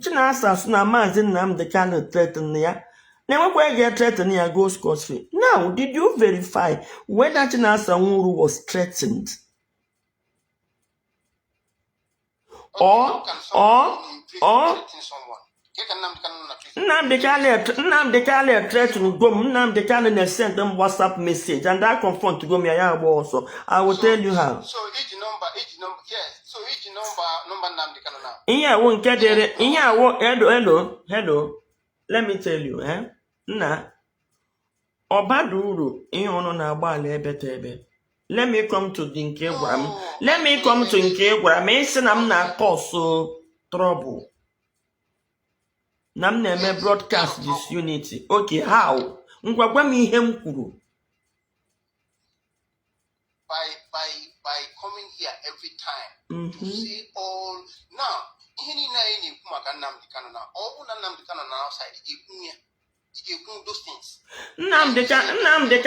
Chinasa sị na Maazị Nnamdi Kanu threaten ya na enwekwa ga threaten ya go scot-free. Now, did you verify whether Chinasa Nwuru was threatened? Or Nnamdi Kanu threatened Gom. Nnamdi Kanu sent them WhatsApp message and I confront to Gom ya also. I will tell you how. So each number, yes. So each number Nnamdi Kanu now. Iya won kedere. Iya wo hello. Let me tell you, na obadu uru ihe ọnụ na-agba ala ebe ta ebe. Let me come to the nke gwara m. Let me come to nke gwara m isi na m na cause trouble. Na m na-eme broadcast disunity. Okay, how? ngwagwa m ihe m kwuru. By coming here every time to see all now. Ihe niile anyị na-ekwu maka Nnamdi Kanu na ọ bụ na Nnamdi Kanu na outside ikwu those things. Nnamdi Kanu Nnamdi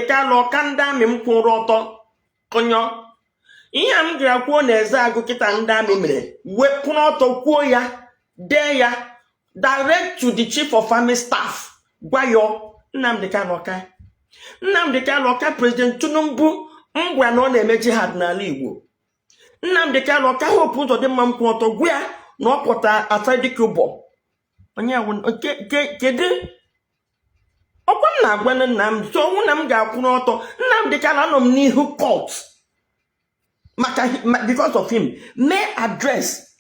Kanu ọkandami m kwụrụ ọtọ konyo. Ihe m ga-akwuo na-eze agụ kịta ndị amị mere wepụrụ ọtọ kwuo ya dee ya direct to the chief of army staff gwa yo Nnamdi Kanu ọka. Nnamdi Kanu ọka President Tinubu ngwa na ọ na-eme jihad n'ala Igbo. Nnamdi Kanu ọka hope ụzọ dị mma m kwụ ọtọ gwa ya na ọ pụta asadik ụbọ onye kedu ọkwa m na-agwa Nnamdi so ọnwụ na m ga-akwụrụ ọtọ. Nnamdi Kanu anọ m n'ihu court because of him may address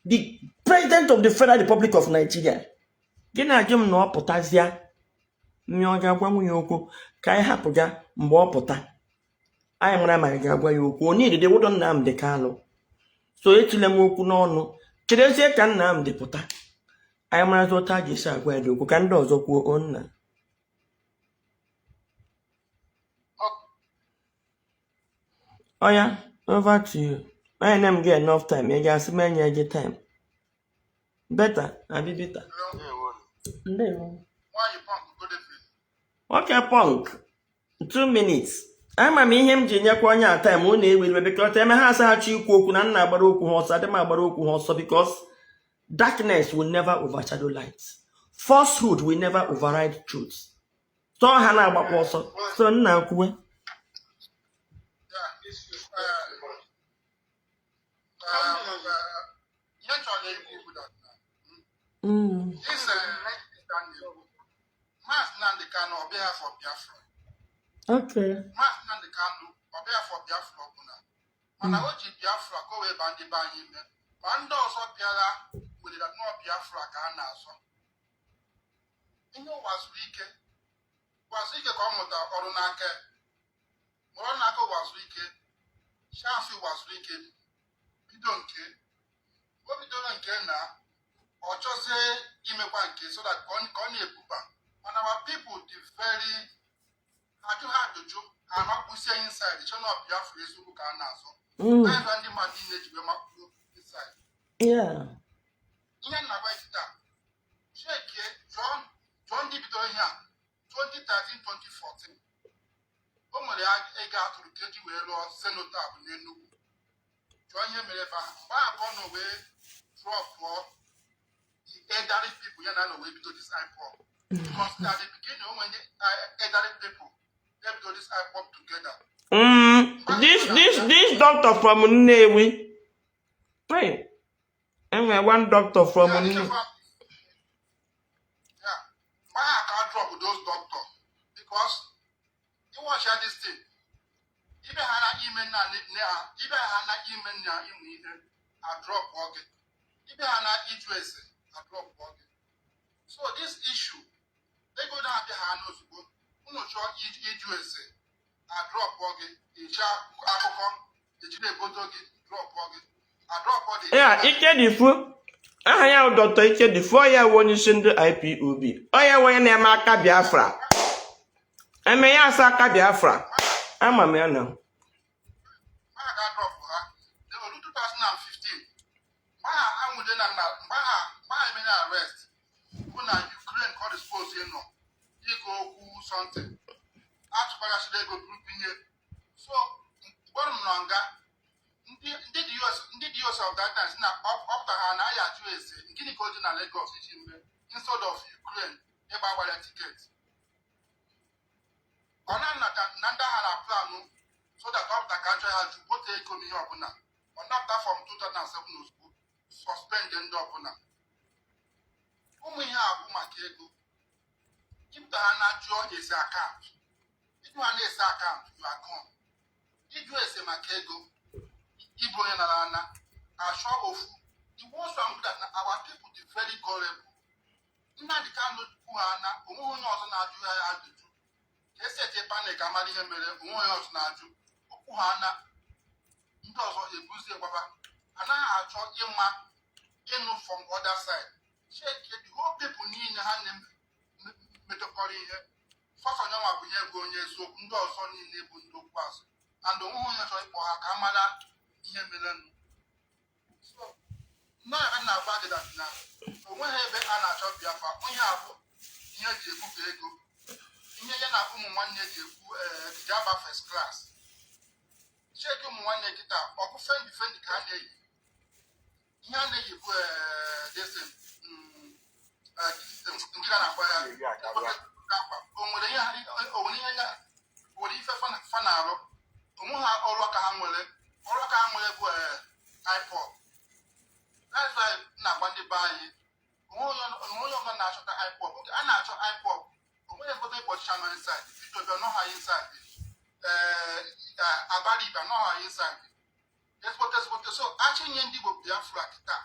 the President of the Federal Republic of Nigeria. Gịnị ajụ m na ọ pụtazịa mmiri ọ ga-agwa nwunye okwu ka anyị hapụ ya mgbe ọ pụta anyị mara ma anyị ga-agwa ya okwu onye idide wodo Nnamdi Kanu so etile m okwu n'ọnụ cherezie ka Nnamdi pụta anyị marazi otu a ga-esi agwa ya okwu ka ndị ọzọ kwuo onna. Oya, over to you. I am get enough time. You guys man you time. Better, I be better. Why you punk go dey free? Okay, punk. 2 minutes. I'm a me him jinya kwa nya time o na-ewe because eme ha asa ha chi ikwu okwu na nna agbara okwu ha ọsọ adị m agbara okwu ha ọsọ because darkness will never overshadow light. Falsehood will never override truth. So ha na-agbakwa ọsọ. So nna akwuwe. This Mass Nnamdi Kanu on behalf of Biafra. Okay. Mass Nnamdi Kanu on behalf of Biafra. Mana oji Biafra go we bandi banyi me. Bando so biara with that no Biafra ka na so. Inyo wazwike ka omuta oru n'aka. Oru n'aka wazwike. Shafi wazwike. Bidonke. Wo bidoro nke na ochoze imekwa nke so that kon ebuba. And our people the very ajụjụ amakwụsie inside the channel of Biafra eziokwu ka a na-azọ. Ebe ndị mmadụ niile ji wee makpụrụ inside. Yeah. Ihe nna-agwa kita chekie jụọ ndị bidoro ihe a 2013-2014 o nwere ego atụrụ ka eji wee rụọ senota bụ n'Enugu jụọ ihe mere ebe ahụ mgbe akọ na wee drọpụọ the elderly people ya na wee bido this IPOB. Because at the beginning when elderly people they do this IPOB together. This doctor from Nnewi. Hey, I'm one doctor from Nnewi. Yeah, why I can't drop with those doctors? Because you want to share this thing. Even Hana email now, I drop organ. Even Hana Idris, I drop organ. So this issue, they go down the Hanos, who not sure Idris, I drop organ, the sharp alcohol, the Chile Bodogi, drop organ. I drop organ. Yeah, it can be full. I have Dr. Ike the 4 year one is in the IPOB. Oh, yeah, when I'm a Biafra. I may ask a Biafra. I'm a man now. Something. So, bottom longer, did the US of that time now up to Hanaya USA, Guinea Golden and Lagos instead of Ukraine, about a ticket. On Nanda had a plan so that all the country had to put a economy up now. On after from 2007, suspend the end up now. Whom we have Umakego. If the Hana draw his account, if you want his account, you are gone. If you say Makego, Ibo and Alana, are sure of the worst one that our people is very gullible. Nnamdi Kanu Kuhana, who knows not do I do. They said a panic, I'm not even who knows not do. Kuhana, it was a good baba, and I thought you from other side. Shake the whole people need a hand. metụkọrọ ihe fọsọnya nwa bụ ihe bụ onye eziokwu ndị ọzọ niile bụ ndị okwu azụ and onwe onye chọrọ ịkpọ ha ka a mara ihe merenụ a na-agba gị na onweghị ebe a na-achọ Biafra onye abụ ihe eji ebufe ego ihe ya na ụmụ nwanne ji ekwu ji aba first class cheki ụmụ nwanne kịta ọkụ fendi ka a na-eyi ihe a na-eyi bụ nke a na-akpọ ya onwere ife fa na-arụ onwe ha ọrụ aka ha nwere bụ iPod that's why na-agba ndị be anyị onwe onye ọbụla na-achọta iPod a na-achọ iPod onweghị mkpọta ịkpọchicha nọ inside Ethiopia nọ ha inside Abariba nọ ha inside ezigbote so achị nye ndị Igbo Biafra kịta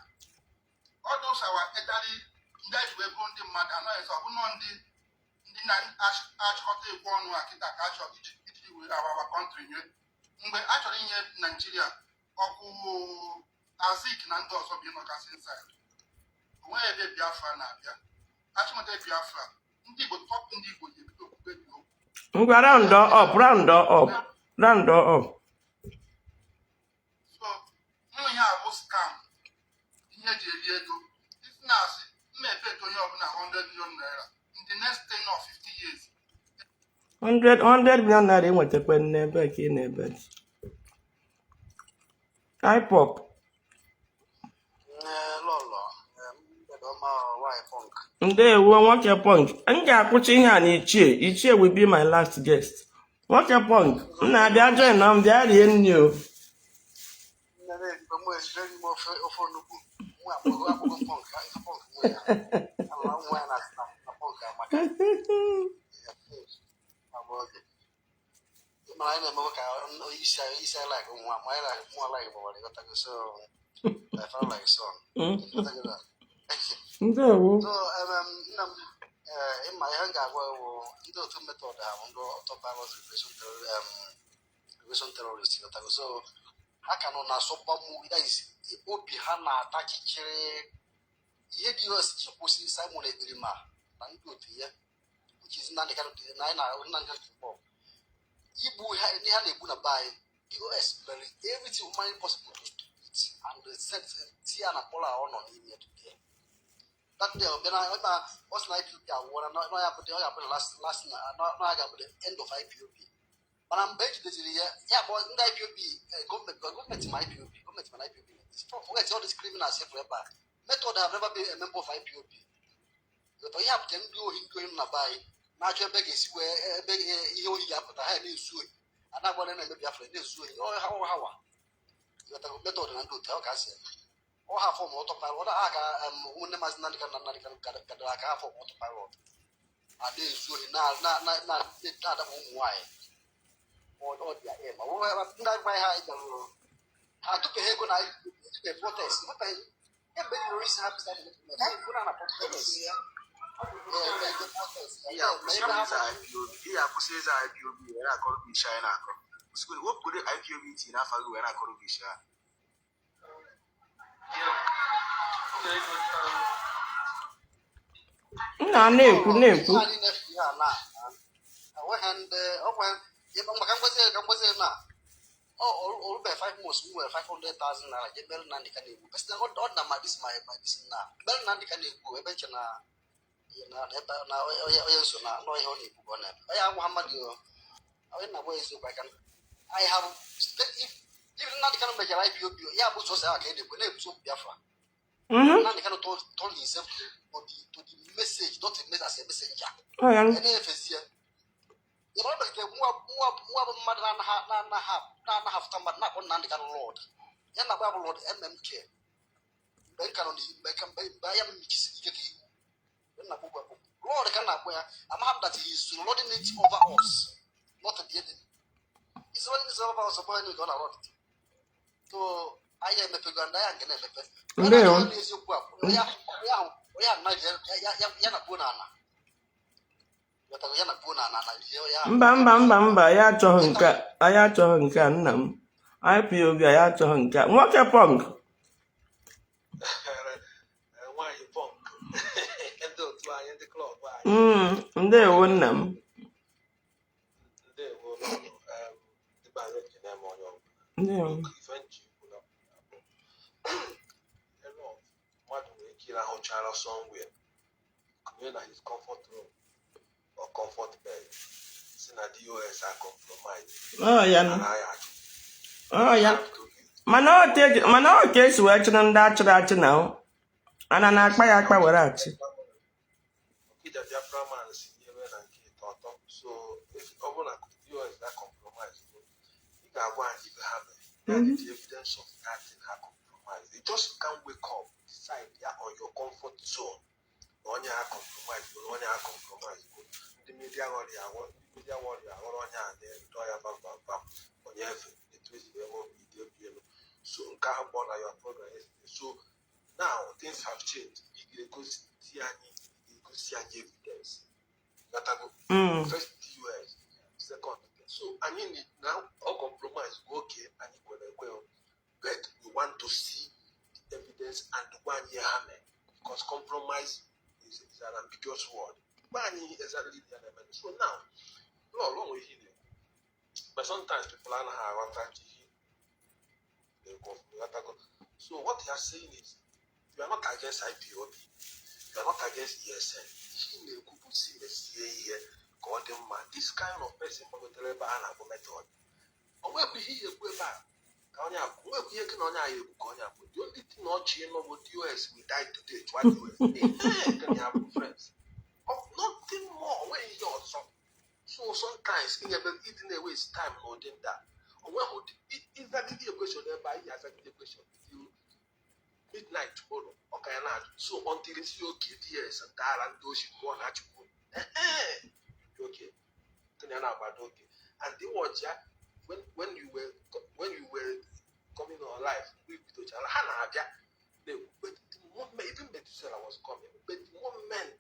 ọdụsawa edari ndị anyị wee bụrụ ndị mmadụ anaghịzi ọbụnọ ndị na-achịkọta egwu ọnụ a kịta ka achọ iji wee awawa kọntrị nye mgbe a chọrọ inye Naijiria ọkụ Azik na ndị ọzọ bi nọgasị inside onweghị ebe Biafra na-abịa achịmọta Biafra ndị Igbo tọpụ ndị Igbo ji ebido okwukwe dị okwu ngwa round up so ihe a bụ scam ihe eji eri ego isi na-asị mmepe onye ọbụla 100 million naira in the next 10 or 50 years 100 million naira enwetakwa n'ebe ka ị na-ebe iPop ndewo nwoke punk m ga-akwụcha ihe a na ichie will be my last guest nwoke punk m na-abịa join na m bịa rie nri o ndewo ịma ihe m ga-agwa bụ ndị otu metọd ha ndị ọtọpilot reversion terrorist so ha ka nọ na-asọgba obi ha na-ata chichiri ihe dị US ji kwụsị Simon Ekperima na ndị otu ya uchizi Nnamdi Kanu na anyị na Nnamdi Kanu igbu ha na-egbu na be anyị the US mere everything humanly possible to stop it and see ya na kpọrọ ọ nọ n'ime ya today that day what's like IPOB awara no ya put the end of IPOB but I'm bet ya but ndị IPOB government my IPOB government my IPOB forget all these criminals here forever method have never been a member of IPOB but you have to do him na buy na achọ ebe ga-esi wee ebe ihe oyi ga-apụta ha na-ezu oyi anagwana na eme Biafra na-ezu oyi hawa method na ndị otu ha ka asị or half of autopilot, or I only must not have half of autopilot. And they is doing now, not why. Or the aim. Not by high. I took a head when I protest. What I reason happens that put on a protest. IPOB, and I call it China. What could the IPOB in Afalu and I call it China? na-ekwu all by 5 months we were 500,000 naira je bel Nnamdi Kanu egwu person all na my this na bel Nnamdi Kanu egwu ebe nche na oya so na no ihe ọ na-ekwu ọ na oya Muhammad yo oya na boy so back I have if Nnamdi Kanu mejara IPOB ya bụ so say aka edekwe na-ebuso Biafra Nnamdi Kanu told himself to the message, not a message as a messenger. oh yeah And FSC. You know, like more mother than half time, but not on Nnamdi Kanu Lord. Yana Bible Lord MMK. Ben Canoni, by a mix. Lord cannot wear a man that he is loading it over us, not at the enemy. It's only over us upon you gonna rot. So I am a pig and I am going mba ya achọghị nke a nna m IPOB ya achọghị nke a nwoke punk Ndewo nna m. Ndewo. His comfort room or comfort bed. DOS are compromised. Oh, yeah. Oh, yeah. Mana o ka esi wee chịrị ndị achịrị achị na o. Ana na-akpa ya akpa were achị. So if DOS that compromise, you can go and give her the evidence of that in her compromise. You just can't wake up, decide on your comfort zone. On your compromise, the media warrior, on your so your program. So now things have changed. You go see evidence. First DUS, second. So I mean now all compromise okay and equal, but we want to see the evidence and 1 year hammer because compromise is an ambiguous word. Money is a leading element. So now, long way here. But sometimes people are not so what you are saying is you are not against IPOB, you are not against ESN. This kind of person will tell about an method. Or where we hear about the only thing not change about US we died today. What US can you have friends? Of nothing more when you're so sometimes in a eating away is time more than that. Or where would is that the question by as a question midnight tomorrow? Okay, so until it's your KDS and that and those you want at you. Okay. And they watch when you were coming on life with each other. But the moment even Methuselah was coming, but the moment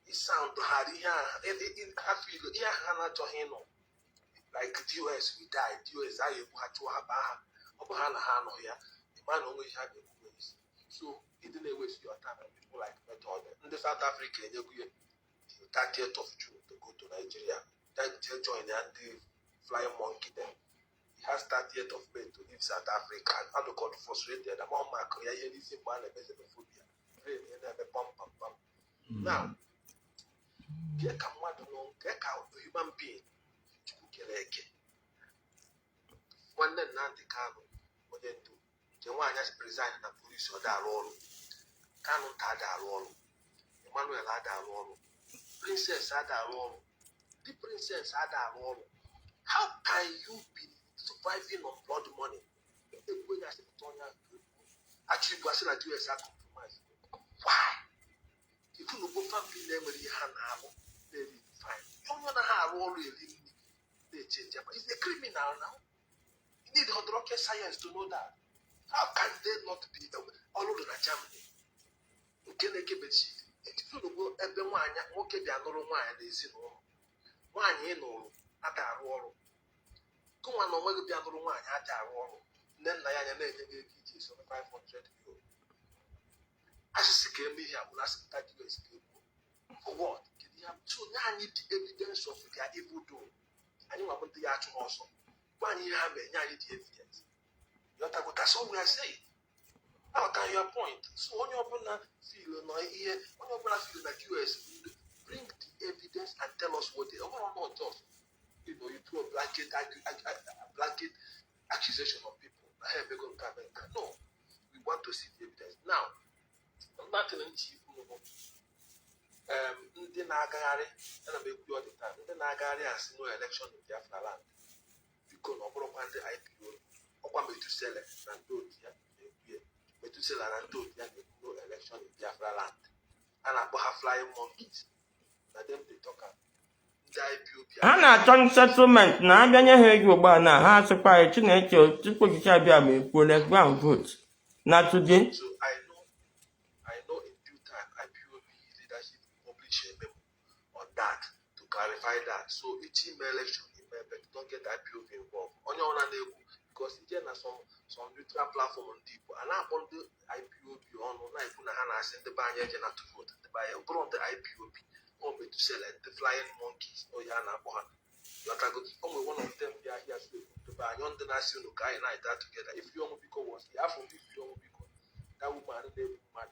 it sound hard, it feel like DOS we died, DOS I had to have the man always had the ways. So it didn't waste your time and people like method. In the South Africa, you 30th of June to go to Nigeria. Then join the flying monkey there. He has 30th of May to leave South Africa. And got frustrated. I'm on my career. Anything man a phobia. Now, get a human being. One then Nnamdi Kanu, but then do. The one just preside in the police or that role. Kanu had that role. Emmanuel had that role. Princess had that role. The princess had that role. How can you be surviving on blood money? Actually, was not US compromise. Why? If you go family name with your hand, very fine. You don't want to have all really change. It's a criminal now. You need rocket science to know that. How can they not be all over Germany? You can't give it. If you go everyone, okay, they are not one, they see no one, you know, at our war. Go on, no one, they are not one, at our war. Then I am a 500 euro. As a came here, will ask that US people. For what? So now I need evidence of their evil doing. And you want the actual also. One year, I need the evidence. That's all we are saying. How can your point? So when you're going to feel here, when you're going to feel that US, bring the evidence and tell us what they are. Not just, you throw a blanket accusation of people. No, we want to see the evidence. Now, nothing in chief. Ndị na-agagharị ana m ekwu all the time ndị na-agagharị asị no election in Biafra land biko na ọ bụrụkwa ndị IPO ọkwa Methuselah na ndị otu ya na-ekwu Methuselah na ndị otu ya na-ekwu no election in Biafra land a na-akpọ ha flying monkeys na dem dey talk ndị IPO ha na-achọ settlement na abịanye ha ego ugbu a na ha asịkwa anyị Chineke tupu okike abịa ma ekwuo let's go and vote na today. So I know in due time IPOB leadership publish a memo on that to clarify that. So each election, but don't get IPOB involved. On your own, because again, some neutral platform on people, and I want the IPOB on like Hana send the banner to vote the buyer, brought the IPOB. or to sell the flying monkeys or Yana Bohan. Only one of them they are here to buy on the national guy and I that together. If you only because was the half of if you only because that woman they woman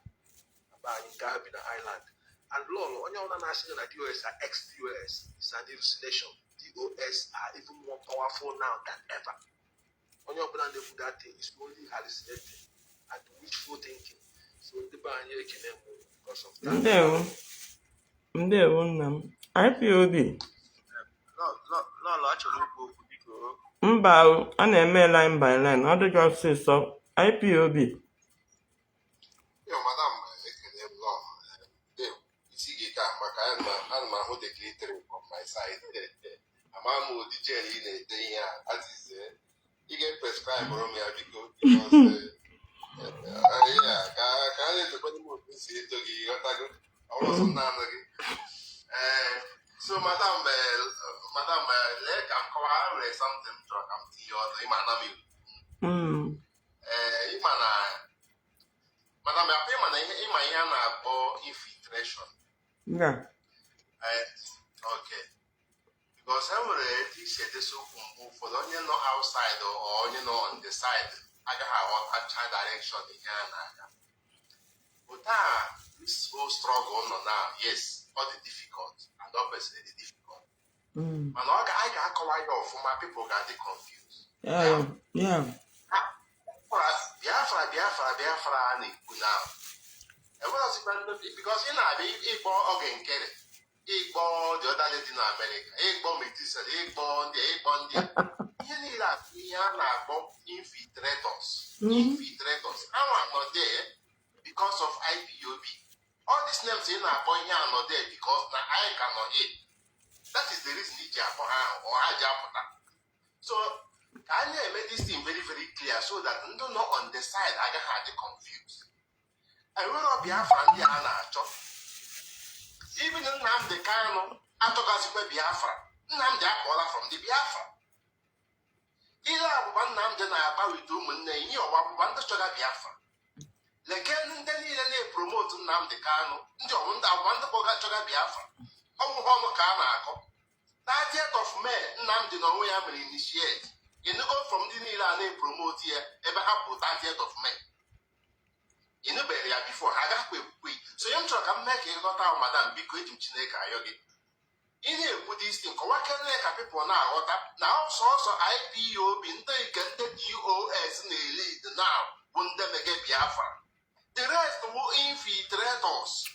buying Caribbean Island. And Lolo, on your national that US are ex-US, it's an hallucination. DOS are even more powerful now than ever. On your plan, that thing is only hallucinating and wishful thinking. So the band can because of that. Ndewo nna m. IPOB. No, actually, go. Mba, a na-eme line by line. Ọ dịghị ọsịsọ. IPOB. Yo, madam, you see, you can't, I'm who the glittering from my side. I'm a DJ in a day, as is you get prescribed for me because yeah, can't the body move see to you. I was on so, madam, let come cover something to come to you or the man. Madam, I pay my infiltration. Yeah. Okay. Because I already said this for the onion outside or onion on the side. I got a direction in here. But this whole struggle now, yes, all the difficult and obviously the difficult. And I got quite off for my people got confused. Yeah. Biafra, now. Because you know, Igbo again get it. Igbo, the other lady in America, Igbo Metis, Igbo, you need that infiltrators. Infiltrators. How am not there because of IPOB? All these names in our boy here are not there because now I cannot eat. That is the reason it's Japan or Japan. So, I made this thing very, very clear so that no on the side I get hardly confused. I will not be Biafra ndị a na-achọ. Even Nnamdi Kanu atọgazikwa Biafra. Nnamdi akpọla from the Biafra. Ile abụba Nnamdi na-agbanwite ụmụnne ihe ọgbabụba ndị chọga Biafra. Leke ndị niile na-epromote Nnamdi Kanu ndị abụba ndị chọga Biafra. Ọgwụgwọ ọnụ ka a na-akọ. 30th of May Nnamdi na onwe ya mere initiate. Go from the Nila name promote here, ever happen 30th of May. You know, before I got quick. So you talk, I'm making a lot of Madame Biko to Chineka Yogi. In a Buddhist thing, what can they have people now? Now, also IPOB, they can the DOS in the lead now, wouldn't them get Biafra. The rest will infiltrate us.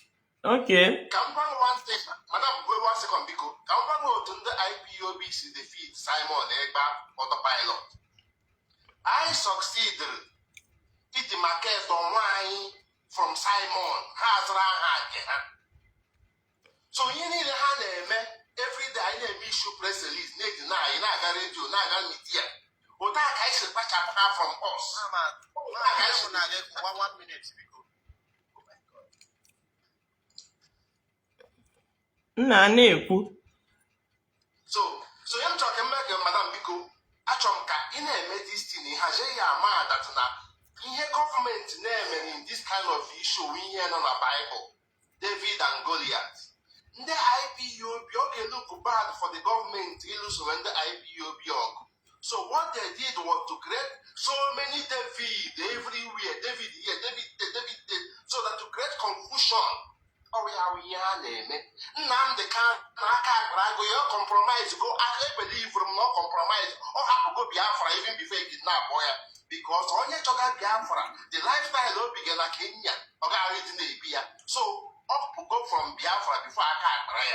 Okay. Campaign one thing, Madam, wait 1 second, Biko. Campaign go to the IPOB see defeat Simon Egba autopilot. I succeeded. It market on wine from Simon Hazra. So you need a hand every day I need issue press release, need now, you know, I radio, now I media. But I should patch up from us. I should not get 1 minute, Biko. So I'm talking about Madam Biko. Achomka in a medicine has a man that in a government name in this kind of issue we hear on a Bible, David and Goliath. The IPOB okay look bad for the government when the IPOB. So what they did was to create so many David everywhere, David here, David there, so that to create confusion. Oh, we are name. Nnamdi Kanu you compromise, go I believe from no compromise, or have to go Biafra even before you kidnap boy. Because on your talk Biafra, the lifestyle will begin like Kenya, or in the Ibia. So up to go from Biafra before I can't cry.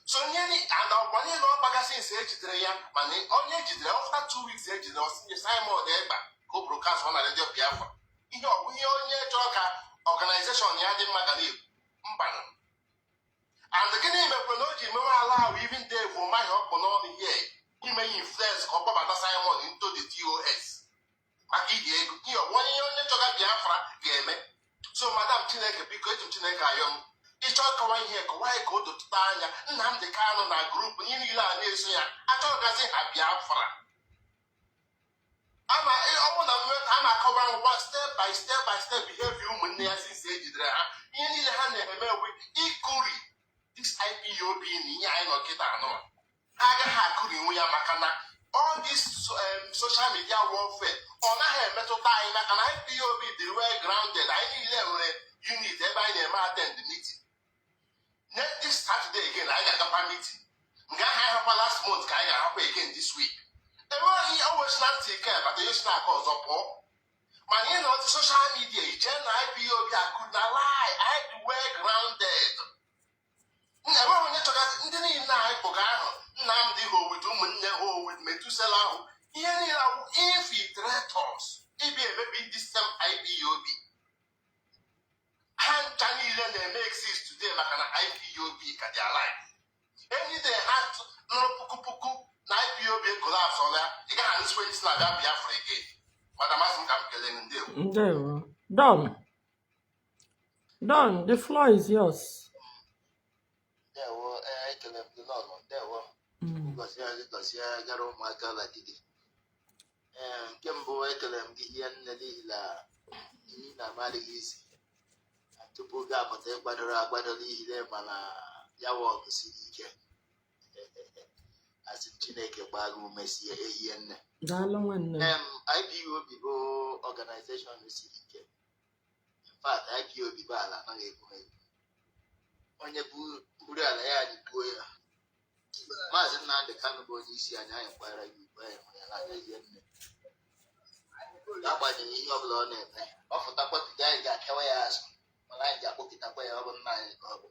So nearly and our money no magazine age money on age after 2 weeks age Simon Eba go broadcast one radio Biafra. You know, we only talk organization Yadi Magazine. And the Kenyan Meponoji may allow even there for my help on all the year. He may influence Obama Simon into the TOS. Maki Diego, you are 1 year on the Biafra game. So, Madam Chineke, because Chineka young, it's all coming here, why go to Tanya, Nnamdi Kanu na group, Nila Nesia, I thought I say Biafra. I'm a covering one step by step behavior when they are since age. You need a hand with equally. this IPOB na ihe anyị nọ kịta anọ ha agaghị akụri iwu ya maka na all this social media warfare ọ naghị emetụta anyị maka na IPOB dị well grounded. Anyị niile nwere unit ebe anyị na-eme attend meeting. Next Saturday again anyị ga-agakwa meeting. Nga ha ahapụ last month ka anyị ga-ahapụ again this week. Enweghị always na ntị ike bata ya si n'aka ọzọ pụọ. Ma anyị nọ dị social media ije na IPOB akụ na lie anyị dị well grounded. Enweghị onye chọgasị ndị niile anyị kpụga ahụ Nnamdi Howard ụmụnne Howard Metusela ahụ ihe niile awụ infiltrators ibi emebi ndị stem IPOB. Ha ncha niile na-eme exist today maka na IPOB ka dị alive. Any day ha nụrụ puku na IPOB collapse ọla ị gaghị anụsịkwa ndị si na-abịa Biafra again. Madam asị m ka m kelee ndewo. Ndewo. Don, the floor is yours. Ndewo, ekele m gị n'ọnụ. Ndewo. Gosi ya gara ụmụaka la gidi. Nke mbụ ekele m gị ihe nne n'ihi na ihe na-amadịghị isi. Tupu gị apụta agbado n'ihi na mana ya wọgụ siri ike. Asị m Chineke gbaa gị ume sie ehihie nne. Daalụ nwanne. IPOB bụ organization siri ike. In fact, IPOB bụ ala anaghị ekwu ha ekwu. Onye buru ala ya anyị buo ya. Maazị Nnamdi Kanu bụ onye isi anyị kwara ya ugbu a hụ ya n'anya ihe nne. Agbanyeghị ihe ọ bụla ọ na-eme, ọ fụtakpọpụta anyị ga-apịawa ya azụ, mana anyị ga-akpọkịtakwa ya ọ bụ nna anyị ka ọ bụ.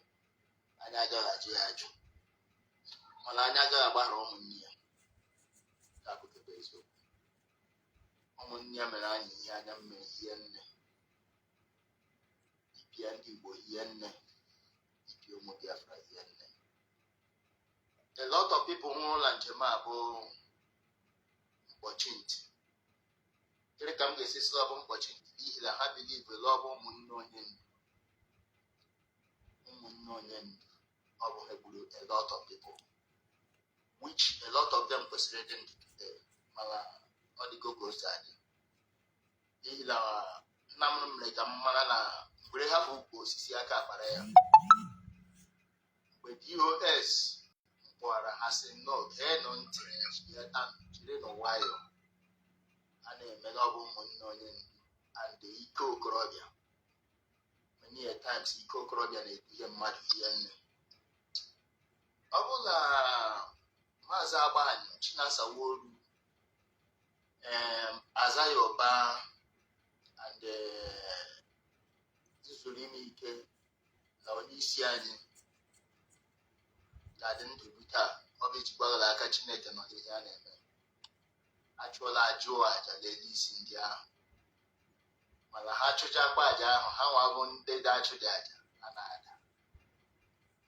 Anyị agaghị ajụ ya ajụ. Mana anyị agaghị agbaghara ụmụnne ya. Ga-abụkebe eziokwu. Ụmụnne ya mere anyị ihe anya mmiri ihe nne. Ibia ndị Igbo ihe nne. Ibia ụmụ Biafra ihe nne. A lot of people nwụrụ na njem a bụ mkpọchi ntị. Kere ka m ga-esi sị ọ bụ mkpọchi ntị n'ihi na ha believe na ọ bụ ụmụnne onye ndu. Ụmụnne onye ndu ọ bụ ha gburu a lot of people, which a lot of them kwesịrị ịdị ndụ today, mana ọ dịgo ka o si adị. N'ihi na nna m mere ka m mara na mgbe ha bụ ukwu osisi aka akpara ya. Mgbe DOS kpọrọ ha sị no geenụ ntị jiri n'ụwayọ a na-eme n'ọbụ ụmụnne onye ndu and ike okorobịa. Many a times ike okorobịa na-eduhie mmadụ ihe nne. Ọ bụ na Maazị Agbani Chinasa Nworu Azayoba and zuru ime ike na onye isi anyị ga-adị ndụ taa ọ ga-ejikwara aka Chineke nọ ihe a na-eme. Achụọla ajụ aja n'elu isi ndị ahụ, mana ha chụchakwa aja ahụ ha nwa bụ ndị dị achụja aja a na-ada.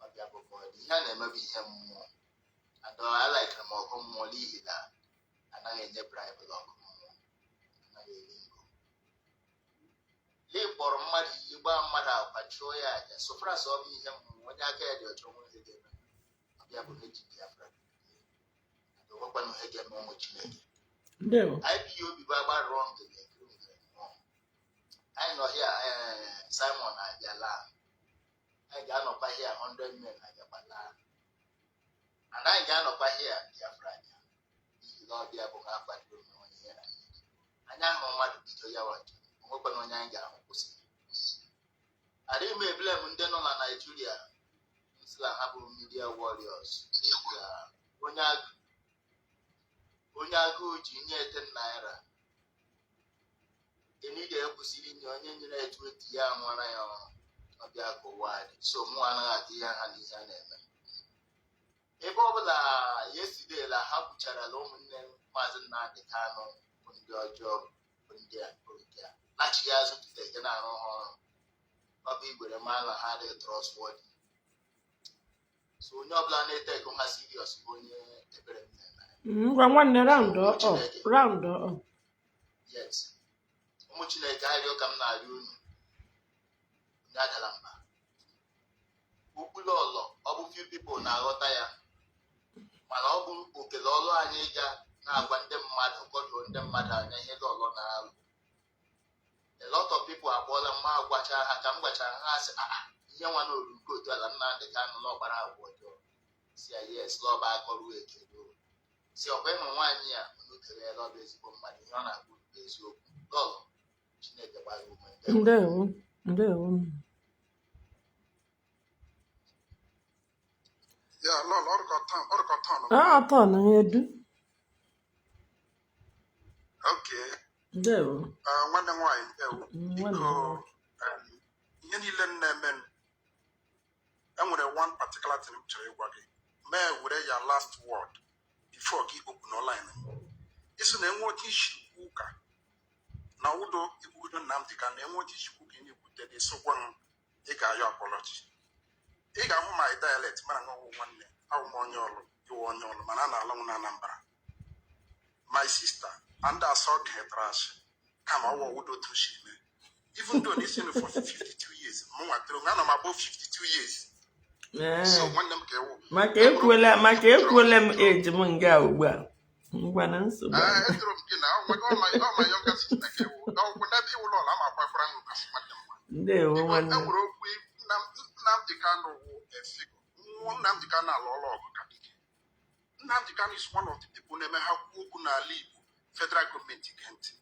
Ọbịa bụ ihe a na-eme bụ ihe mmụọ. Alaikere m ọgụ mmụọ n'ihi na anaghị enye braịbụl ọgụ mmụọ, anaghị eri ngo. Lee kpọrọ mmadụ iyi gbaa mmadụ akwa chụọ ya aja sofras ọ bụ ihe mmụọ onye aka ya dị ọcha onwe ihe ga-eme. Ọbịa bụ eji Biafra ọgwakwanụ ihe ga-eme ụmụ Chineke. IPOB bụ agba rọng ga-ekiri ngere mmụọ. Anyị nọ hịa Simon abịala, anyị ga-anọkwa hịa 100 men abịakwala, and anyị ga-anọkwa hịa Biafra abịa n'ihi na ọbịa bụ ha kwadoro onwe ihe na anyị ahụ mmadụ bido ya wajo onwekwana onye anyị ga-ahụ kwụsị. Adịghị m ebule m ndị nọ na Naijiria nsila ha bụ media warriors n'ihi na onye agụụ ji nye 10 naira enide ekwesịrị inye onye nyere 20 ya nwara ya ọbịa ka ụwa dị. So mụ anaghị atụ ihe ha n'ihe a na-eme. Ebe ọ bụla yesidela ha kwucharala ụmụnne Maazị Nnamdi Kanu bụ ndị ọjọọ bụ ndị a lachighị azụ tụteke na-arụ ha ọrụ. Ọ bụ Igwere ma na ha adịghị trustworthy. So onye ọbụla na-eteke ha serious bụ onye ebere ngwa nwanne round up. Yes. Ụmụ Chineke arịọ ka m na-arịọ unu onye adala mba. Ukpulu ọlọ ọ bụ few people na-aghọta ya, mana ọ bụ okele ọlụ anyị ga na-agwa ndị mmadụ kọdụọ ndị mmadụ anya ihe dị ọlọ na-alụ. A lot of people akpọọla mma agwacha ha ka m gwachara ha asị ihe nwa n'olu nke otu ala Nnamdi Kanu n'ọgbara agwa ọjọọ si ya yes lọba akọrụ ekedo si ọkwa ịmụ nwaanyị a n'otere ya lọba ezigbo mmadụ ihe ọ na-agụ eziokwu lọlọ Chineke gbara ume ndewo Yeah, Lolo, atọ na edu okay. ndewo Nwanne nwaanyị biko ihe niile na-eme enwere one particular thing m chọrọ ịgwa gị mee were ya last word before gị okwu n'ọline isi na enwe otu isi ụka na ụdọ ikwudo Nnamdi Kanu enwe otu isi ụka na-ekwute dị sokwa ị ga-ayọ apology ị ga-ahụ my dialect mara na ọwụ nwanne ahụ m onye ọlụ iwe onye ọlụ mana a na-alụ m na Anambra my sister and I saw trash kama ọwụ ụdọ otu si eme even though this is for 52 years I'm above 52 years so when them go maka ekwuola m age m nga ugbu a ngwa na nsogbu my younger sister go whenever you all I'm a friend as madam ndewo nwanne Nnamdi Kanu a figure Nnamdi Kanu alolo kadike Nnamdi Kanu is one of the people na ha kwuo na Igbo federal government against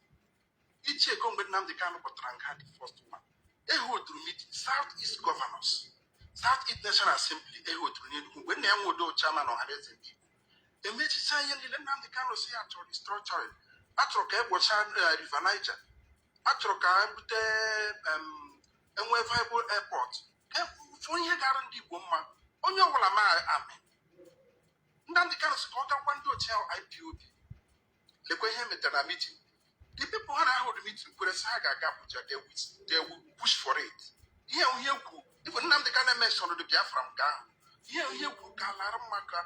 each ego mgbe Nnamdi Kanu pụtara nga the first one ehoduru meeting Southeast governors Southeast National Assembly ehoduru n'Enugu mgbe na enwe odo chairman ọhaneze ndị Igbo emechicha ihe niile Nnamdi Kanu si achọrọ restructuring achọrọ ka egbocha River Niger achọrọ ka ebute enwe viable airport fụ ihe gara ndị Igbo mma onye ọbụla ma amị Nnamdi Kanu si ka ọ gakwa ndị ochie IPOB lekwa ihe metere na meeting the people who hold the meeting kwere sị ha ga-aga Abuja they will push for it ihe kwu even Nnamdi Kanu mentioned the Biafra nke ahụ ihe kwu ka lara maka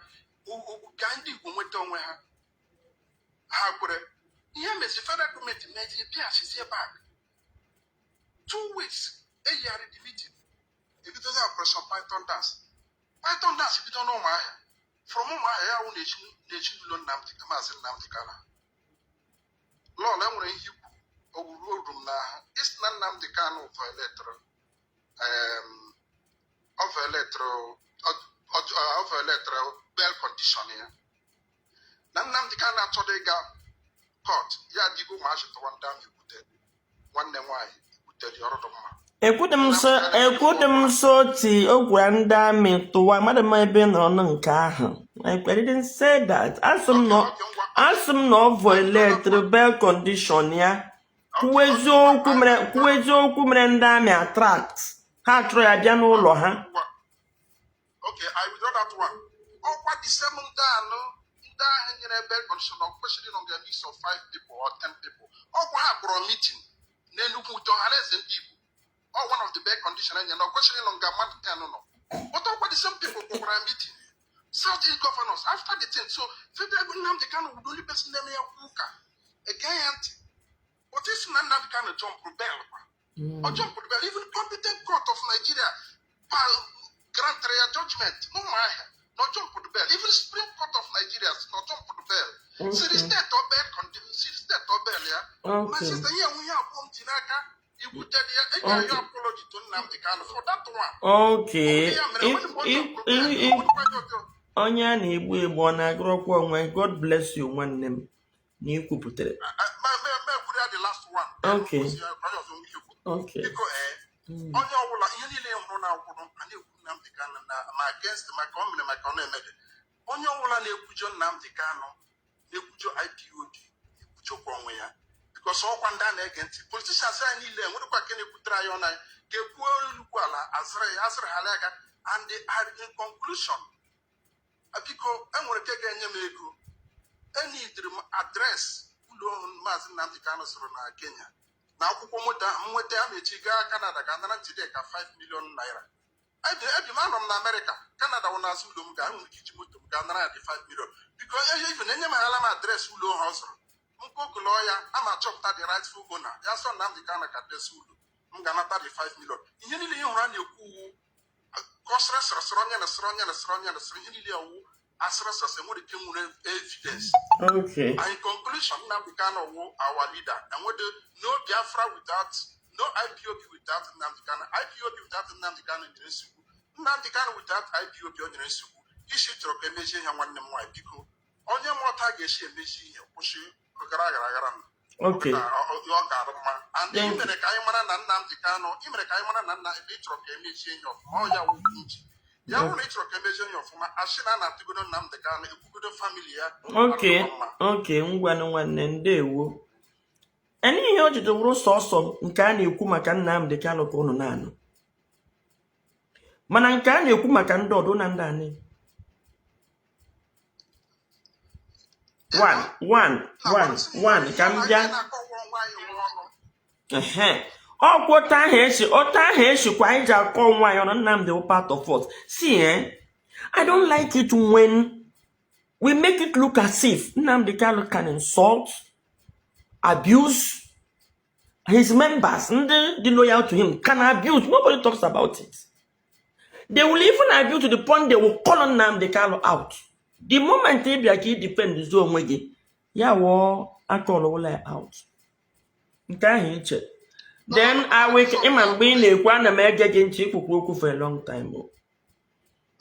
ka ndị Igbo nweta onwe ha ha kwere ihe mezi federal government meji bịachizie back 2 weeks eyigharị the meeting ebidozi operation Python dance bido n'ụmụahịa from ụmụahịa ya wụ na-echi ụlọ Maazị Nnamdi Kanu Lolo enwere ihe ikwu owuru m n'agha isi na Nnamdi Kanu violetro bail condition ya na Nnamdi Kanu achọrọ ịga court ya adịgo ma achịtọwa ndị ahụ ekwute nwanne nwaanyị ekwutere ọrụ mma ekwude m nso ti ogwe ndị amị tụwa mmadụ ma ebe nọrọ na nke ahụ I didn't say that asị m na ọ violate bail condition ya kwuo eziokwu mere ndị amị attract ha chọrọ ya bịa n'ụlọ ha okay I withdraw that one ọkwa the same ndị ahụ nyere bail condition of questioning on the mix of 5 people or 10 people ọkwa ha kpọrọ meeting n'Enugu ụtọ ọhaneze ndị Igbo one of the bail condition and you're not questioning on Gamma no. But all the same people who were meeting Southeast governors after the thing. So Federal Nnamdi Kanu would only person them here again. But this Nnamdi Kanu jump rebel or jump rebel. Even competent court of Nigeria grant their judgment. No jump the bell. Even Supreme Court of Nigeria no jump the bell. So the state of bail condition, state of bail, yeah. My sister here we have Nneka. Okay. Onye a na-egbu egbu ọ na-agụrọkwa onwe God bless you nwanne m na ikwupụtara. Okay. Okay. Onye ọbụla ihe niile hụrụ na akwụrụ a na-ekwu Nnamdi Kanu na ma against maka omere maka ọ na-emede onye ọbụla na-ekwujọ Nnamdi Kanu na-ekwujọ IPOB ekwujọkwa onwe ya because ọkwa ndị a na-ege ntị politicians anyị niile enwerekwa ke na-ekwutere anyị ọna ga-ekwuo nnukwu ala azịrị ha aka and in conclusion biko enwere ke ga-enye m ego enidiri m adreesị ụlọ Maazị Nnamdi Kanu soro na Kenya na akwụkwọ nweta ya mechi gaa Canada ga anara Njideka 5 million naira ebi m anọ m na Amerịka Canada wụ n'azụ ụlọ m ga enwere ike iji moto m ga anara ya dị 5 million biko even enye m hala m adreesị ụlọ ha ọ zụrụ mkpokụlọ ya a na-achọpụta the rightful owner ya sọ Nnamdi Kanu ka desi ụlọ m ga-anata dị 5 million ihe niile ihe hụrụ a na-ekwu uwu kọsịrịsịrịsịrị onye ihe niile ọwụ asịrịsịrịsị nwere ike nwere evidence. Okay. And in conclusion Nnamdi Kanu wụ our leader and with no Biafra without No IPOB without Nnamdi Kanu. IPOB without Nnamdi Kanu in the school. Nnamdi Kanu without IPOB on the school. Issue to Chimezie and one more people. Only more target she Chimezie push Okay. And then the Kaimana and Nnamdi Kanu, even the Kaimana and Litro Chimezie of Moya Winch. Yawu Litro Chimezie of Ashina and Tigono Nnamdi Kanu, a good family. Okay, one ndewo. Any ihe o jide wụrụ sọsọ nke a na-ekwu maka Nnamdi Kanu ka unu na-anụ. Mana nke a na-ekwu maka ndị ọdụ na ndị anị. One ka m bịa. Ọkwa otu ahụ eshikwa anyị ji akọ nwaanyị ọnụ Nnamdi wụ part of us. See, I don't like it when we make it look as if Nnamdi Kanu can insult, abuse his members, and the loyal to him can abuse. Nobody talks about it. They will even abuse to the point they will call on Nnamdi Kanu out. The moment they defend the zone wege, yeah, I call all out. Then I wake him and being a one and make again for a long time.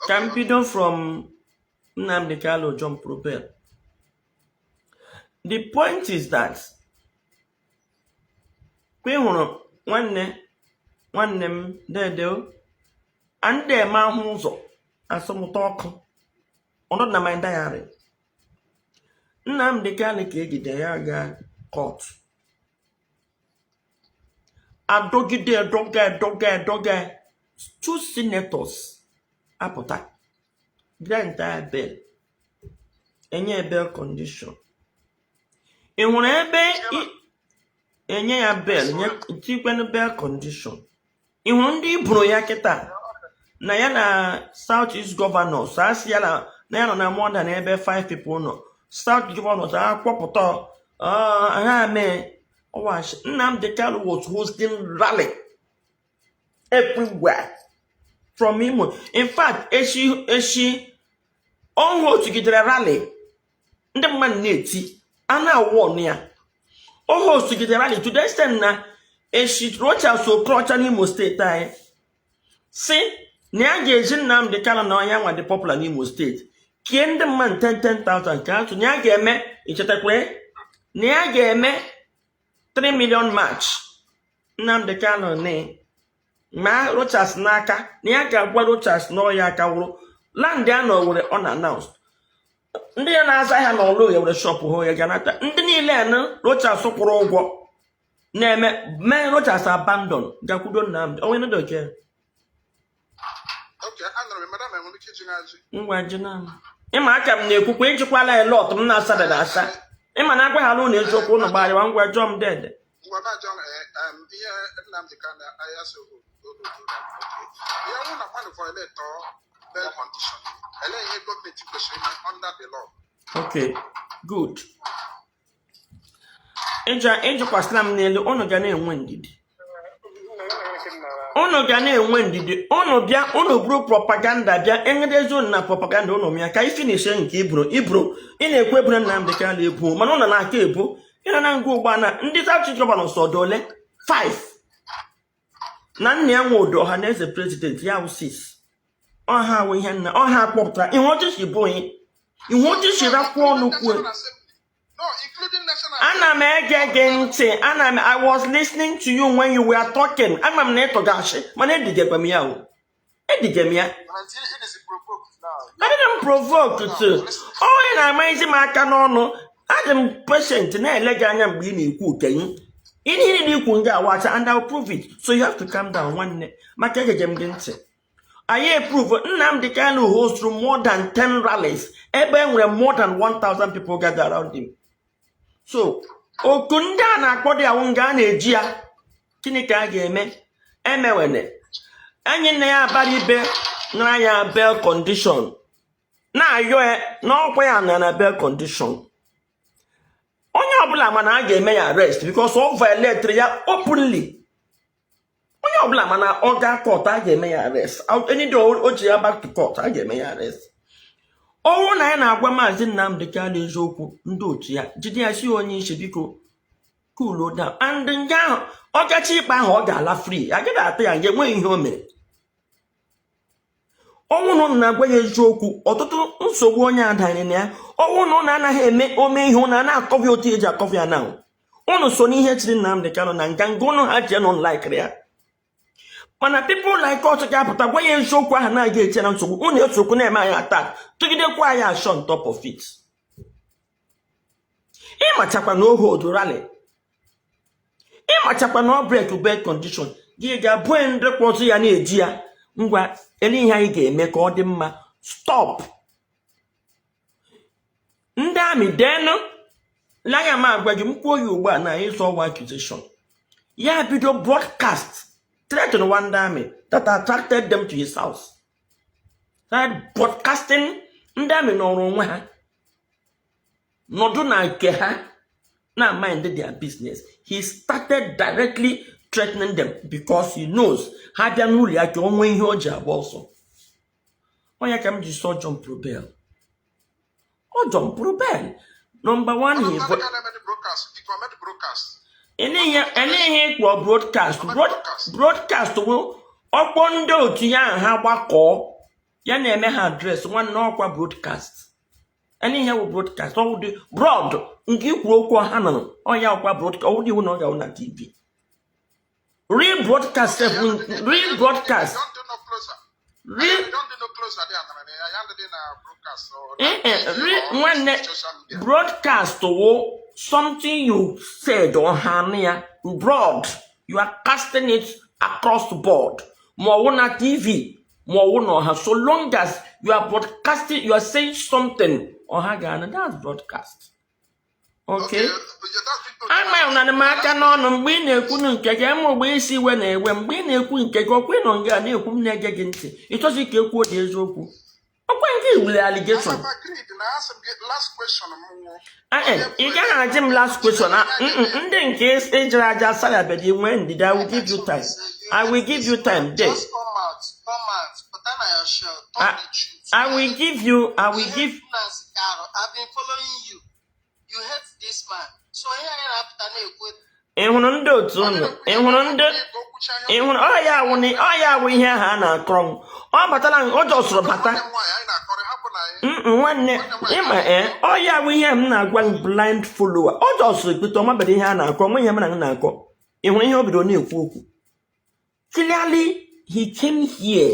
Campido from Nnamdi Kanu John Propel. The point is that nwanne m dede and the man who's asọmụta ọkụ ọnọdụ na my diary. Nnamdi Kanu ka ejide ya ga court. Adogide doga 2 senators apụta grant bail enye bail condition. E nwere ebe enye ya bail nye tikwen bail condition. E nwere ndị iburu ya kịta na ya na South East governors asị ya na ya nọ na more than ebe 5 people nọ. South governors akwọpụta ha mee Nnamdi Kanu was hosting rally everywhere from Imo. In fact, eshi on host to get a rally. The man neti ana won ya. On host to get a rally to the extent na eshi rocha so crotch an Imo state time. See, Nyage Nnamdi Kanu na ya nwa the popular in Imo state. Kien the man 10,000 council nyage me ichetakwe nyage me 3 million match. Nnamdi Kanu ne ma Rochas n'aka na ya ga-agwa Rochas na ya aka wụrụ land ya nọ were unannounced. Ndị ya na-aza ha n'ọlụ ya were shop ho ya ganata. Ndị niile na Rochas kwụrụ ụgwọ na-eme Rochas abandon gakwudo Nnamdi. Onwe no doke. Okay, anọrọ m madam enwe ike jingaji. Ngwa jina. Ịma aka m na-ekwukwa ejikwala a lot m na-asa da asa. Ịma na agwa ha lụ na eziokwu ụnụ gbara wa ngwa jọm dede. Ngwa ba jọm ihe Nnamdi Kanu aya so ya wụ na mmadụ for ele to bail condition. Ele ihe gọọmenti kwesịrị under the law. Okay, good. Ejikwasịla m n'elu ụnụ ga na-enwe ndidi. Ụnụ ga na-enwe ndidi. Ụnụ bịa ụnụ buru propaganda bịa enyedezo na propaganda ụnụ mịa ka ifi na-ese nke iburu ị na-ekwu eburu Nnamdi Kanu ebu mana ụnụ na-aka ebu ị na ngwa ụgbọ na ndị South East gọvanọ sọdụ ole 5 na nna ya nwe odo ọha na eze president ya 6 ọha wụ ihe nna ọha kpọpụtara ihe ọjị si bụ ihe ọjị si rapụ ọnụ kwuo. Ana m ege ntị I was listening to you when you were talking. Ama m na ịtọgashi mana edigekwa m ya o edigem ya. I didn't provoke too. Onye na-amaghịzi m aka n'ọnụ adị m patient na-ele gị anya mgbe ị na-ekwu ukenyi ihe niile ikwu nga awacha and I'll prove it, so you have to calm down nwanne maka egege m gị ntị. I approve Nnamdi Kanu host through more than 10 rallies ebe enwere more than 1,000 people gather around him. So oku ndị a na-akpọ dị awụ nga a na-eji ya gịnị ka a ga-eme emewene anyị nne ya abara ibe nara ya bail condition na-ayọ ya n'ọkwa ya na bail condition. Onye ọbụla mana a ga-eme ya arrest because ọ violate ya openly. Onye ọbụla mana ọ ga court a ga-eme ya arrest. Any day o ji ya back to court a ga-eme ya arrest. Ọnwụ na ya na-agwa Maazị Nnamdi Kanu eziokwu ndị otu ya jide ya si onye isi biko cool down and nga ọ gachi ikpe ahụ ọ ga-ala free agaghị atụ ya nga enweghị ihe o mere ọnwụ na na-agwa ya eziokwu ọtụtụ nsogbu onye adanyere na ya ọnwụ na ụnụ anaghị eme ome ihe ụnụ na-akọvi otu eji akọvi ya na ụnụ so n'ihe chiri Nnamdi Kanu na nga ụnụ ha ji nọ like ya mana people like us ga-apụta gwa ya eziokwu ahụ na-aga eche na nsogbu ụnụ esokwu na-eme anyị attack tụgidekwa anyị ashọ on top of it ịmachakwa na oge odu rally ịmachakwa na ọ break bed condition gị ga-abụ ndị kwọzụ ya na-eji ya ngwa ele ihe anyị ga-eme ka ọ dị mma stop ndị amị denu laya ma agwa gị mkpuo ya ugbu a na ịzụ ọwa accusation ya bido broadcast threaten one army that attracted them to his house that broadcasting ndị amị n'ọrụ onwe ha nọdụ na nke ha na mind their business he started directly threatening them because he knows ha bịa n'ụlọ ya ka onwe ihe o ji agba ọsọ onye ka m ji sọ John Probel ọ John Probel number one he ihe ịkpọ broadcast wụ ọkpọ ndị otu ya ha gbakọ ya na-eme ha adres nwanne ọkwa broadcast ihe wụ broadcast ọ wụdị broad nke ikwu okwu ha nọ ọya ọkwa broadcast ọ wụdị iwu na ọ ga-awụ na TV rebroadcast broadcast wo something you said or hania broad you are casting it across the board more na TV more no ha so long as you are broadcasting you are saying something or ha that's broadcast okay ama una na maka n'ọnụ mgbe ị na-ekwu nke gị ama ogbe isi iwe na-ewe mgbe ị na-ekwu nke gị ọkwa nọ nga na-ekwu m na-ege gị ntị ịchọzi ka ekwuo dị eziokwu ọkwa nke iwule allegation ị gaghị ajị m last question ndị nke ejere aja sayabedi nwee ndidi I will give you time I will give you time there I will give I've been following you. You hate this man. So here I have to ịhụrụ ndị otu ụnụ ịhụrụ ọya awụ ihe ahụ a na-akọrọ ọ batara o jọsụrụ bata nwanne ịma ọya awụ ihe m na-agwa blind follower o jọsụrụ ekpete ọmabere ihe a na-akọ nwe ihe m na-akọ ịhụrụ ihe o bido na-ekwu okwu clearly he came here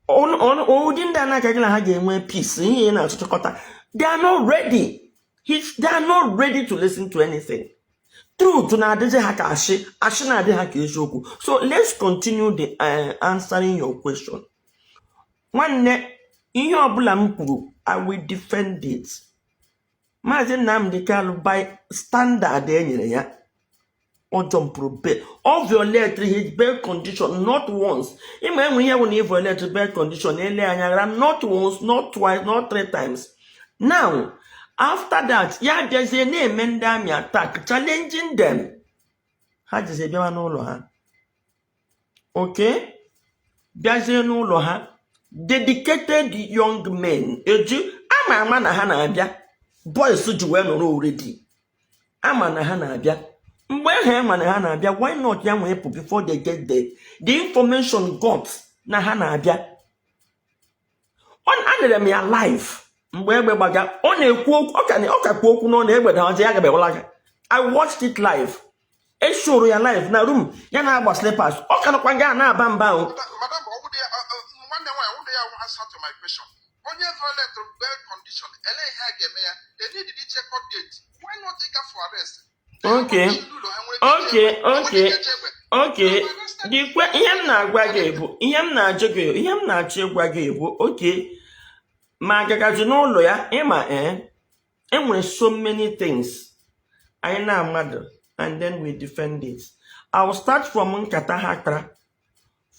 ụdị ndị a na-agaghị na ha ga-enwe peace ihe na-achọchọkọta they are not ready. They are not ready to listen to anything. Truth na adịghị ha ka ashị na adịghị ha ka eziokwu. So let's continue the answering your question. Nwanne ihe ọbụla m kwuru I will defend it. Maazị Nnamdi Kanu by standard enyere ya ọ John Probel ọ violate his bail condition not once. Ịma enwe ihe bụ na violate bail condition ele anya gara not once, not twice, not 3 times. Now after that, ya bịazie na-eme ndị amị attack, challenging them. Ha jizie bịawa n'ụlọ ha. Okay? Bịazie n'ụlọ ha. Dedicated young men. Eju, ama na ha na-abịa. Boys ji wee nọrọ already. Ama na ha na-abịa. Mgbe ha ama na ha na-abịa, why not ya nwee pụ before they get there? The information got na ha na-abịa. Anere m ya live. Mgbe egbe gbaga ọ na-ekwu okwu ọ ka kwuo okwu n'ọnụ egbe na ọzọ ya gabewala ga I watched it live eshoro ya live na room ya na-agba slippers ọ ka nọkwa ga na-aba mba ahụ madam nwanne nwaanyị wụde ya answer to my question onye violate bail condition ele ihe a ga-eme ya they need the check-up date why not take her for arrest okay dikwe ihe m na-agwa gị bụ ihe m na-ajụ gị ihe m na-achọ ịgwa gị bụ okay ma gagazi n'ụlọ ya ịma enwere so many things anyị na mmadụ and then we defend it. I will start from nkata ha kpara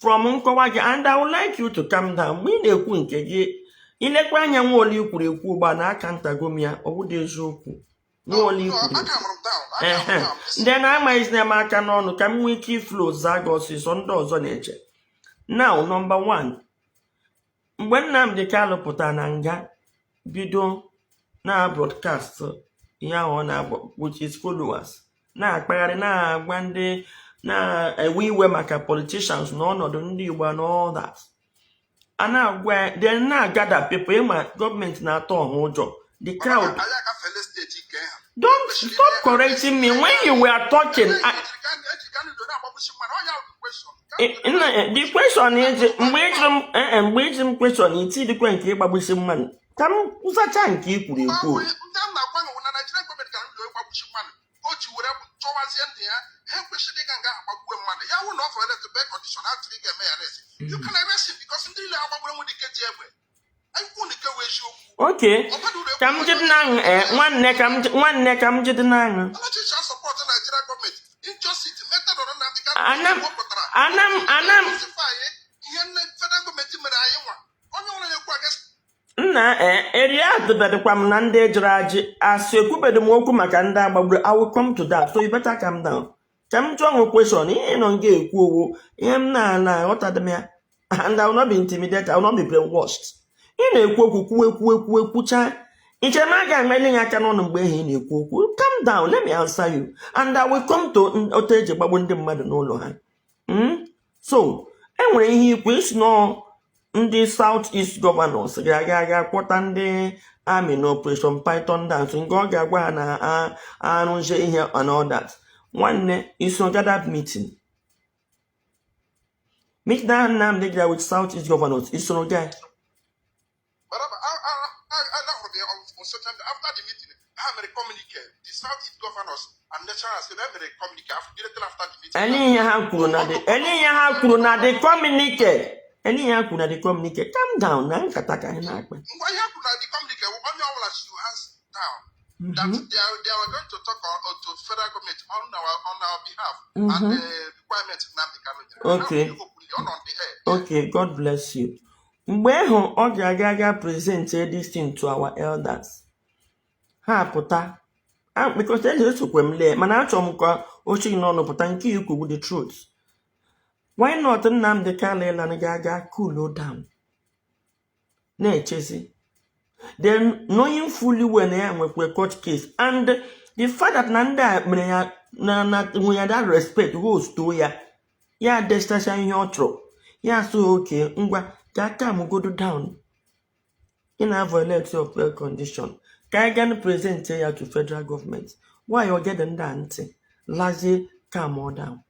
from nkọwa gị and I would like you to calm down mgbe ị na-ekwu nke gị ilekwa anya nwaoli ikwuru ekwu ụgba na aka ntagom ya ọ bụ eziokwu nwaoli ikwuru then amaghịzi na m aka n'ọnụ ka m nwee ike iflo zaa gị ọsịsọ ndị ọzọ na-eche. Now number 1 mgbe Nnamdi Kanu pụtara na nga bido na broadcast ihe ahụ ọ na-agba with his followers na-akpagharị na-agwa ndị na-ewe iwe maka politicians na ọnọdụ ndị Igbo and all that. A na-agwa then na-agada people ịma gọọmenti na-atọ ọha ụjọ. The crowd. Don't stop correcting me when you were talking. The question is, mgbe question iti the question nke ịgbagbusi mmanụ. Ka m ụzacha nke i kwuru ekwu. Okay, come to the one come to the nang. Area the Kwamnande Jraji, as you could the Moku Makanda, but I will come to that, so you better come down. Come to a question, in on gay woo, what are the mere? And I will not be intimidated, I will not be brainwashed. Calm down, let me answer you. And I will come to Oteje Babundi Mother no longer. So, anyway, he quiz no the Southeast governors, Gaga, Quatande, Army, no Operation Python dancing, Gogagwana, Anonje here, and all that. One day is no gathered meeting. Meet down Nnamdi with Southeast governors, it's no guy. After the meeting, I have a communique. The Southeast governors and nationals have a communique after the meeting. Any communicate. Calm down, now. Why have the communique? Only all as you hands down. That they are going to talk to federal government on our behalf and the requirements of Nnamdi Kanu. Okay, God bless you. Mgbe hụ ọ ga-aga present this thing to our elders. Ha pụta. Because they just took them there. Man, achọ m ka ochi n'ọnụ pụta nke ikwu with the truth. Why not Nnamdi Kanu ga cool down? Na-echezi. Then knowing fully when they were court case and the fact that Nanda we had that respect goes to ya destination your ya so okay ngwa Kaka go down in a violate of fair condition. Kagan present here to federal government. Why you getting that? Lazy calm down.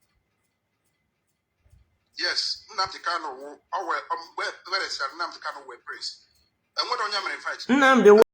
Yes, Nnamdi Kanu, where is Nnamdi Kanu were praised? And what on your fight?